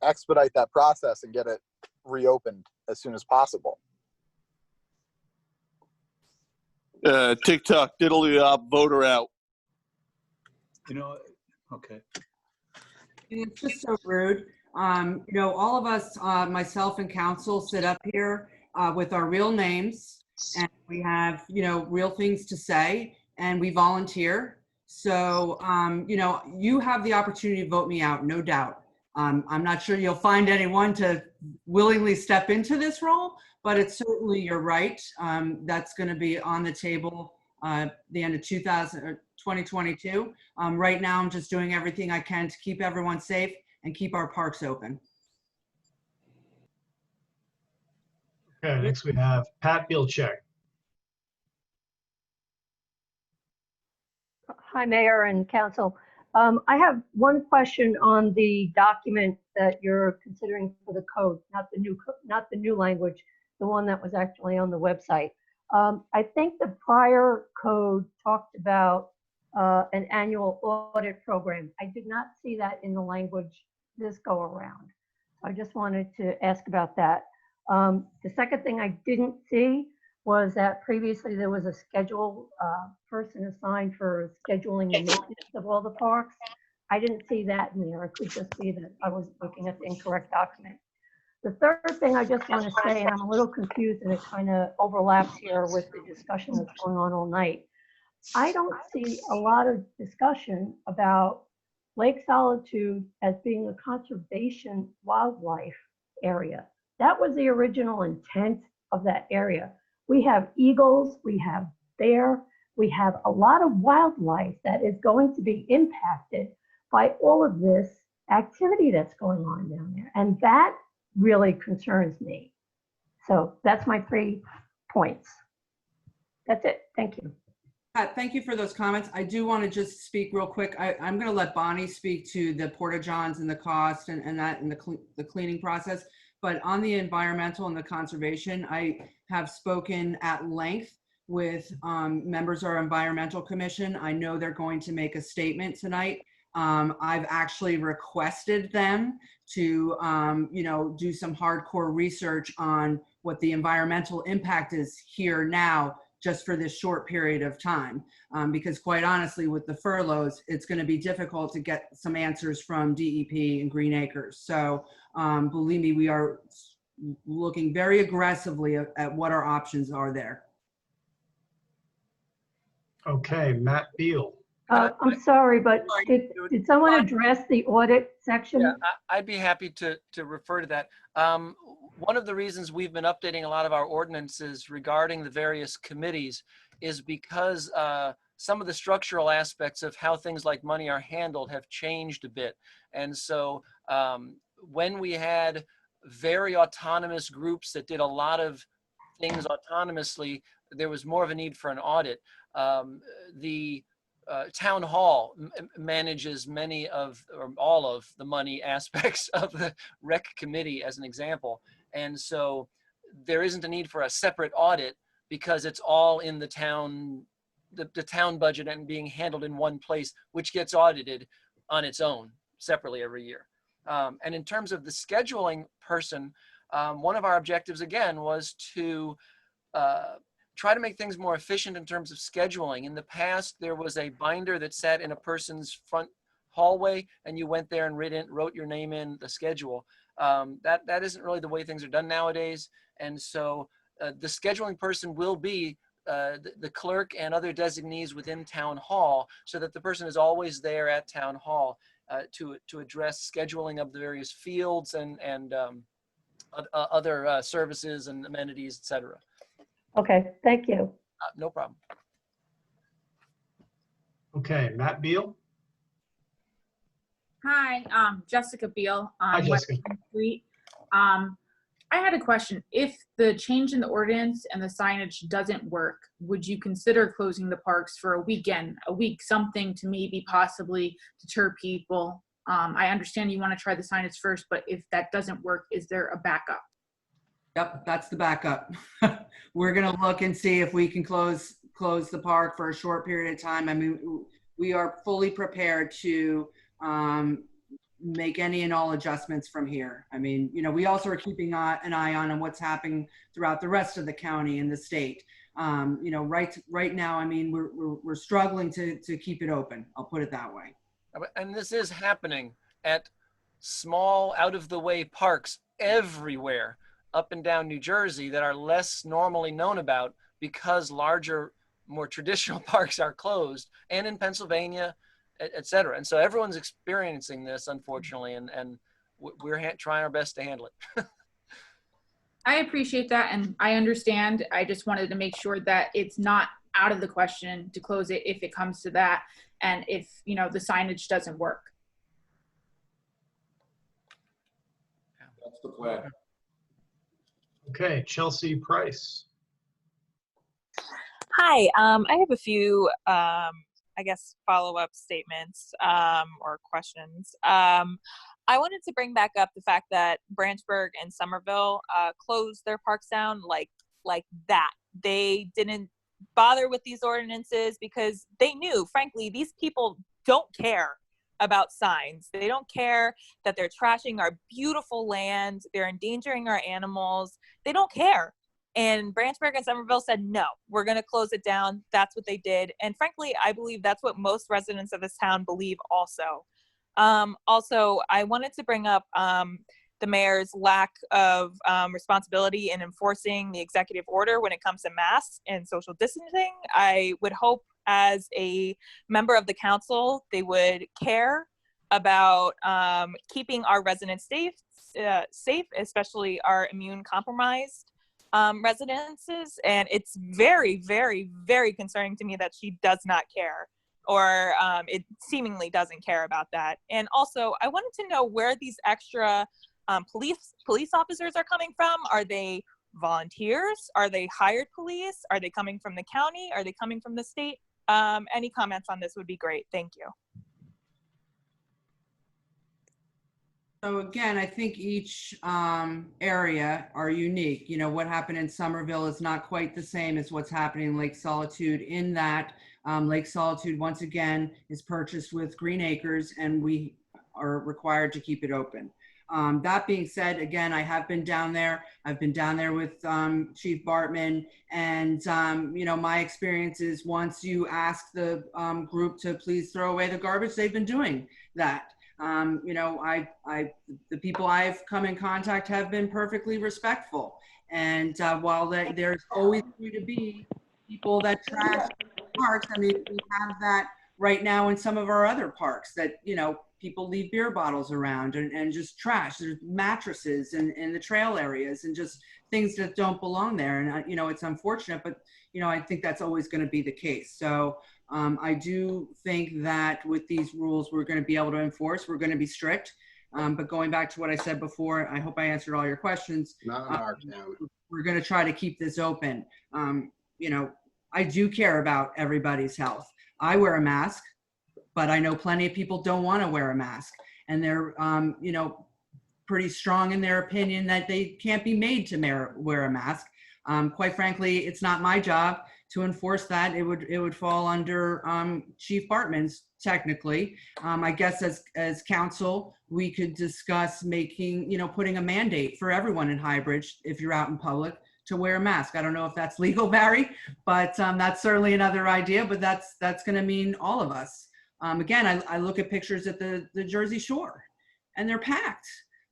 expedite that process and get it reopened as soon as possible. TikTok diddly voter out. Okay. It's just so rude. All of us, myself and council, sit up here with our real names, and we have, real things to say, and we volunteer. So, you have the opportunity to vote me out, no doubt. I'm not sure you'll find anyone to willingly step into this role, but it's certainly your right. That's going to be on the table the end of 2022. Right now, I'm just doing everything I can to keep everyone safe and keep our parks open. Okay, next we have Pat Bielcheck. Hi, Mayor and Council. I have one question on the document that you're considering for the code, not the new language, the one that was actually on the website. I think the prior code talked about an annual audit program. I did not see that in the language this go around. I just wanted to ask about that. The second thing I didn't see was that previously there was a schedule person assigned for scheduling the maintenance of all the parks. I didn't see that in there. It could just be that I was looking at the incorrect document. The third thing I just want to say, and I'm a little confused and it kind of overlaps here with the discussion that's going on all night. I don't see a lot of discussion about Lake Solitude as being a conservation wildlife area. That was the original intent of that area. We have eagles, we have bear, we have a lot of wildlife that is going to be impacted by all of this activity that's going on down there. And that really concerns me. So that's my 3 points. That's it. Thank you. Thank you for those comments. I do want to just speak real quick. I'm going to let Bonnie speak to the porta-johns and the cost and that and the cleaning process. But on the environmental and the conservation, I have spoken at length with members of our environmental commission. I know they're going to make a statement tonight. I've actually requested them to, do some hardcore research on what the environmental impact is here now, just for this short period of time. Because quite honestly, with the furloughs, it's gonna be difficult to get some answers from DEP and Green Acres. So believe me, we are looking very aggressively at what our options are there. Okay, Matt Beal. I'm sorry, but did someone address the audit section? Yeah, I'd be happy to refer to that. One of the reasons we've been updating a lot of our ordinances regarding the various committees is because some of the structural aspects of how things like money are handled have changed a bit. And so when we had very autonomous groups that did a lot of things autonomously, there was more of a need for an audit. The town hall manages many of or all of the money aspects of the rec committee, as an example, and so there isn't a need for a separate audit because it's all in the town budget and being handled in one place, which gets audited on its own separately every year. And in terms of the scheduling person, one of our objectives again was to try to make things more efficient in terms of scheduling. In the past, there was a binder that sat in a person's front hallway and you went there and wrote your name in the schedule. That isn't really the way things are done nowadays. And so the scheduling person will be the clerk and other designees within town hall, so that the person is always there at town hall to address scheduling of the various fields and other services and amenities, et cetera. Okay, thank you. No problem. Okay, Matt Beal. Hi, Jessica Beal Hi, on West Jessica. Main Street. I had a question. If the change in the ordinance and the signage doesn't work, would you consider closing the parks for a weekend, a week, something to maybe possibly deter people? I understand you want to try the signage first, but if that doesn't work, is there a backup? Yep, that's the backup. We're gonna look and see if we can close the park for a short period of time. I mean, we are fully prepared to make any and all adjustments from here. I mean, we also are keeping an eye on what's happening throughout the rest of the county and the state. Right now, I mean, we're struggling to keep it open. I'll put it that way. And this is happening at small, out-of-the-way parks everywhere up and down New Jersey that are less normally known about because larger, more traditional parks are closed, and in Pennsylvania, et cetera. And so everyone's experiencing this, unfortunately, and we're trying our best to handle it. I appreciate that, and I understand. I just wanted to make sure that it's not out of the question to close it if it comes to that, and if the signage doesn't work. That's the plan. Okay, Chelsea Price. Hi, I have a few, I guess, follow-up statements or questions. I wanted to bring back up the fact that Branchburg and Somerville closed their parks down like that. They didn't bother with these ordinances because they knew, frankly, these people don't care about signs. They don't care that they're trashing our beautiful land. They're endangering our animals. They don't care. And Branchburg and Somerville said, no, we're going to close it down. That's what they did. And frankly, I believe that's what most residents of this town believe also. Also, I wanted to bring up the mayor's lack of responsibility in enforcing the executive order when it comes to masks and social distancing. I would hope as a member of the council, they would care about keeping our residents safe, especially our immune compromised residences. And it's very, very, very concerning to me that she does not care, or it seemingly doesn't care about that. And also, I wanted to know where these extra police officers are coming from. Are they volunteers? Are they hired police? Are they coming from the county? Are they coming from the state? Any comments on this would be great. Thank you. So again, I think each area are unique. You know, what happened in Somerville is not quite the same as what's happening in Lake Solitude, in that Lake Solitude, once again, is purchased with Green Acres, and we are required to keep it open. That being said, again, I have been down there. I've been down there with Chief Bartman, and you know, my experience is once you ask the group to please throw away the garbage, they've been doing that. You know, the people I've come in contact have been perfectly respectful. And while there's always going to be people that trash parks, I mean, we have that right now in some of our other parks that, you know, people leave beer bottles around and just trash. There's mattresses in the trail areas and just things that don't belong there. And, you know, it's unfortunate, but, you know, I think that's always going to be the case. So I do think that with these rules, we're going to be able to enforce, we're going to be strict. But going back to what I said before, I hope I answered all your questions. Not in our town. We're going to try to keep this open. You know, I do care about everybody's health. I wear a mask, but I know plenty of people don't want to wear a mask, and they're, you know, pretty strong in their opinion that they can't be made to wear a mask. Quite frankly, it's not my job to enforce that. It would fall under Chief Bartman's technically. I guess as council, we could discuss making, you know, putting a mandate for everyone in Highbridge, if you're out in public, to wear a mask. I don't know if that's legal, Barry, but that's certainly another idea, but that's going to mean all of us. Again, I look at pictures at the Jersey Shore and they're packed.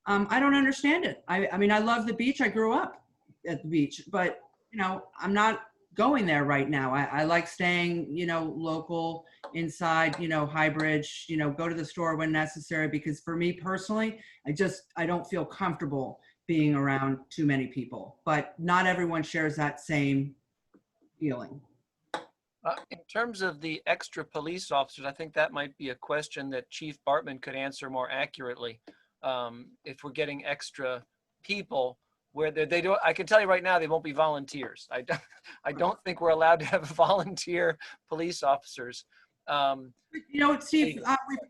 I don't understand it. I mean, I love the beach. I grew up at the beach, but, you know, I'm not going there right now. I like staying, you know, local, inside, you know, Highbridge, you know, go to the store when necessary, because for me personally, I don't feel comfortable being around too many people, but not everyone shares that same feeling. In terms of the extra police officers, I think that might be a question that Chief Bartman could answer more accurately. If we're getting extra people, where they don't, I can tell you right now, they won't be volunteers. I don't think we're allowed to have volunteer police officers. You know, Steve,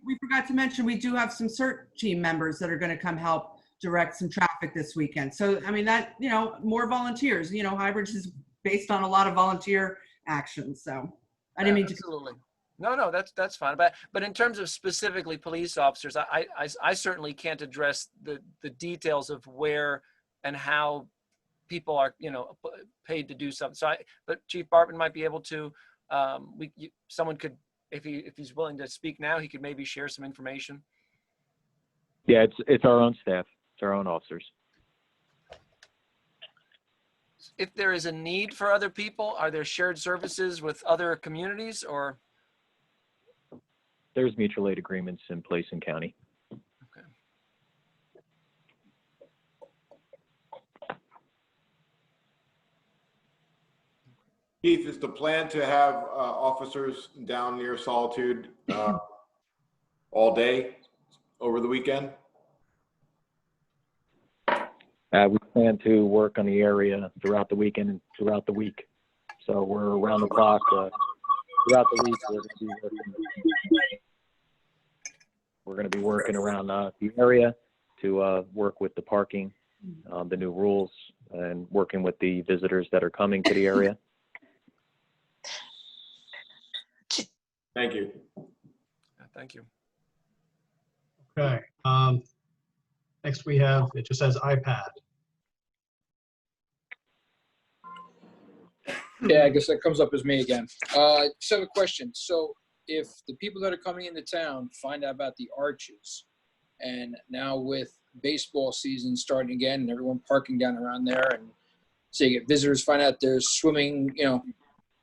we forgot to mention, we do have some CERT team members that are going to come help direct some traffic this weekend. So, I mean, that, you know, more volunteers, you know, Highbridge is based on a lot of volunteer actions. So I didn't mean to. Absolutely. No, that's fine. But in terms of specifically police officers, I certainly can't address the details of where and how people are, you know, paid to do something. So but Chief Bartman might be able to, someone could, if he's willing to speak now, he could maybe share some information. Yeah, it's our own staff. It's our own officers. If there is a need for other people, are there shared services with other communities, or? There's mutual aid agreements in place in county. Okay. Keith, is the plan to have officers down near Solitude all day over the weekend? We plan to work on the area throughout the weekend and throughout the week. So we're around the clock throughout the week. We're we're going to be working around the area to work with the parking, the new rules, and working with the visitors that are coming to the area. Thank you. Thank you. Okay. Next we have, it just says iPad. Yeah, I guess that comes up as me again. Just have a question. So if the people that are coming into town find out about the arches, and now with baseball season starting again and everyone parking down around there, and say you get visitors find out there's swimming,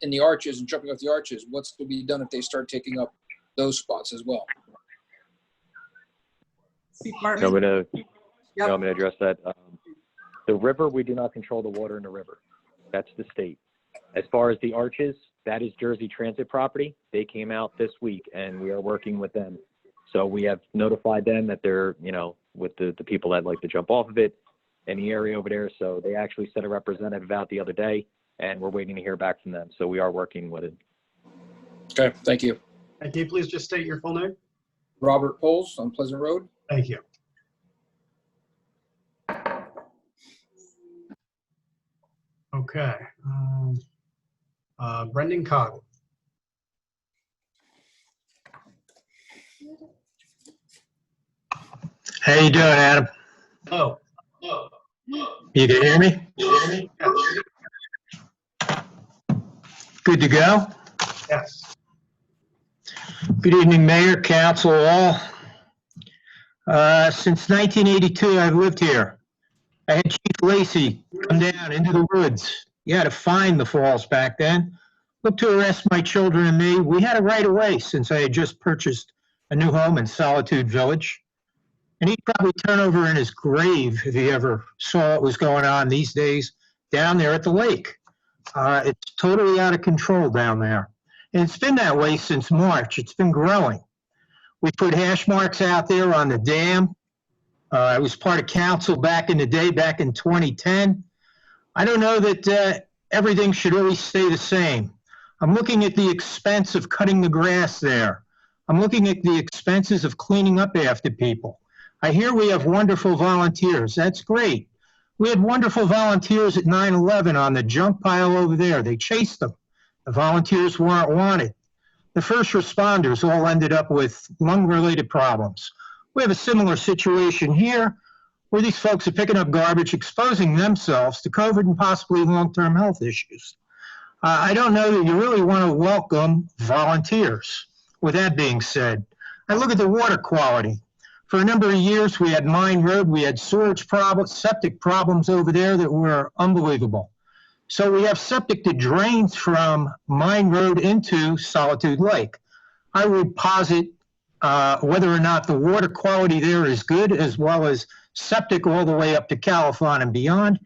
in the arches and jumping off the arches, what's to be done if they start taking up those spots as well? I'm going to address that. The river, we do not control the water in the river. That's the state. As far as the arches, that is Jersey Transit property. They came out this week, and we are working with them. So we have notified them that they're, with the people that like to jump off of it in the area over there. So they actually sent a representative out the other day, and we're waiting to hear back from them. So we are working with it. Okay, thank you. And can you please just state your full name? Robert Poles on Pleasant Road. Thank you. Okay. Brendan Cogg. How you doing, Adam? Oh. You can hear me? Good to go? Yes. Good evening, Mayor, Council, all. Since 1982, I've lived here. I had Chief Lacey come down into the woods. You had to find the falls back then. Look to arrest my children and me. We had it right away since I had just purchased a new home in Solitude Village. And he'd probably turn over in his grave if he ever saw what was going on these days down there at the lake. It's totally out of control down there. And it's been that way since March. It's been growing. We put hash marks out there on the dam. I was part of council back in the day, back in 2010. I don't know that everything should always stay the same. I'm looking at the expense of cutting the grass there. I'm looking at the expenses of cleaning up after people. I hear we have wonderful volunteers. That's great. We had wonderful volunteers at 9/11 on the junk pile over there. They chased them. The volunteers weren't wanted. The first responders all ended up with lung-related problems. We have a similar situation here where these folks are picking up garbage, exposing themselves to COVID and possibly long-term health issues. I don't know that you really want to welcome volunteers. With that being said, I look at the water quality. For a number of years, we had Mine Road, we had sewage problems, septic problems over there that were unbelievable. So we have septic that drains from Mine Road into Solitude Lake. I would posit whether or not the water quality there is good, as well as septic all the way up to Califon and beyond,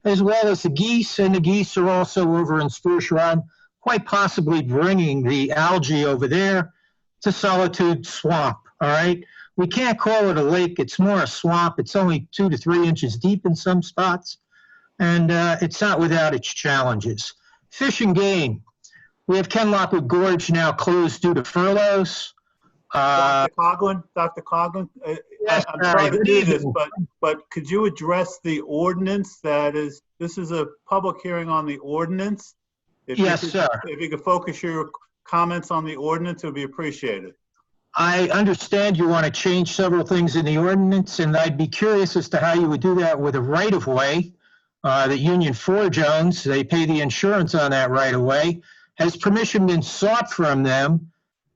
as well as the geese, and the geese are also over in Spruce Run, quite possibly bringing the algae over there to Solitude Swamp, all right? We can't call it a lake, it's more a swamp. It's only 2 to 3 inches deep in some spots, and it's not without its challenges. Fish and game. We have Ken Lockwood Gorge now closed due to furloughs. Dr. Coughlin, Yes, I'm sorry to do this, but could you address the ordinance this is a public hearing on the ordinance? Yes, sir. If you could focus your comments on the ordinance, it would be appreciated. I understand you want to change several things in the ordinance, and I'd be curious as to how you would do that with a right-of-way that Union Forge owns. They pay the insurance on that right-of-way. Has permission been sought from them?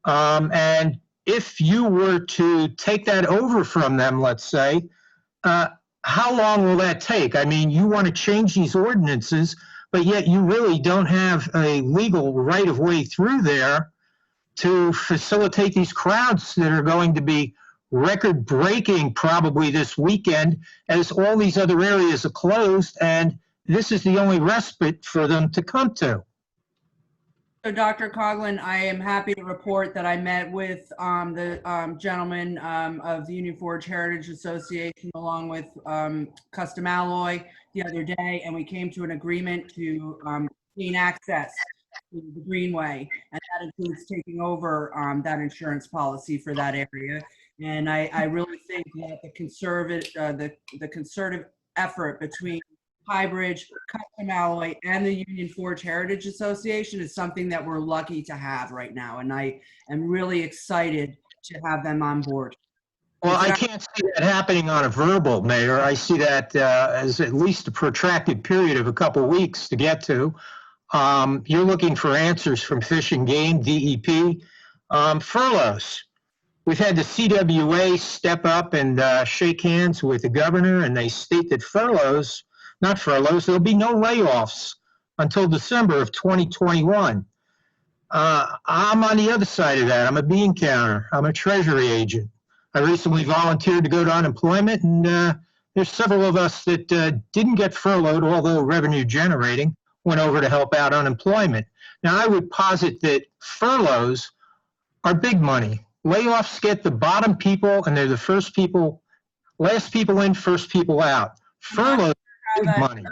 And if you were to take that over from them, let's say, how long will that take? I mean, you want to change these ordinances, but yet you really don't have a legal right-of-way through there to facilitate these crowds that are going to be record-breaking probably this weekend, as all these other areas are closed, and this is the only respite for them to come to. So Dr. Coughlin, I am happy to report that I met with the gentleman of the Union Forge Heritage Association along with Custom Alloy the other day, and we came to an agreement to gain access to the Greenway, and that includes taking over that insurance policy for that area. And I really think that the concerted effort between Highbridge, Custom Alloy, and the Union Forge Heritage Association is something that we're lucky to have right now. And I am really excited to have them on board. Well, I can't see that happening on a verbal, Mayor. I see that as at least a protracted period of a couple of weeks to get to. You're looking for answers from Fish and Game, DEP. Furloughs. We've had the CWA step up and shake hands with the governor, and they state that there'll be no layoffs until December of 2021. I'm on the other side of that. I'm a bean counter. I'm a treasury agent. I recently volunteered to go to unemployment, and there's several of us that didn't get furloughed, although revenue generating, went over to help out unemployment. Now, I would posit that furloughs are big money. Layoffs get the bottom people, and they're the last people in, first people out. Furloughs are big money.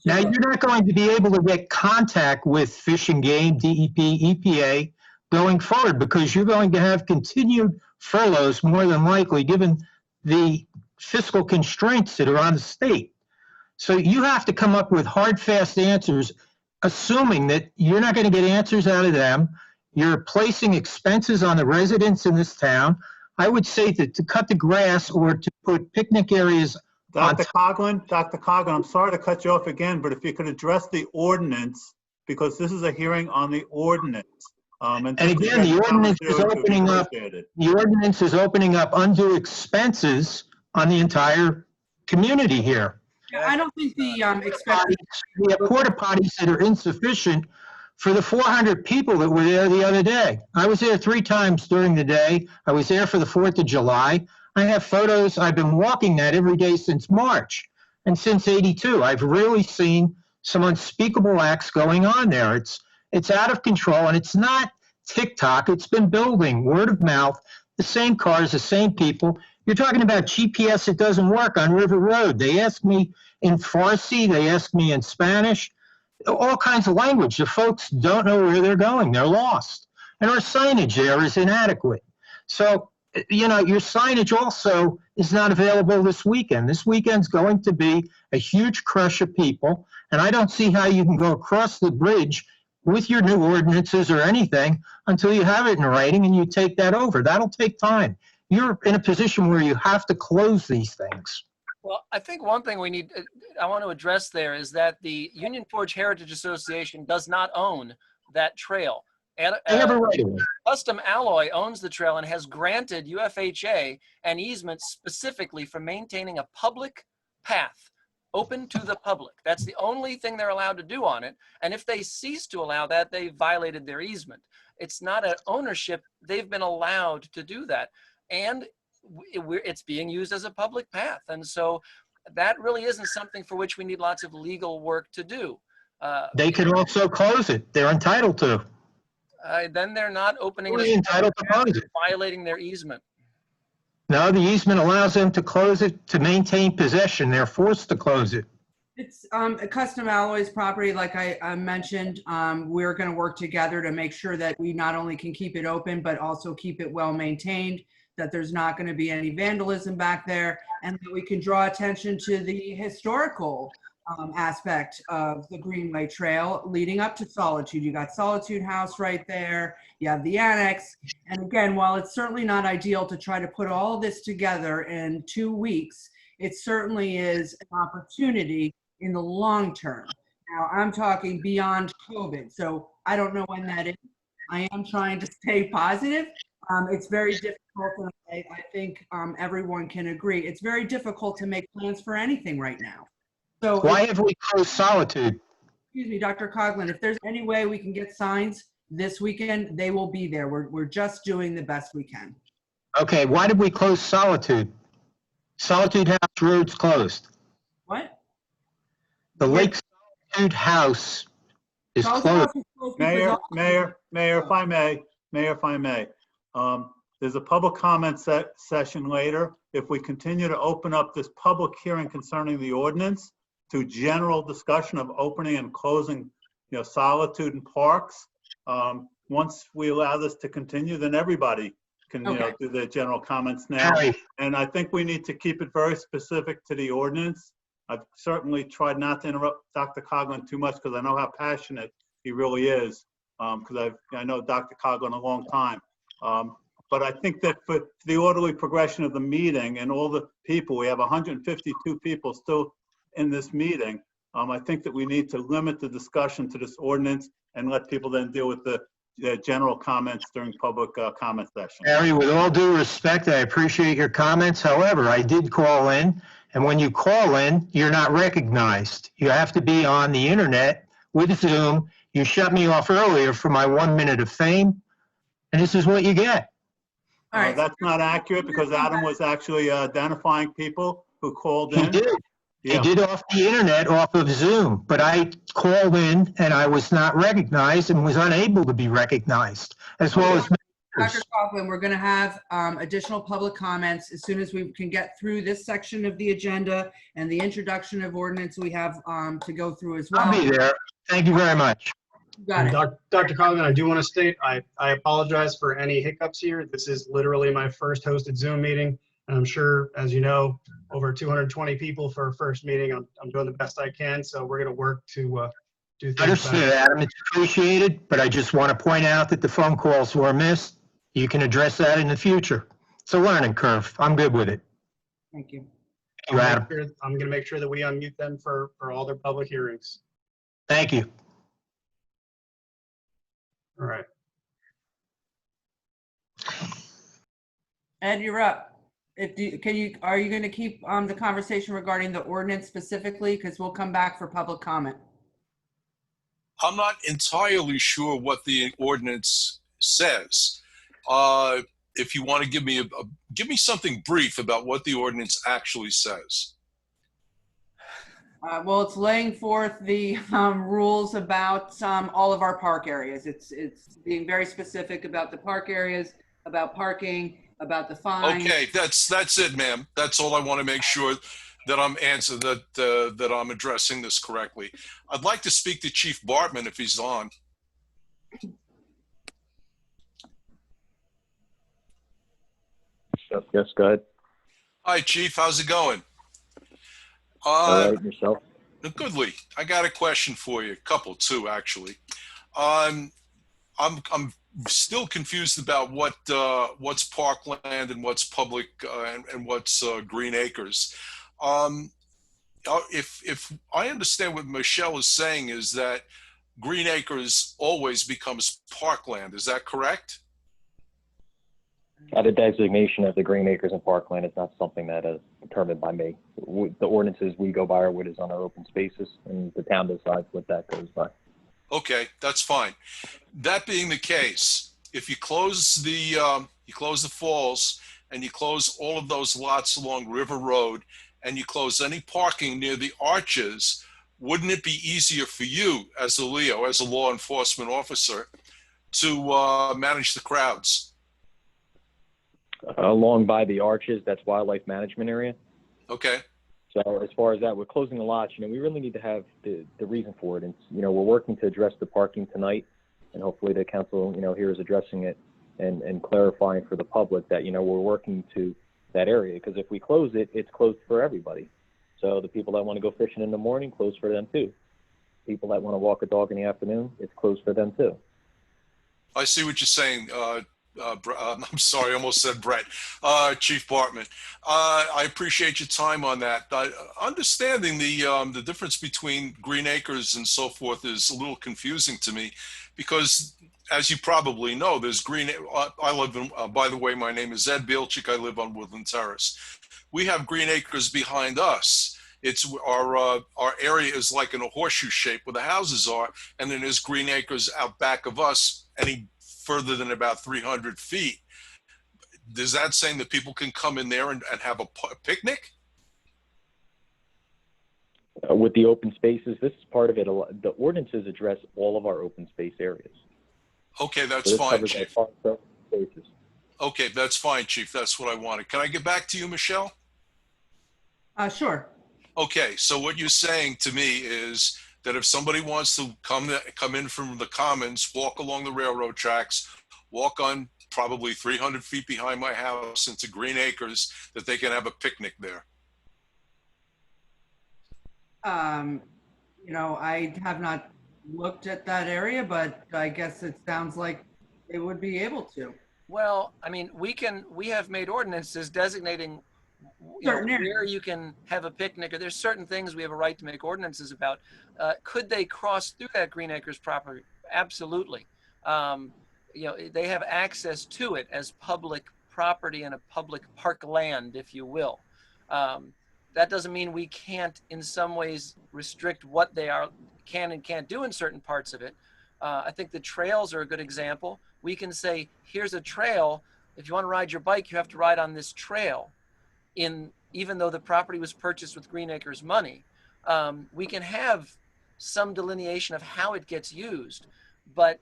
Now, you're not going to be able to get contact with Fish and Game, DEP, EPA going forward because you're going to have continued furloughs more than likely, given the fiscal constraints that are on the state. So you have to come up with hard, fast answers, assuming that you're not going to get answers out of them. You're placing expenses on the residents in this town. I would say that to cut the grass or to put picnic areas on Dr. Coughlin, I'm sorry to cut you off again, but if you could address the ordinance, because this is a hearing on the ordinance. And again, the ordinance is opening up undue expenses on the entire community here. I don't think the expenses. We have porta potties that are insufficient for the 400 people that were there the other day. I was there 3 times during the day. I was there for the 4th of July. I have photos. I've been walking that every day since March and since '82. I've really seen some unspeakable acts going on there. It's out of control, and it's not TikTok. It's been building word of mouth, the same cars, the same people. You're talking about GPS that doesn't work on River Road. They ask me in Farsi, they ask me in Spanish, all kinds of language. The folks don't know where they're going. They're lost. And our signage there is inadequate. So, you know, your signage also is not available this weekend. This weekend's going to be a huge crush of people, and I don't see how you can go across the bridge with your new ordinances or anything until you have it in writing and you take that over. That'll take time. You're in a position where you have to close these things. Well, I think one thing I want to address there is that the Union Forge Heritage Association does not own that trail. Custom Alloy owns the trail and has granted UFHA an easement specifically for maintaining a public path open to the public. That's the only thing they're allowed to do on it. And if they cease to allow that, they violated their easement. It's not an ownership. They've been allowed to do that. And it's being used as a public path. And so that really isn't something for which we need lots of legal work to do. They can also close it. They're entitled to. Then they're not opening They're entitled to close it. Violating their easement. No, the easement allows them to close it to maintain possession. They're forced to close it. It's Custom Alloys property, like I mentioned. We're going to work together to make sure that we not only can keep it open, but also keep it well maintained, that there's not going to be any vandalism back there, and that we can draw attention to the historical aspect of the Greenway Trail leading up to Solitude. You got Solitude House right there. You have the annex. And again, while it's certainly not ideal to try to put all this together in 2 weeks, it certainly is an opportunity in the long term. Now, I'm talking beyond COVID, so I don't know when that is. I am trying to stay positive. It's very difficult, and I think everyone can agree. It's very difficult to make plans for anything right now. So why have we closed Solitude? Excuse me, Dr. Coughlin, if there's any way we can get signs this weekend, they will be there. We're just doing the best we can. Okay, why did we close Solitude? Solitude House Road's closed. What? The Lake Solitude House is closed. Mayor, if I may. There's a public comment session later. If we continue to open up this public hearing concerning the ordinance to general discussion of opening and closing, Solitude and parks, once we allow this to continue, then everybody can, Okay. do the general comments now. Harry, And I think we need to keep it very specific to the ordinance. I've certainly tried not to interrupt Dr. Coughlin too much because I know how passionate he really is. Because I know Dr. Coughlin a long time. But I think that for the orderly progression of the meeting and all the people, we have 152 people still in this meeting. I think that we need to limit the discussion to this ordinance and let people then deal with the general comments during public comment session. Harry, with all due respect, I appreciate your comments. However, I did call in, and when you call in, you're not recognized. You have to be on the internet with Zoom. You shut me off earlier for my 1 minute of fame, and this is what you get. All right. That's not accurate because Adam was actually identifying people who called He in. did. Yeah. He did off the internet, off of Zoom, but I called in and I was not recognized and was unable to be recognized, as well as Dr. Coughlin, we're going to have additional public comments as soon as we can get through this section of the agenda and the introduction of ordinance we have to go through as well. I'll be there. Thank you very much. Got it. Dr. Coughlin, I do want to state, I apologize for any hiccups here. This is literally my first hosted Zoom meeting. And I'm sure, as you know, over 220 people for a first meeting. I'm doing the best I can. So we're going to work to do things Understood, better. Adam. It's appreciated, but I just want to point out that the phone calls were missed. You can address that in the future. It's a learning curve. I'm good with it. Thank you. Thank you, Adam. I'm going to make sure that we unmute them for all their public hearings. Thank you. All right. Ed, you're up. Are you going to keep the conversation regarding the ordinance specifically? Because we'll come back for public comment. I'm not entirely sure what the ordinance says. If you want to give me something brief about what the ordinance actually says. Well, it's laying forth the rules about all of our park areas. It's being very specific about the park areas, about parking, about the fines. Okay, that's it, ma'am. That's all I want to make sure that I'm that I'm addressing this correctly. I'd like to speak to Chief Bartman if he's on. Yes, go ahead. Hi, Chief. How's it going? All right, yourself? Goodly. I got a question for you. A couple, too, actually. I'm still confused about what's parkland and what's public and what's green acres. If I understand what Michelle is saying is that green acres always becomes parkland. Is that correct? The designation of the green acres and parkland is not something that is determined by me. The ordinances we go by are what is on our open spaces, and the town decides what that goes by. Okay, that's fine. That being the case, if you close the falls and you close all of those lots along River Road and you close any parking near the arches, wouldn't it be easier for you as a Leo, as a law enforcement officer, to manage the crowds? Along by the arches, that's wildlife management area. Okay. So as far as that, we're closing the lots, we really need to have the reason for it. And, we're working to address the parking tonight, and hopefully the council, here is addressing it and clarifying for the public that, we're working to that area. Because if we close it, it's closed for everybody. So the people that want to go fishing in the morning, closed for them too. People that want to walk a dog in the afternoon, it's closed for them too. I see what you're saying. I'm sorry, I almost said Brett. Chief Bartman, I appreciate your time on that. Understanding the difference between green acres and so forth is a little confusing to me because, as you probably know, there's green. I live in. By the way, my name is Ed Bielchik. I live on Woodland Terrace. We have green acres behind us. It's our area is like in a horseshoe shape where the houses are, and then there's green acres out back of us. Any further than about 300 feet. Does that saying that people can come in there and have a picnic? With the open spaces, this is part of it. The ordinances address all of our open space areas. Okay, that's fine, Chief. Spaces. Okay, that's fine, Chief. That's what I wanted. Can I get back to you, Michelle? Sure. Okay, so what you're saying to me is that if somebody wants to come in from the commons, walk along the railroad tracks, walk on probably 300 feet behind my house into Green Acres, that they can have a picnic there. You know, I have not looked at that area, but I guess it sounds like they would be able to. Well, I mean, we have made ordinances designating, you know, Certain areas. where you can have a picnic, or there's certain things we have a right to make ordinances about. Could they cross through that Green Acres property? Absolutely. You know, they have access to it as public property and a public park land, if you will. That doesn't mean we can't in some ways restrict what they can and can't do in certain parts of it. I think the trails are a good example. We can say, here's a trail. If you want to ride your bike, you have to ride on this trail. Even though the property was purchased with Green Acres money, we can have some delineation of how it gets used, but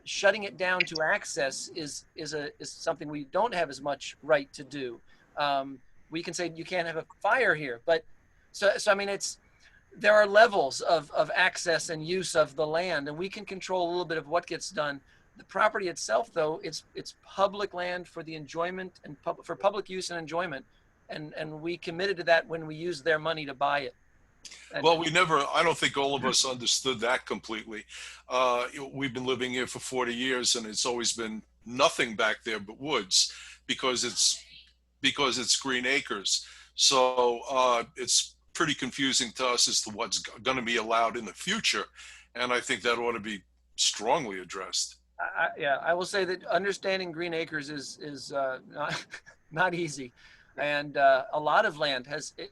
shutting it down to access is something we don't have as much right to do. We can say you can't have a fire here, but so I mean, there are levels of access and use of the land, and we can control a little bit of what gets done. The property itself, though, it's public land for the enjoyment and for public use and enjoyment, and we committed to that when we used their money to buy it. Well, I don't think all of us understood that completely. We've been living here for 40 years, and it's always been nothing back there but woods, because it's Green Acres. So it's pretty confusing to us as to what's going to be allowed in the future. And I think that ought to be strongly addressed. Yeah, I will say that understanding Green Acres is not easy. And a lot of land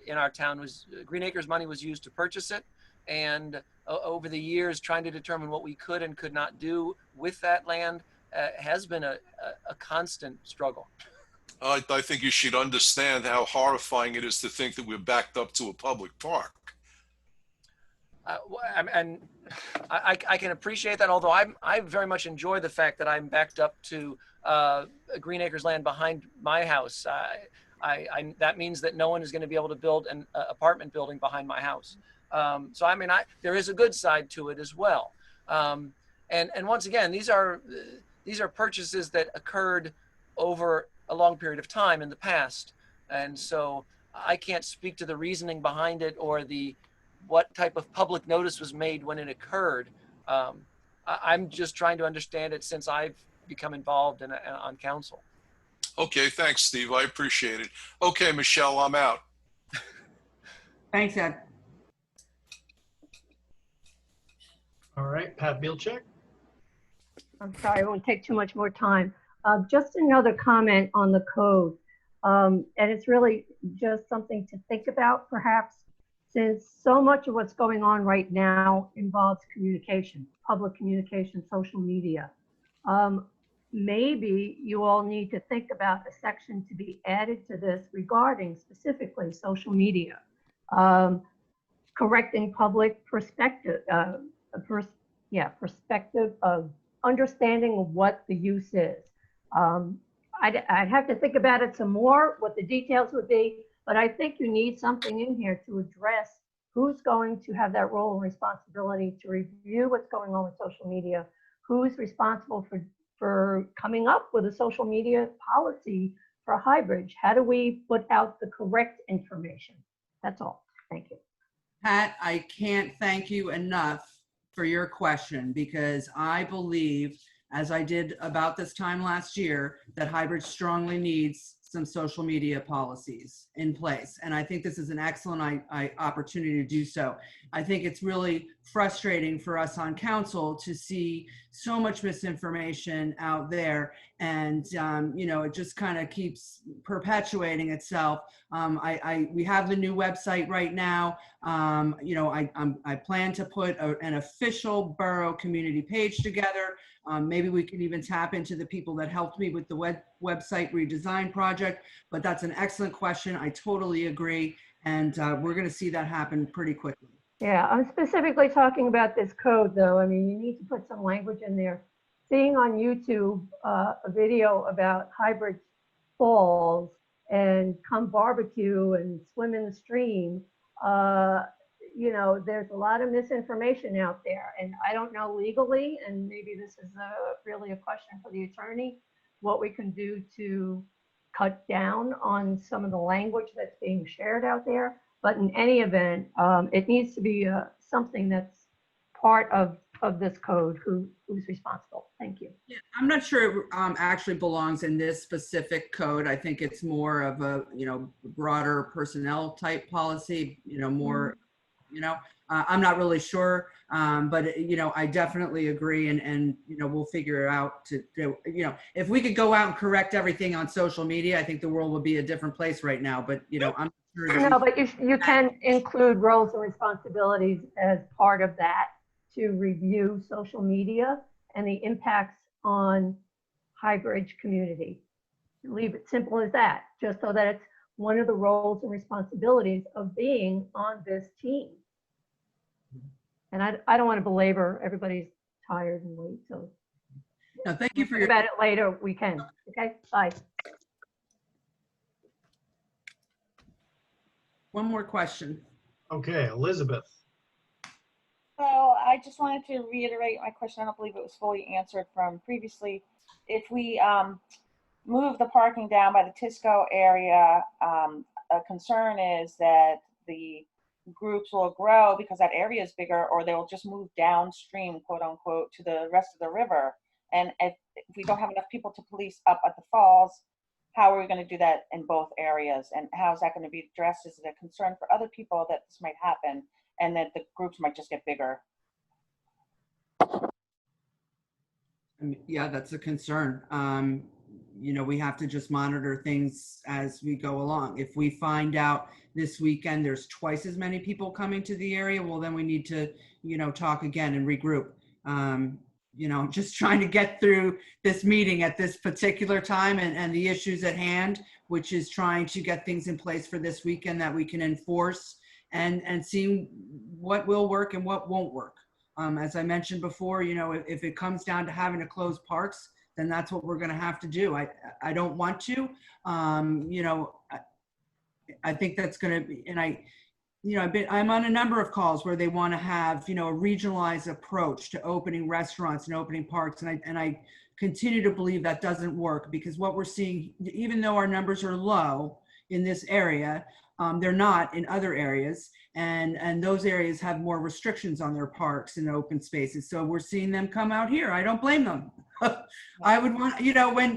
in our town Green Acres money was used to purchase it. And over the years, trying to determine what we could and could not do with that land has been a constant struggle. I think you should understand how horrifying it is to think that we're backed up to a public park. And I can appreciate that, although I very much enjoy the fact that I'm backed up to Green Acres land behind my house. That means that no one is going to be able to build an apartment building behind my house. So I mean, there is a good side to it as well. And once again, these are purchases that occurred over a long period of time in the past, and so I can't speak to the reasoning behind it or what type of public notice was made when it occurred. I'm just trying to understand it since I've become involved on council. Okay, thanks, Steve. I appreciate it. Okay, Michelle, I'm out. Thanks, Ed. All right, Pat Bielczyk. I'm sorry, I won't take too much more time. Just another comment on the code. And it's really just something to think about, perhaps, since so much of what's going on right now involves communication, public communication, social media. Maybe you all need to think about a section to be added to this regarding specifically social media, correcting public perspective, perspective of understanding of what the use is. I'd have to think about it some more, what the details would be, but I think you need something in here to address who's going to have that role and responsibility to review what's going on with social media, who's responsible for coming up with a social media policy for Highbridge. How do we put out the correct information? That's all. Thank you. Pat, I can't thank you enough for your question, because I believe, as I did about this time last year, that Highbridge strongly needs some social media policies in place. And I think this is an excellent opportunity to do so. I think it's really frustrating for us on council to see so much misinformation out there, and it just kind of keeps perpetuating itself. We have the new website right now. I plan to put an official borough community page together. Maybe we can even tap into the people that helped me with the website redesign project, but that's an excellent question. I totally agree. And we're going to see that happen pretty quickly. Yeah, I'm specifically talking about this code, though. I mean, you need to put some language in there. Seeing on YouTube a video about Highbridge Falls and come barbecue and swim in the stream, there's a lot of misinformation out there. And I don't know legally, and maybe this is really a question for the attorney, what we can do to cut down on some of the language that's being shared out there. But in any event, it needs to be something that's part of this code. Who's responsible? Thank you. Yeah, I'm not sure it actually belongs in this specific code. I think it's more of a, broader personnel type policy, more, I'm not really sure. But, I definitely agree. And we'll figure out to do, if we could go out and correct everything on social media, I think the world would be a different place right now. But, I'm sure that No, but you can include roles and responsibilities as part of that, to review social media and the impacts on High Bridge community. Leave it simple as that, just so that it's one of the roles and responsibilities of being on this team. And I don't want to belabor, everybody's tired and late, so. No, thank you for your. About it later, we can. Okay, bye. One more question. Okay, Elizabeth. So I just wanted to reiterate my question. I don't believe it was fully answered from previously. If we move the parking down by the Tisco area, a concern is that the groups will grow because that area is bigger, or they will just move downstream, quote unquote, to the rest of the river. And if we don't have enough people to police up at the falls, how are we going to do that in both areas? And how is that going to be addressed? Is it a concern for other people that this might happen and that the groups might just get bigger? Yeah, that's a concern. We have to just monitor things as we go along. If we find out this weekend there's twice as many people coming to the area, well, then we need to, talk again and regroup. Just trying to get through this meeting at this particular time and the issues at hand, which is trying to get things in place for this weekend that we can enforce and seeing what will work and what won't work. As I mentioned before, if it comes down to having to close parks, then that's what we're going to have to do. I don't want to, I think that's going to be, and I'm on a number of calls where they want to have, a regionalized approach to opening restaurants and opening parks. And I continue to believe that doesn't work, because what we're seeing, even though our numbers are low in this area, they're not in other areas. And those areas have more restrictions on their parks and open spaces. So we're seeing them come out here. I don't blame them. I would want,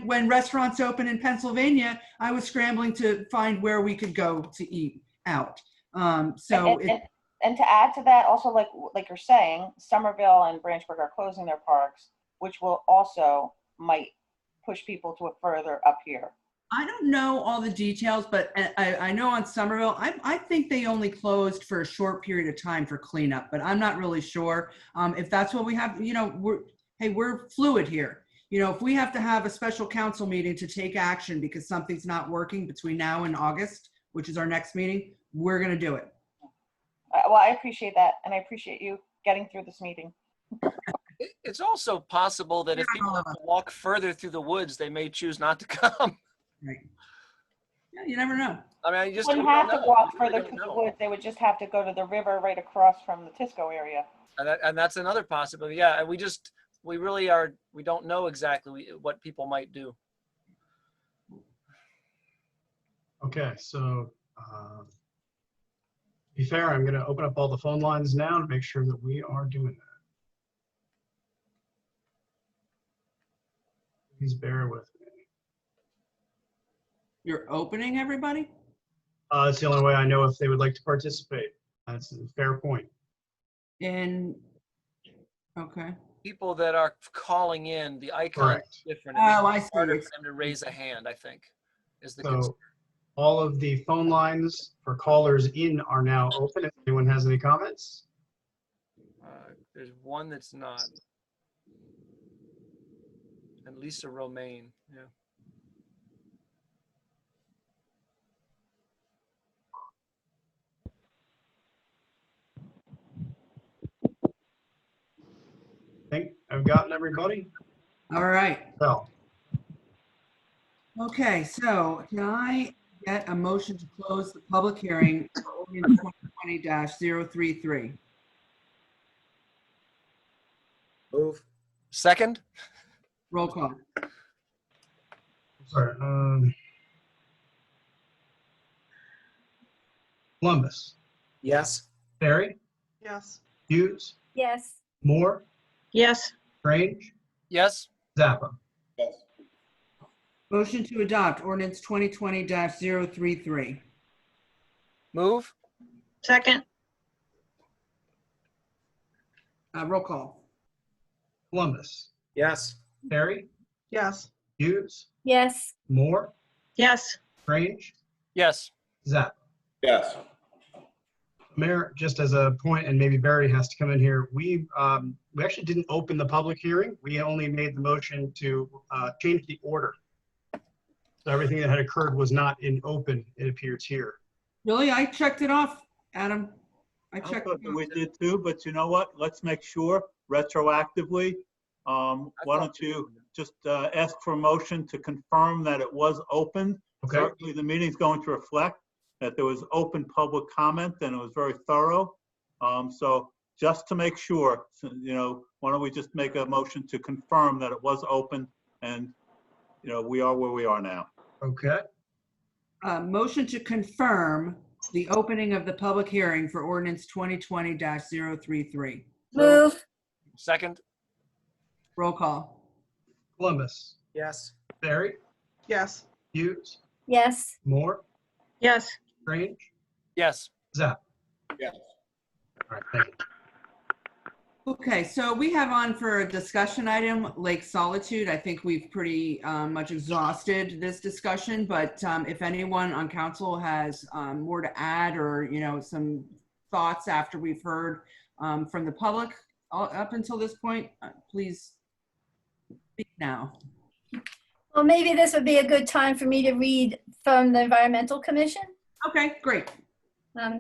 when restaurants open in Pennsylvania, I was scrambling to find where we could go to eat out. And to add to that, also, like you're saying, Somerville and Branchburg are closing their parks, which will also might push people to a further up here. I don't know all the details, but I know on Somerville, I think they only closed for a short period of time for cleanup, but I'm not really sure if that's what we have. We're fluid here. If we have to have a special council meeting to take action because something's not working between now and August, which is our next meeting, we're going to do it. Well, I appreciate that, and I appreciate you getting through this meeting. It's also possible that if people have to walk further through the woods, they may choose not to come. Right. Yeah, you never know. I mean, you just wouldn't have to walk further through the woods. They would just have to go to the river right across from the Tisco area. And that's another possibility. Yeah, and we don't know exactly what people might do. Okay, so to be fair, I'm going to open up all the phone lines now to make sure that we are doing that. Please bear with me. You're opening everybody? It's the only way I know if they would like to participate. That's a fair point. Okay. People that are calling in, the icon is different. Oh, I see. Harder for them to raise a hand, I think, is the concern. So all of the phone lines for callers in are now open. If anyone has any comments. There's one that's not. And Lisa Romaine, yeah. I think I've gotten everybody. All right. So. Okay, so can I get a motion to close the public hearing for ordinance 2020-033? Move. Second? Roll call. Sorry. Columbus, Yes. Barry, Yes. Hughes, Yes. Moore, Yes. Strange, Yes. Zappa. Yes. Motion to adopt ordinance 2020-033. Move. Second. Roll call. Columbus, Yes. Barry, Yes. Hughes, Yes. Moore, Yes. Strange, Yes. Zappa. Yes. Mayor, just as a point, and maybe Barry has to come in here, we actually didn't open the public hearing. We only made the motion to change the order. So everything that had occurred was not in open, it appears here. Really? I checked it off, Adam. I I checked. thought that we did too, but you know what? Let's make sure retroactively. Why don't you just ask for a motion to confirm that it was open? Okay. Certainly the meeting's going to reflect that there was open public comment and it was very thorough. So just to make sure, why don't we just make a motion to confirm that it was open and, we are where we are now. Okay. Motion to confirm the opening of the public hearing for ordinance 2020-033. Move. Second. Roll call. Columbus, Yes. Barry, Yes. Hughes, Yes. Moore, Yes. Strange, Yes. Zappa. Yes. All right, thank you. Okay, so we have on for a discussion item, Lake Solitude. I think we've pretty much exhausted this discussion, but if anyone on council has more to add or, some thoughts after we've heard from the public up until this point, please speak now. Well, maybe this would be a good time for me to read from the Environmental Commission. Okay, great.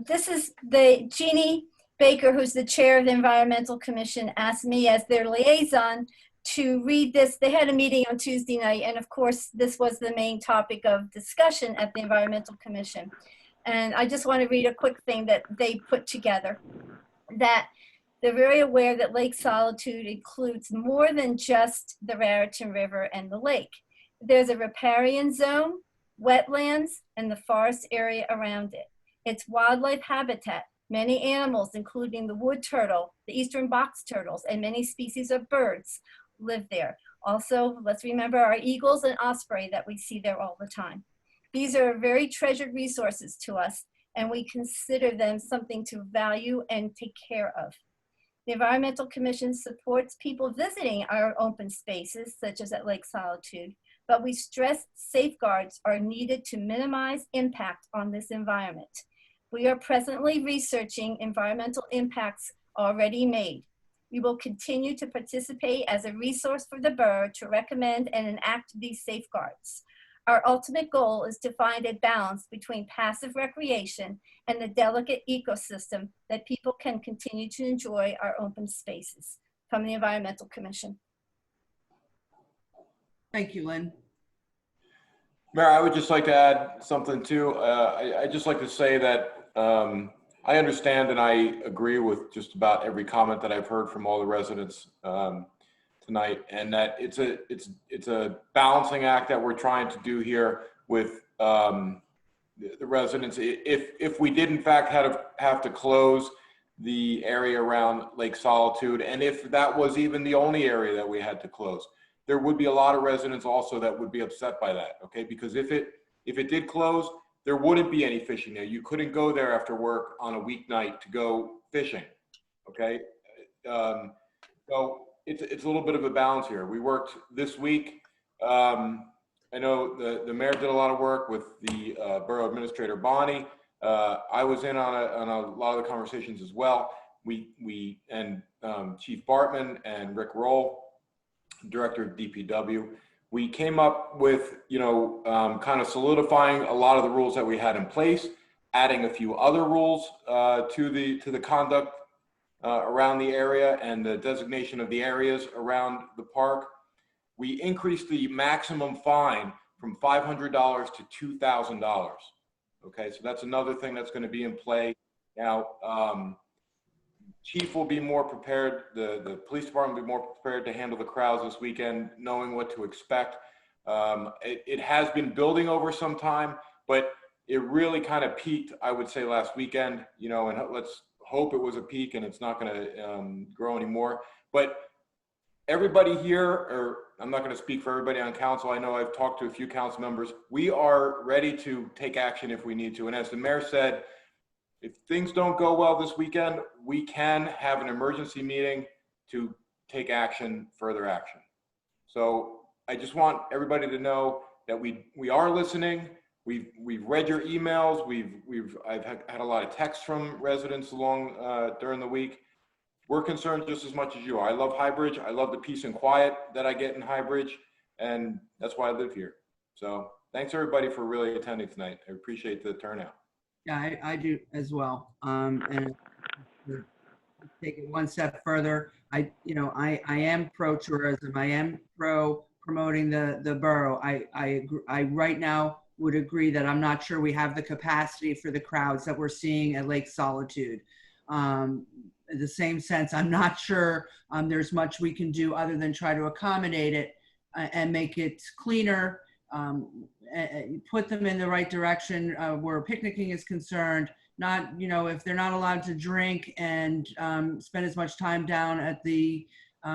This is the Jeannie Baker, who's the chair of the Environmental Commission, asked me as their liaison to read this. They had a meeting on Tuesday night, and of course, this was the main topic of discussion at the Environmental Commission. And I just want to read a quick thing that they put together, that they're very aware that Lake Solitude includes more than just the Raritan River and the lake. There's a riparian zone, wetlands, and the forest area around it. It's wildlife habitat. Many animals, including the wood turtle, the eastern box turtles, and many species of birds live there. Also, let's remember our eagles and osprey that we see there all the time. These are very treasured resources to us, and we consider them something to value and take care of. The Environmental Commission supports people visiting our open spaces, such as at Lake Solitude, but we stress safeguards are needed to minimize impact on this environment. We are presently researching environmental impacts already made. We will continue to participate as a resource for the borough to recommend and enact these safeguards. Our ultimate goal is to find a balance between passive recreation and the delicate ecosystem that people can continue to enjoy our open spaces. From the Environmental Commission. Thank you, Lynn. Mayor, I would just like to add something too. I'd just like to say that I understand and I agree with just about every comment that I've heard from all the residents tonight, and that it's a balancing act that we're trying to do here with the residents. If we did in fact have to close the area around Lake Solitude, and if that was even the only area that we had to close, there would be a lot of residents also that would be upset by that, okay? Because if it did close, there wouldn't be any fishing there. You couldn't go there after work on a weeknight to go fishing, okay? So it's a little bit of a balance here. We worked this week. I know the mayor did a lot of work with the borough administrator, Bonnie. I was in on a lot of the conversations as well. We and Chief Bartman and Rick Roll, Director of DPW, we came up with, kind of solidifying a lot of the rules that we had in place, adding a few other rules to the conduct around the area and the designation of the areas around the park. We increased the maximum fine from $500 to $2,000. Okay, so that's another thing that's going to be in play. Now, Chief will be more prepared, the police department will be more prepared to handle the crowds this weekend, knowing what to expect. It has been building over some time, but it really kind of peaked, I would say, last weekend, you know, and let's hope it was a peak and it's not going to grow anymore. But everybody here, or I'm not going to speak for everybody on council. I know I've talked to a few council members. We are ready to take action if we need to. And as the mayor said, if things don't go well this weekend, we can have an emergency meeting to take action, further action. So I just want everybody to know that we are listening. We've read your emails. I've had a lot of texts from residents during the week. We're concerned just as much as you are. I love Highbridge. I love the peace and quiet that I get in Highbridge, and that's why I live here. So thanks everybody for really attending tonight. I appreciate the turnout. Yeah, I do as well. And to take it one step further, I am pro tourism. I am pro promoting the borough. I right now would agree that I'm not sure we have the capacity for the crowds that we're seeing at Lake Solitude. In the same sense, I'm not sure there's much we can do other than try to accommodate it and make it cleaner, put them in the right direction where picnicking is concerned. Not, if they're not allowed to drink and spend as much time down at the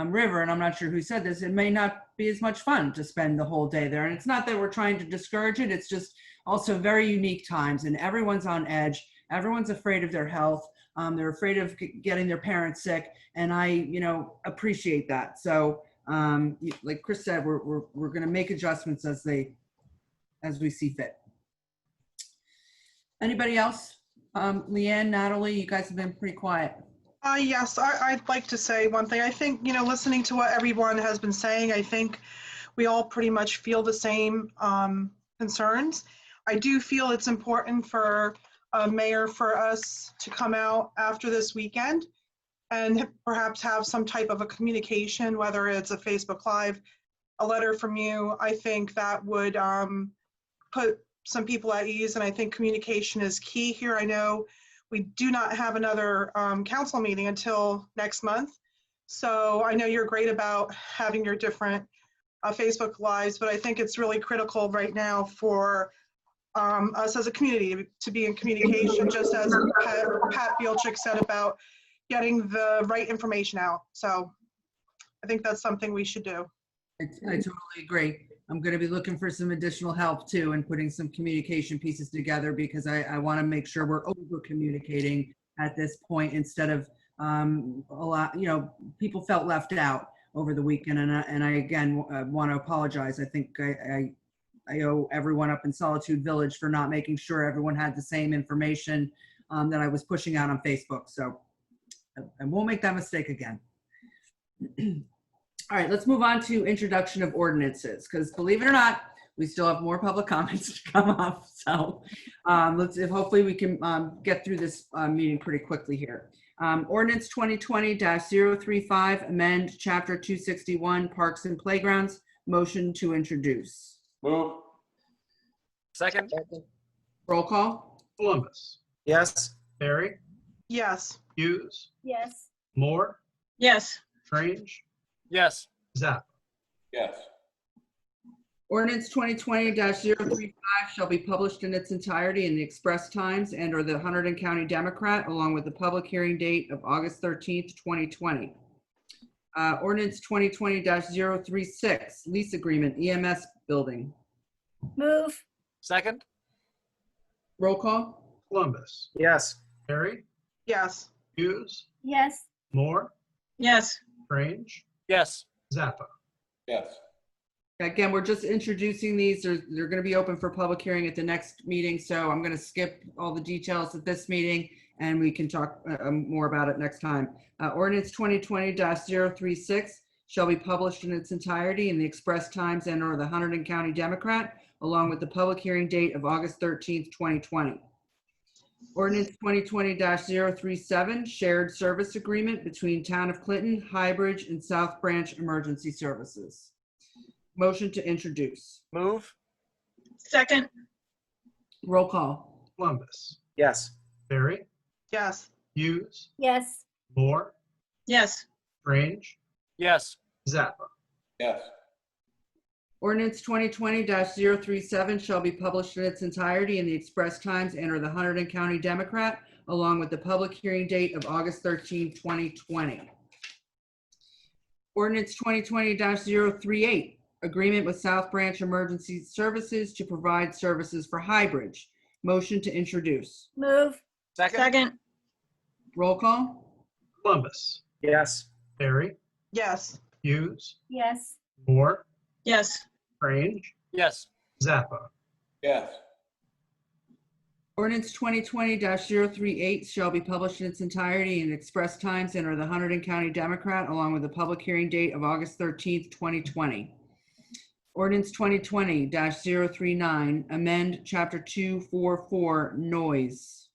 river, and I'm not sure who said this, it may not be as much fun to spend the whole day there. And it's not that we're trying to discourage it, it's just also very unique times and everyone's on edge. Everyone's afraid of their health. They're afraid of getting their parents sick. And I, appreciate that. So like Chris said, we're going to make adjustments as we see fit. Anybody else? Leanne, Natalie, you guys have been pretty quiet. Yes, I'd like to say one thing. I think, listening to what everyone has been saying, I think we all pretty much feel the same concerns. I do feel it's important for Mayor, for us to come out after this weekend and perhaps have some type of a communication, whether it's a Facebook Live, a letter from you. I think that would put some people at ease, and I think communication is key here. I know we do not have another council meeting until next month, so I know you're great about having your different Facebook Lives, but I think it's really critical right now for us as a community to be in communication, just as Pat Bielczyk said about getting the right information out. So I think that's something we should do. I totally agree. I'm going to be looking for some additional help too and putting some communication pieces together, because I want to make sure we're over communicating at this point instead of a lot, people felt left out over the weekend. And I again want to apologize. I think I owe everyone up in Solitude Village for not making sure everyone had the same information that I was pushing out on Facebook. So I won't make that mistake again. All right, let's move on to introduction of ordinances, because believe it or not, we still have more public comments to come up. So hopefully we can get through this meeting pretty quickly here. Ordinance 2020-035, amend Chapter 261, Parks and Playgrounds. Motion to introduce. Move. Second. Roll call. Columbus. Yes. Barry. Yes. Hughes. Yes. Moore. Yes. Strange. Yes. Zappa. Yes. Ordinance 2020-035 shall be published in its entirety in the Express Times and or the Hunterdon County Democrat, along with the public hearing date of August 13th, 2020. Ordinance 2020-036, lease agreement, EMS building. Move. Second. Roll call. Columbus. Yes. Barry. Yes. Hughes. Yes. Moore. Yes. Strange. Yes. Zappa. Yes. Again, we're just introducing these. They're going to be open for public hearing at the next meeting, so I'm going to skip all the details at this meeting, and we can talk more about it next time. Ordinance 2020-036 shall be published in its entirety in the Express Times and or the Hunterdon County Democrat, along with the public hearing date of August 13th, 2020. Ordinance 2020-037, shared service agreement between Town of Clinton, Highbridge, and South Branch Emergency Services. Motion to introduce. Move. Second. Roll call. Columbus. Yes. Barry. Yes. Hughes. Yes. Moore. Yes. Strange. Yes. Zappa. Yes. Ordinance 2020-037 shall be published in its entirety in the Express Times and or the Hunterdon County Democrat, along with the public hearing date of August 13, 2020. Ordinance 2020-038, agreement with South Branch Emergency Services to provide services for Highbridge. Motion to introduce. Move. Second. Roll call. Columbus, Yes. Barry, Yes. Hughes, Yes. Moore, Yes. Strange, Yes. Zappa. Yes. Ordinance 2020-038 shall be published in its entirety in Express Times and or the Hunterdon County Democrat, along with the public hearing date of August 13th, 2020. Ordinance 2020-039, amend Chapter 244, noise.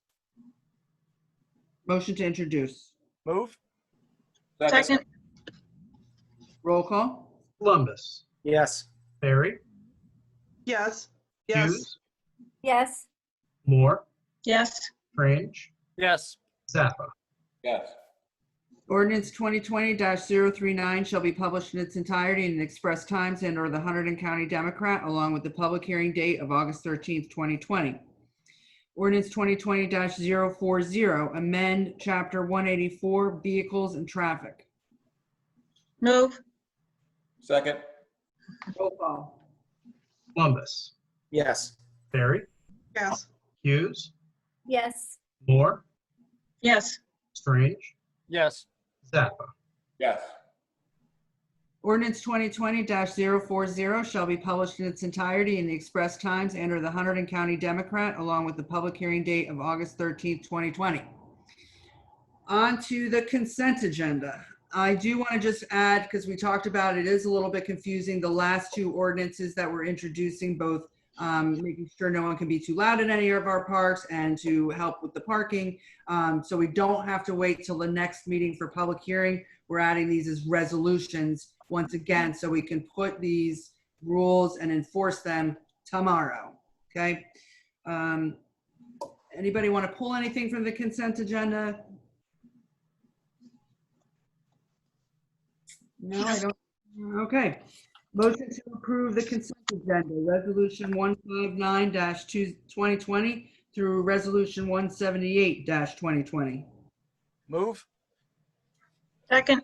Motion to introduce. Move. Second. Roll call. Columbus, Yes. Barry, Yes. Yes. Hughes, Yes. Moore, Yes. Strange, Yes. Zappa. Yes. Ordinance 2020-039 shall be published in its entirety in the Express Times and or the Hunterdon County Democrat, along with the public hearing date of August 13th, 2020. Ordinance 2020-040, amend Chapter 184, vehicles and traffic. Move. Second. Roll call. Columbus, Yes. Barry, Yes. Hughes, Yes. Moore, Yes. Strange, Yes. Zappa. Yes. Ordinance 2020-040 shall be published in its entirety in the Express Times and or the Hunterdon County Democrat, along with the public hearing date of August 13th, 2020. On to the consent agenda. I do want to just add, because we talked about it is a little bit confusing, the last two ordinances that we're introducing, both making sure no one can be too loud in any of our parks and to help with the parking. So we don't have to wait till the next meeting for public hearing. We're adding these as resolutions once again, so we can put these rules and enforce them tomorrow, okay? Anybody want to pull anything from the consent agenda? No, I don't. Okay. Motion to approve the consent agenda, Resolution 159-2020 through Resolution 178-2020. Move. Second.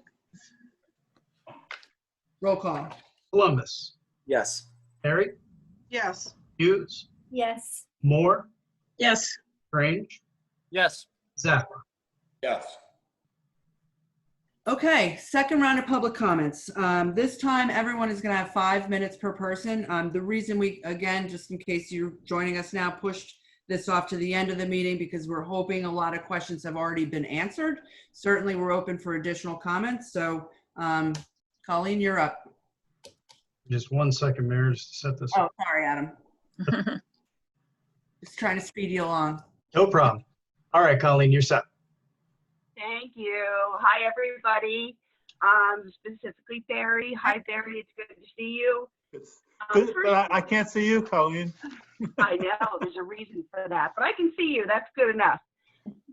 Roll call. Columbus, Yes. Barry, Yes. Hughes, Yes. Moore, Yes. Strange, Yes. Zappa. Yes. Okay, second round of public comments. This time, everyone is going to have 5 minutes per person. The reason we, again, just in case you're joining us now, pushed this off to the end of the meeting because we're hoping a lot of questions have already been answered. Certainly, we're open for additional comments. So, Colleen, you're up. Just 1 second, Mayor, just to set this Oh, up. sorry, Adam. Just trying to speed you along. No problem. All right, Colleen, you're set. Thank you. Hi, everybody. Specifically Barry. Hi, Barry. It's good to see you. Good, but I can't see you, Colleen. I know there's a reason for that, but I can see you. That's good enough.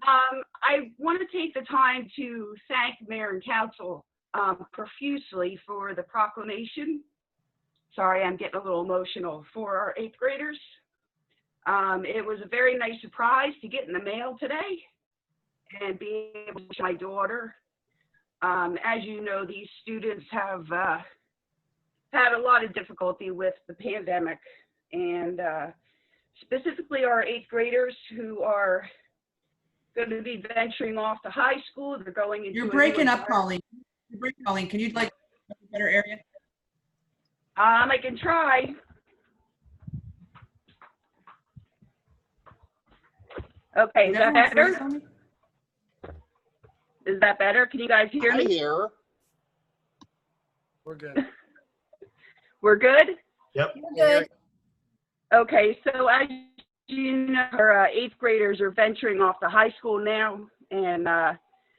I want to take the time to thank Mayor and Council profusely for the proclamation. Sorry, I'm getting a little emotional for our 8th graders. It was a very nice surprise to get in the mail today and being able to show my daughter. As you know, these students have had a lot of difficulty with the pandemic, and specifically our 8th graders who are going to be venturing off to high school. They're going into You're breaking up, Colleen. You're breaking, Colleen. Can you like a better area? I can try. Okay, is that better? Is that better? Can you guys hear me? I hear. We're good. We're good? Yep. Good. Okay, so as you know, our 8th graders are venturing off to high school now, and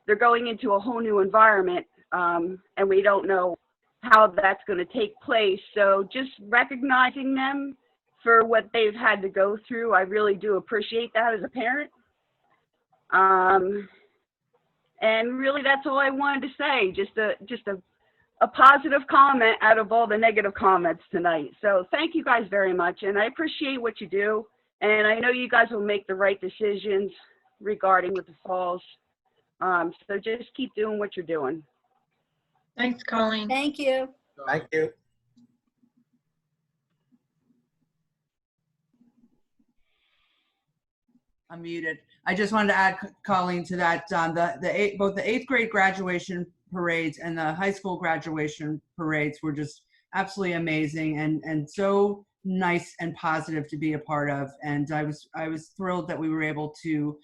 they're going into a whole new environment, and we don't know how that's going to take place. So just recognizing them for what they've had to go through, I really do appreciate that as a parent. And really, that's all I wanted to say. Just a a positive comment out of all the negative comments tonight. So thank you guys very much. And I appreciate what you do. And I know you guys will make the right decisions regarding with the falls. So just keep doing what you're doing. Thanks, Colleen. Thank you. Thank you. I'm muted. I just wanted to add, Colleen, to that, both the 8th grade graduation parades and the high school graduation parades were just absolutely amazing and so nice and positive to be a part of. And I was thrilled that we were able to,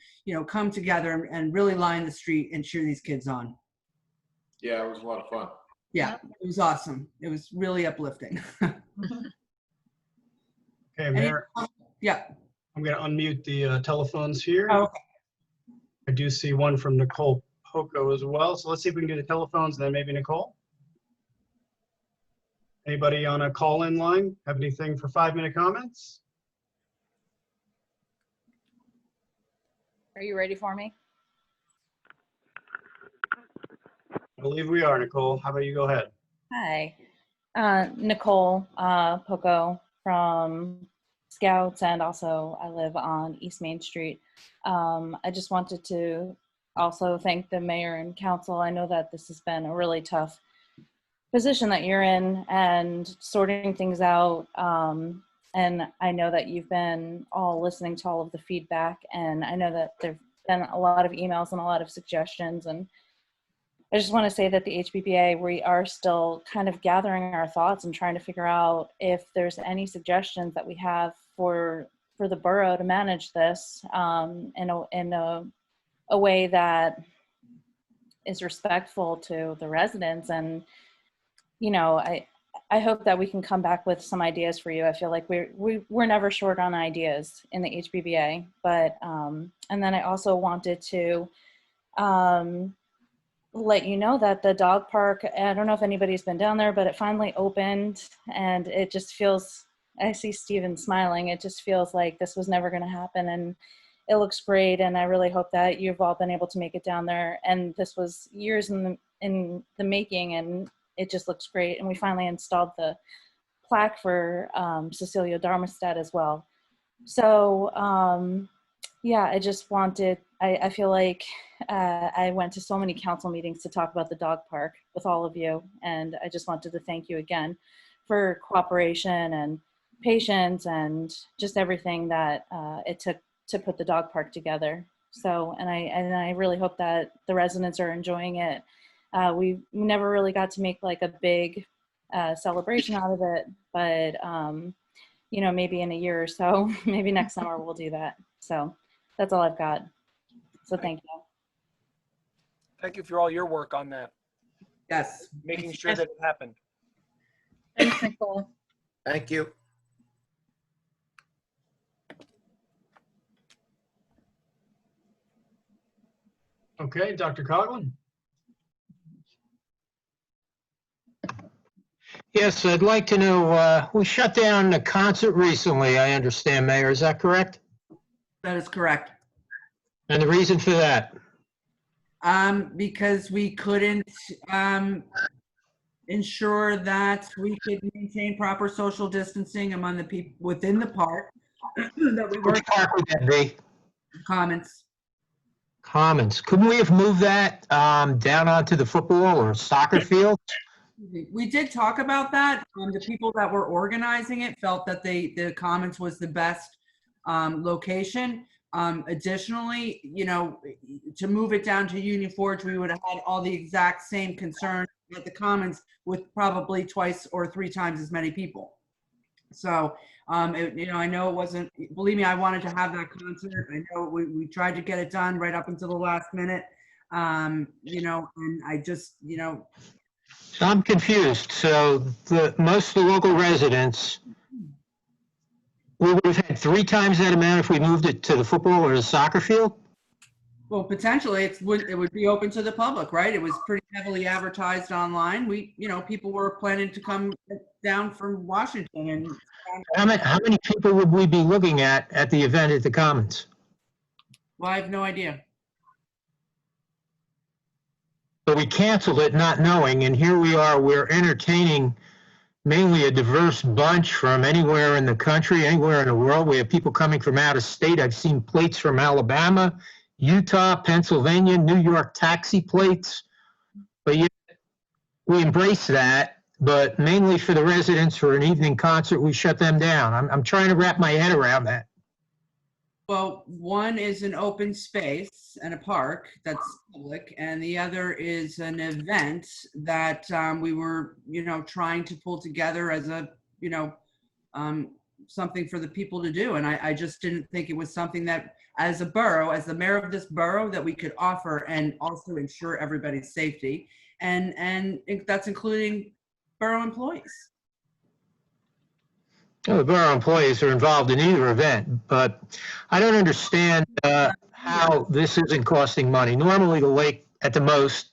come together and really line the street and cheer these kids on. Yeah, it was a lot of fun. Yeah, it was awesome. It was really uplifting. Okay, Mayor. Yeah. I'm going to unmute the telephones here. Oh, okay. I do see one from Nicole Poco as well. So let's see if we can do the telephones, then maybe Nicole. Anybody on a call-in line have anything for 5-minute comments? Are you ready for me? I believe we are, Nicole. How about you go ahead? Hi, Nicole Poco from Scouts, and also I live on East Main Street. I just wanted to also thank the mayor and council. I know that this has been a really tough position that you're in and sorting things out. And I know that you've been all listening to all of the feedback, and I know that there've been a lot of emails and a lot of suggestions. And I just want to say that the HPPA, we are still kind of gathering our thoughts and trying to figure out if there's any suggestions that we have for the borough to manage this in a way that is respectful to the residents. And I hope that we can come back with some ideas for you. I feel like we're never short on ideas in the HPBA. But and then I also wanted to let you know that the dog park, I don't know if anybody's been down there, but it finally opened, and it just feels, I see Steven smiling, it just feels like this was never going to happen, and it looks great. And I really hope that you've all been able to make it down there. And this was years in the making, and it just looks great. And we finally installed the plaque for Cecilia Darmstadt as well. So yeah, I just wanted, I feel like I went to so many council meetings to talk about the dog park with all of you. And I just wanted to thank you again for cooperation and patience and just everything that it took to put the dog park together. So, and I really hope that the residents are enjoying it. We never really got to make like a big celebration out of it, but maybe in a year or so, maybe next summer we'll do that. So that's all I've got. So thank you. Thank you for all your work on that. Yes. Making sure that it happened. Thanks, Nicole. Thank you. Okay, Dr. Coughlin. Yes, I'd like to know, we shut down a concert recently, I understand, Mayor. Is that correct? That is correct. And the reason for that? Because we couldn't ensure that we could maintain proper social distancing among the people within the park. That we Which park would that be? Commons. Commons. Couldn't we have moved that down onto the football or soccer field? We did talk about that. The people that were organizing it felt that the Commons was the best location. Additionally, to move it down to Union Forge, we would have had all the exact same concerns at the Commons with probably 2 or 3 times as many people. So, I know it wasn't, believe me, I wanted to have that concert. I know we tried to get it done right up until the last minute, and I just, I'm confused. So most of the local residents, we would have had 3 times that amount if we moved it to the football or the soccer field? Well, potentially it would be open to the public, right? It was pretty heavily advertised online. People were planning to come down from Washington. And how many people would we be looking at the event at the Commons? Well, I have no idea. So we canceled it not knowing, and here we are, we're entertaining mainly a diverse bunch from anywhere in the country, anywhere in the world. We have people coming from out of state. I've seen plates from Alabama, Utah, Pennsylvania, New York taxi plates. But yet we embrace that, but mainly for the residents for an evening concert, we shut them down. I'm trying to wrap my head around that. Well, one is an open space and a park that's public, and the other is an event that we were, trying to pull together as a, something for the people to do. And I just didn't think it was something that, as a borough, as the mayor of this borough, that we could offer and also ensure everybody's safety. And that's including borough employees. Well, the borough employees are involved in either event, but I don't understand how this isn't costing money. Normally, the lake, at the most,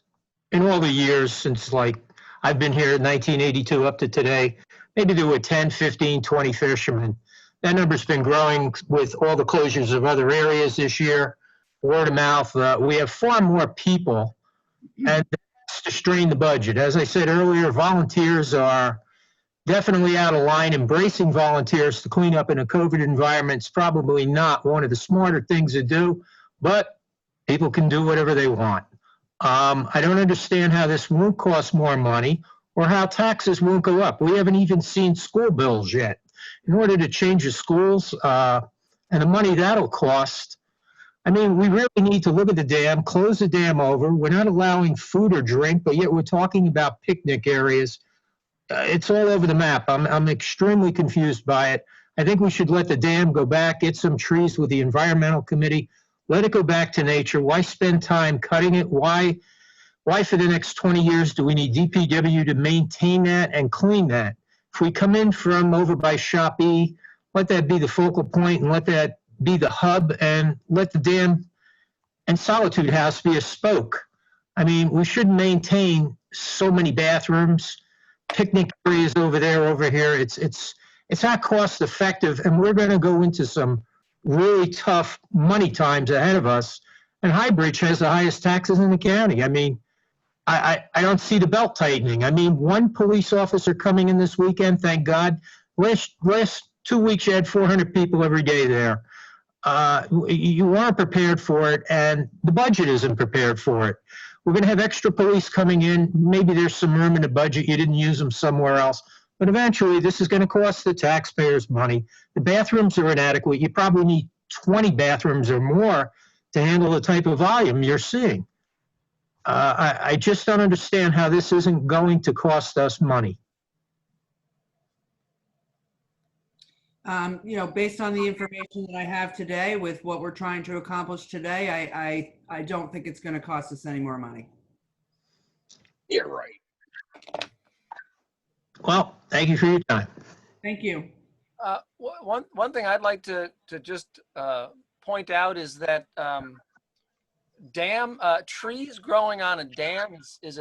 in all the years since, like, I've been here in 1982 up to today, maybe there were 10, 15, 20 fishermen. That number's been growing with all the closures of other areas this year, word of mouth. We have far more people, and that's to strain the budget. As I said earlier, volunteers are definitely out of line. Embracing volunteers to clean up in a COVID environment is probably not one of the smarter things to do, but people can do whatever they want. I don't understand how this won't cost more money or how taxes won't go up. We haven't even seen school bills yet. In order to change the schools and the money that'll cost, I mean, we really need to look at the dam, close the dam over. We're not allowing food or drink, but yet we're talking about picnic areas. It's all over the map. I'm extremely confused by it. I think we should let the dam go back, get some trees with the environmental committee, let it go back to nature. Why spend time cutting it? Why for the next 20 years do we need DPW to maintain that and clean that? If we come in from over by Shop E, let that be the focal point and let that be the hub, and let the dam and Solitude House be a spoke. I mean, we shouldn't maintain so many bathrooms, picnic areas over there, over here. It's not cost effective, and we're going to go into some really tough money times ahead of us. And Highbridge has the highest taxes in the county. I mean, I don't see the belt tightening. I mean, one police officer coming in this weekend, thank God. Last 2 weeks, you had 400 people every day there. You aren't prepared for it, and the budget isn't prepared for it. We're going to have extra police coming in. Maybe there's some room in the budget. You didn't use them somewhere else. But eventually, this is going to cost the taxpayers money. The bathrooms are inadequate. You probably need 20 bathrooms or more to handle the type of volume you're seeing. I just don't understand how this isn't going to cost us money. Based on the information that I have today with what we're trying to accomplish today, I don't think it's going to cost us any more money. You're right. Well, thank you for your time. Thank you. One thing I'd like to just point out is that trees growing on a dam is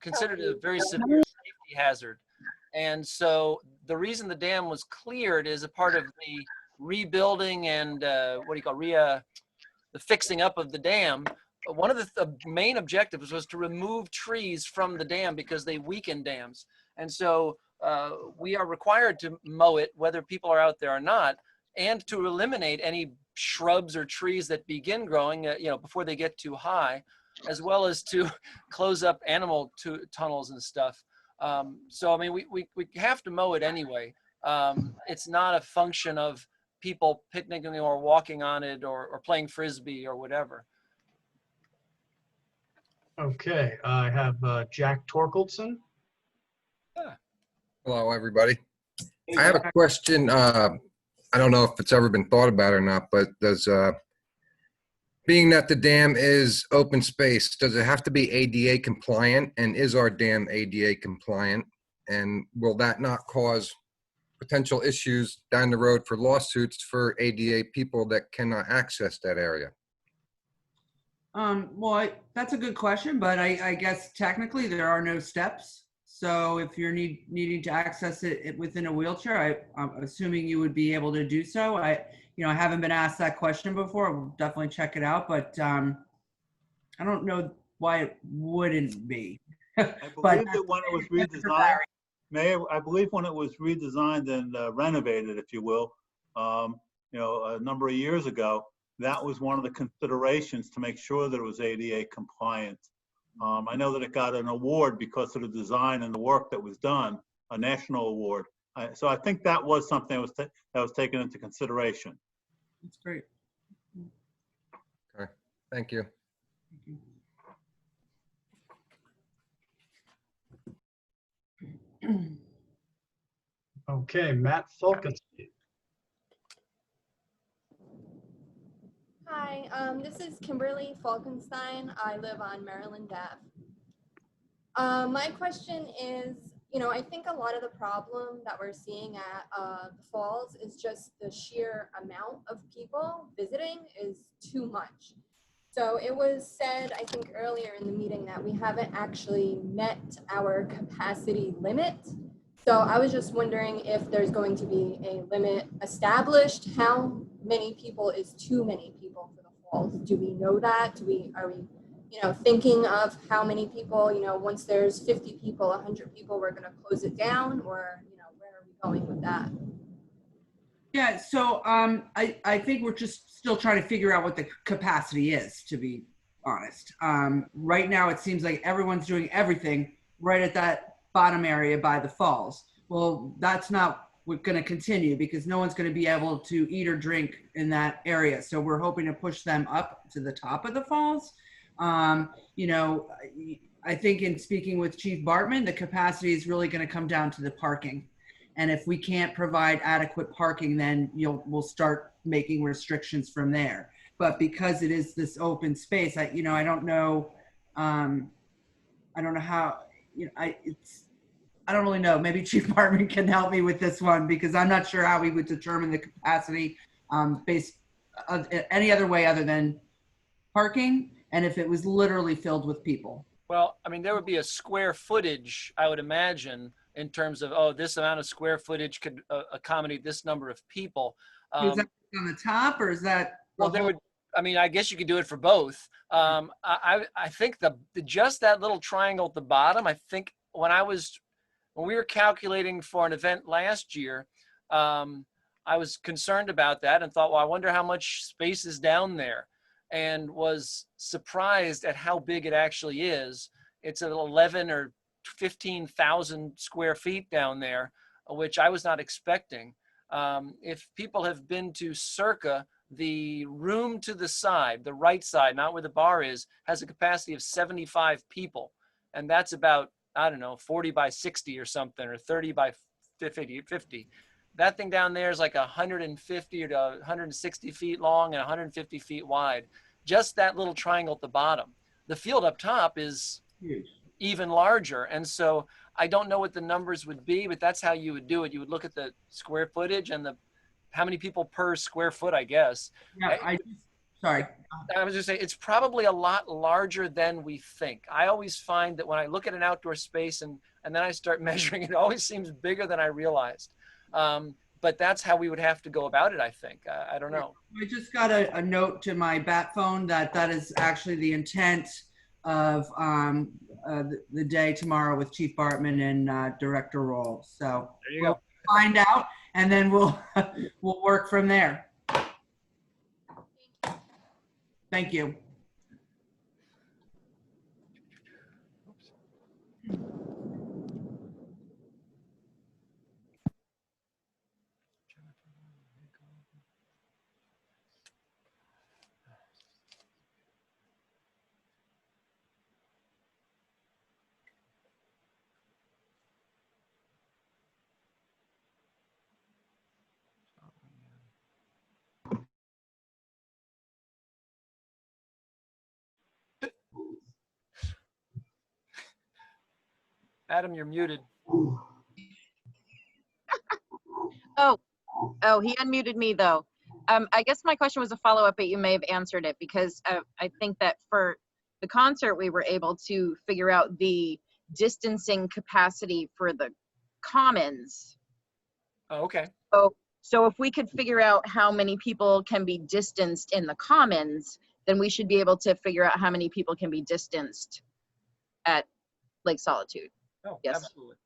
considered a very severe safety hazard. And so the reason the dam was cleared is a part of the rebuilding and the fixing up of the dam. One of the main objectives was to remove trees from the dam because they weaken dams. And so we are required to mow it, whether people are out there or not, and to eliminate any shrubs or trees that begin growing, before they get too high, as well as to close up animal tunnels and stuff. So, I mean, we have to mow it anyway. It's not a function of people picnicking or walking on it or playing Frisbee or whatever. Okay, I have Jack Torkeldsen. Hello, everybody. I have a question. I don't know if it's ever been thought about or not, but being that the dam is open space, does it have to be ADA compliant? And is our dam ADA compliant? And will that not cause potential issues down the road for lawsuits for ADA people that cannot access that area? Well, that's a good question, but I guess technically there are no steps. So if you're needing to access it within a wheelchair, I'm assuming you would be able to do so. I haven't been asked that question before. We'll definitely check it out, but I don't know why it wouldn't be. I believe that when it was redesigned, Mayor, I believe when it was redesigned and renovated, if you will, a number of years ago, that was one of the considerations to make sure that it was ADA compliant. I know that it got an award because of the design and the work that was done, a national award. So I think that was something that was taken into consideration. That's great. Okay, thank you. Okay, Matt Fulkus. Hi, this is Kimberly Falkenstein. I live on Maryland Ave. My question is, I think a lot of the problem that we're seeing at the falls is just the sheer amount of people visiting is too much. So it was said, I think earlier in the meeting, that we haven't actually met our capacity limit. So I was just wondering if there's going to be a limit established. How many people is too many people for the falls? Do we know that? Are we thinking of how many people, once there's 50 people, 100 people, we're going to close it down, or, where are we going with that? Yeah, so I think we're just still trying to figure out what the capacity is, to be honest. Right now, it seems like everyone's doing everything right at that bottom area by the falls. Well, that's not going to continue because no one's going to be able to eat or drink in that area. So we're hoping to push them up to the top of the falls. I think in speaking with Chief Bartman, the capacity is really going to come down to the parking. And if we can't provide adequate parking, then we'll start making restrictions from there. But because it is this open space, I don't know how, I don't really know. Maybe Chief Bartman can help me with this one because I'm not sure how we would determine the capacity based on any other way other than parking, and if it was literally filled with people. Well, I mean, there would be a square footage, I would imagine, in terms of, oh, this amount of square footage could accommodate this number of people. Is that on the top, or is that? Well, there would. I mean, I guess you could do it for both. I think just that little triangle at the bottom. I think when we were calculating for an event last year, I was concerned about that and thought, well, I wonder how much space is down there, and was surprised at how big it actually is. It's at 11 or 15,000 square feet down there, which I was not expecting. If people have been to Circa, the room to the side, the right side, not where the bar is, has a capacity of 75 people. And that's about, I don't know, 40 by 60 or something, or 30 by 50. That thing down there is like 150 to 160 feet long and 150 feet wide. Just that little triangle at the bottom. The field up top is huge, even larger. And so I don't know what the numbers would be, but that's how you would do it. You would look at the square footage and how many people per square foot, I guess. Yeah, sorry. I was just saying, it's probably a lot larger than we think. I always find that when I look at an outdoor space and then I start measuring, it always seems bigger than I realized. But that's how we would have to go about it, I think. I don't know. I just got a note to my bat phone that is actually the intent of the day tomorrow with Chief Bartman and Director Roll. So there you go. Find out, and then we'll work from there. Thank you. Adam, you're muted. Oh, he unmuted me though. I guess my question was a follow-up, but you may have answered it because I think that for the concert, we were able to figure out the distancing capacity for the commons. Oh, okay. So if we could figure out how many people can be distanced in the commons, then we should be able to figure out how many people can be distanced at Lake Solitude. Oh, Yes. absolutely.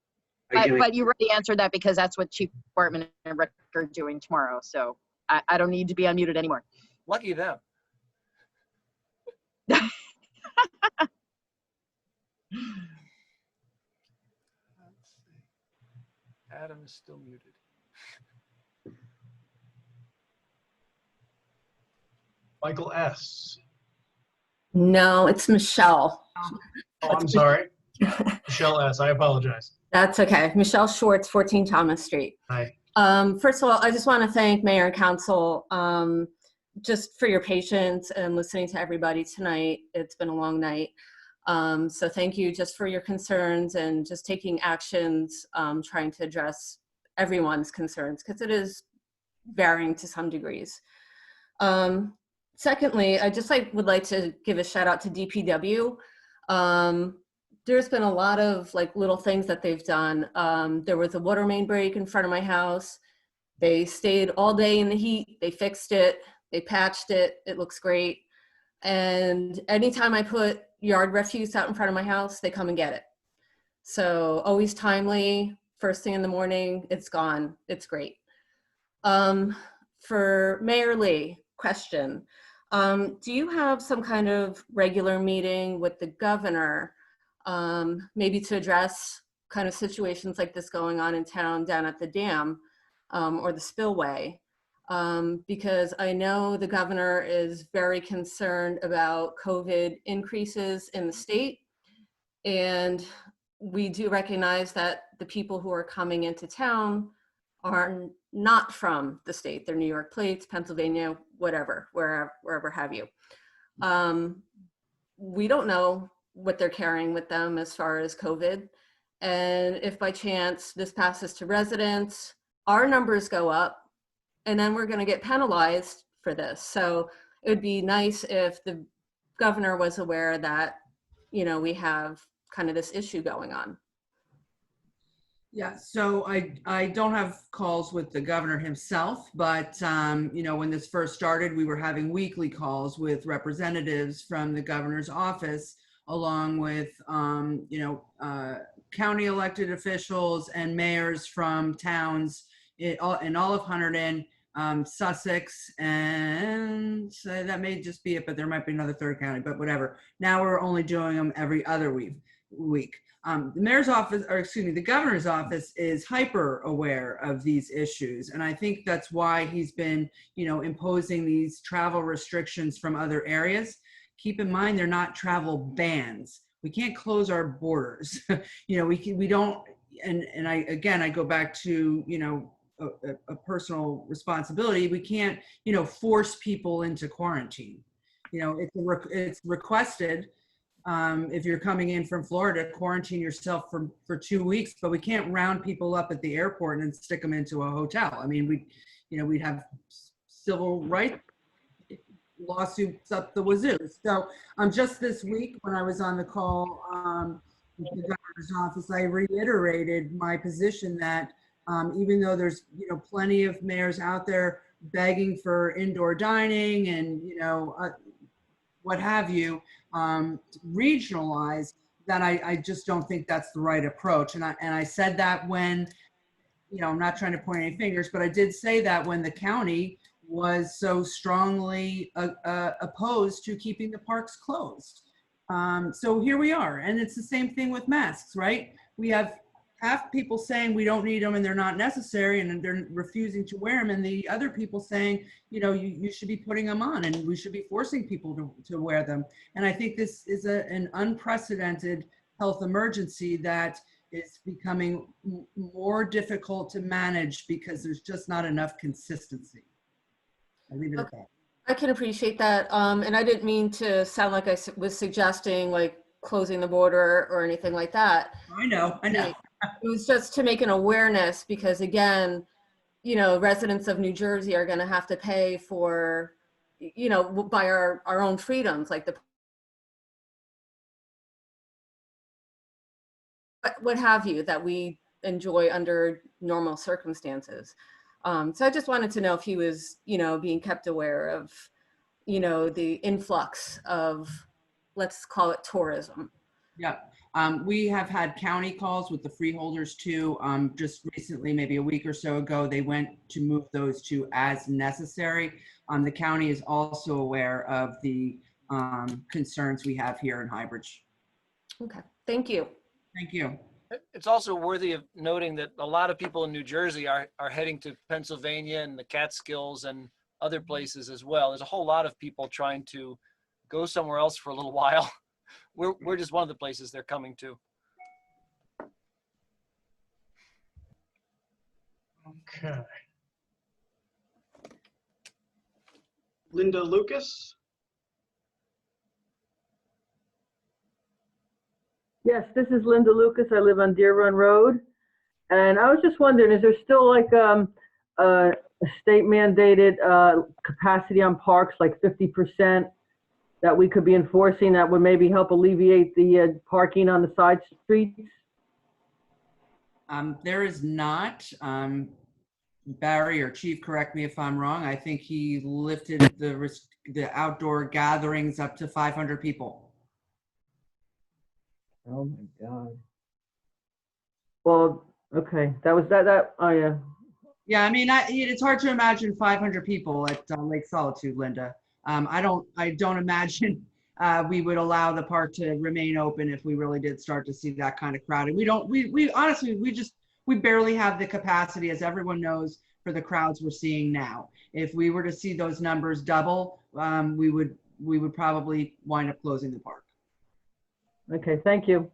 But you already answered that because that's what Chief Department and Rick are doing tomorrow. So I don't need to be unmuted anymore. Lucky them. Adam is still muted. Michael S. No, it's Michelle. Oh, I'm sorry. Michelle S. I apologize. That's okay. Michelle Schwartz, 14 Thomas Street. Hi. First of all, I just want to thank Mayor and Council just for your patience and listening to everybody tonight. It's been a long night. So thank you just for your concerns and just taking actions, trying to address everyone's concerns because it is varying to some degrees. Secondly, I just would like to give a shout out to DPW. There's been a lot of little things that they've done. There was a water main break in front of my house. They stayed all day in the heat. They fixed it. They patched it. It looks great. And anytime I put yard refuse out in front of my house, they come and get it. So always timely, first thing in the morning, it's gone. It's great. For Mayor Lee, question. Do you have some kind of regular meeting with the governor, maybe to address kind of situations like this going on in town down at the dam or the spillway? Because I know the governor is very concerned about COVID increases in the state. And we do recognize that the people who are coming into town are not from the state. They're New York plates, Pennsylvania, whatever, wherever have you. We don't know what they're carrying with them as far as COVID. And if by chance this passes to residents, our numbers go up, and then we're going to get penalized for this. So it would be nice if the governor was aware that, we have kind of this issue going on. Yeah, so I don't have calls with the governor himself, but when this first started, we were having weekly calls with representatives from the governor's office, along with county elected officials and mayors from towns in all of Hunterdon, Sussex, and so that may just be it, but there might be another third county, but whatever. Now we're only doing them every other week. The mayor's office, or excuse me, the governor's office is hyper aware of these issues. And I think that's why he's been, imposing these travel restrictions from other areas. Keep in mind, they're not travel bans. We can't close our borders. We don't, and I go back to, a personal responsibility. We can't, force people into quarantine. It's requested. If you're coming in from Florida, quarantine yourself for 2 weeks, but we can't round people up at the airport and stick them into a hotel. I mean, we'd have civil rights lawsuits up the wazoo. So just this week when I was on the call with the governor's office, I reiterated my position that even though there's, plenty of mayors out there begging for indoor dining and, what have you, regionalized, that I just don't think that's the right approach. And I said that when, I'm not trying to point any fingers, but I did say that when the county was so strongly opposed to keeping the parks closed. So here we are, and it's the same thing with masks, right? We have half people saying we don't need them and they're not necessary and they're refusing to wear them, and the other people saying, you should be putting them on and we should be forcing people to wear them. And I think this is an unprecedented health emergency that is becoming more difficult to manage because there's just not enough consistency. I'll leave it at that. I can appreciate that. And I didn't mean to sound like I was suggesting closing the border or anything like that. I know. It was just to make an awareness because, again, residents of New Jersey are going to have to pay for, by our own freedoms, like what have you, that we enjoy under normal circumstances. So I just wanted to know if he was, being kept aware of, you know, the influx of, let's call it tourism. Yeah. We have had county calls with the freeholders too. Just recently, maybe a week or so ago, they went to move those to as necessary. The county is also aware of the concerns we have here in Highbridge. Okay, thank you. Thank you. It's also worthy of noting that a lot of people in New Jersey are heading to Pennsylvania and the Catskills and other places as well. There's a whole lot of people trying to go somewhere else for a little while. We're just one of the places they're coming to. Okay. Linda Lucas? Yes, this is Linda Lucas. I live on Deer Run Road. And I was just wondering, is there still like a state mandated capacity on parks, like 50%, that we could be enforcing that would maybe help alleviate the parking on the side streets? There is not. Barry or Chief, correct me if I'm wrong. I think he lifted the outdoor gatherings up to 500 people. Oh my God. Well, okay, that was that. Oh yeah. Yeah, I mean, it's hard to imagine 500 people at Lake Solitude, Linda. I don't imagine we would allow the park to remain open if we really did start to see that kind of crowding. We honestly, we barely have the capacity, as everyone knows, for the crowds we're seeing now. If we were to see those numbers double, we would probably wind up closing the park. Okay, thank you.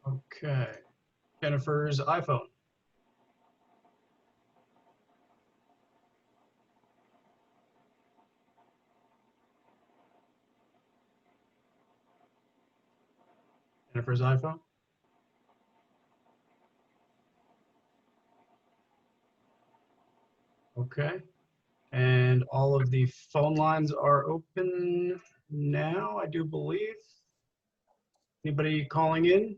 Okay. Jennifer's iPhone. Jennifer's iPhone. Okay. And all of the phone lines are open now, I do believe. Anybody calling in?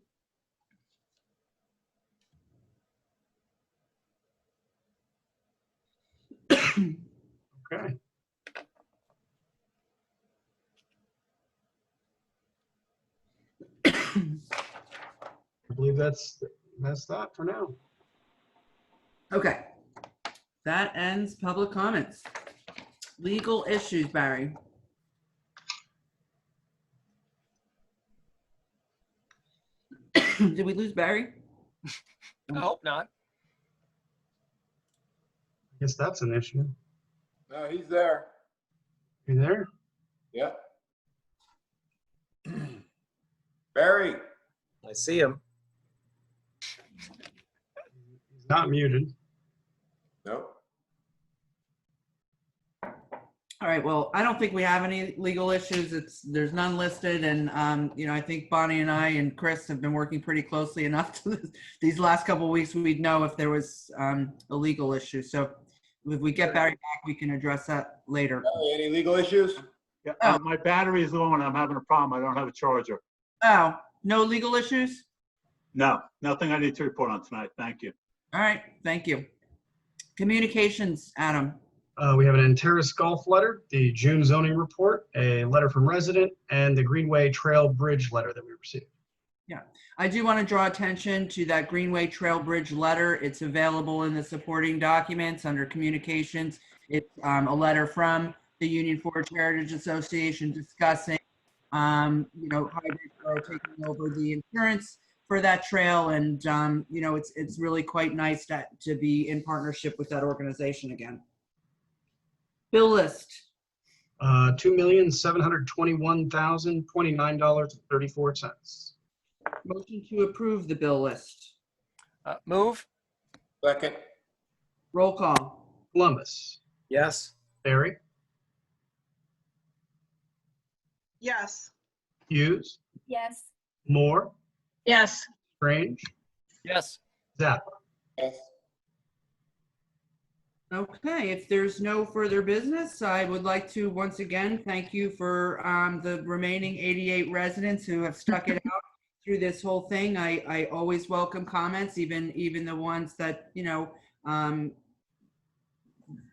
Okay. I believe that's that for now. Okay. That ends public comments. Legal issues, Barry. Did we lose Barry? I hope not. I guess that's an issue. No, he's there. You there? Yeah. Barry. I see him. He's not muted. Nope. All right, well, I don't think we have any legal issues. There's none listed, and I think Bonnie and I and Chris have been working pretty closely enough to these last couple of weeks. We'd know if there was a legal issue. So if we get Barry back, we can address that later. Any legal issues? Yeah, my battery is low and I'm having a problem. I don't have a charger. Oh, no legal issues? No, nothing I need to report on tonight. Thank you. All right, thank you. Communications, Adam. We have an Antares Golf letter, the June zoning report, a letter from resident, and the Greenway Trail Bridge letter that we received. Yeah, I do want to draw attention to that Greenway Trail Bridge letter. It's available in the supporting documents under communications. It's a letter from the Union Forge Heritage Association discussing, Highbridge Borough taking over the insurance for that trail, and it's really quite nice to be in partnership with that organization again. Bill list. $2,721,029.34. Motion to approve the bill list. Move. Second. Roll call. Columbus. Yes. Barry. Yes. Hughes. Yes. Moore. Yes. Strange. Yes. Zappa. Yes. Okay, if there's no further business, I would like to once again thank you for the remaining 88 residents who have stuck it out through this whole thing. I always welcome comments, even the ones that,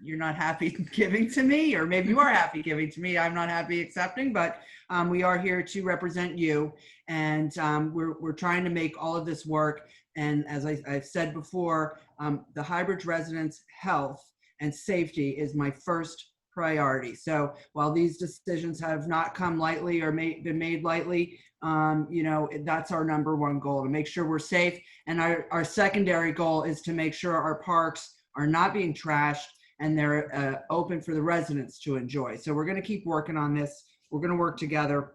you're not happy giving to me, or maybe you are happy giving to me. I'm not happy accepting, but we are here to represent you, and we're trying to make all of this work. And as I've said before, the Highbridge residents' health and safety is my first priority. So while these decisions have not come lightly or been made lightly, that's our number one goal, to make sure we're safe. And our secondary goal is to make sure our parks are not being trashed and they're open for the residents to enjoy. So we're going to keep working on this. We're going to work together.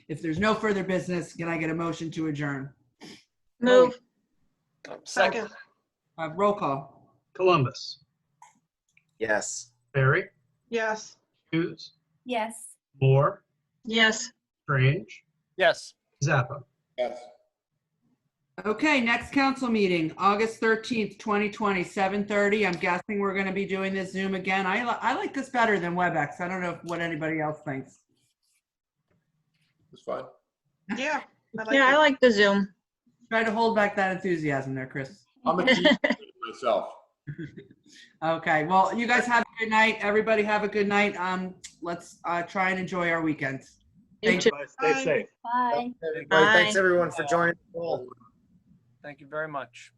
If there's no further business, can I get a motion to adjourn? Move. Second. Roll call. Columbus, Yes. Barry, Yes. Hughes, Yes. Moore, Yes. Strange, Yes. Zappa. Yes. Okay, next council meeting, August 13th, 2020, 7:30. I'm guessing we're going to be doing this Zoom again. I like this better than WebEx. I don't know what anybody else thinks. It's fine. Yeah. I like the Zoom. Try to hold back that enthusiasm there, Chris. I'm a teacher myself. Okay, well, you guys have a good night. Everybody have a good night. Let's try and enjoy our weekends. Thank you. Stay safe. Bye. Everybody, thanks everyone for joining the call. Thank you very much.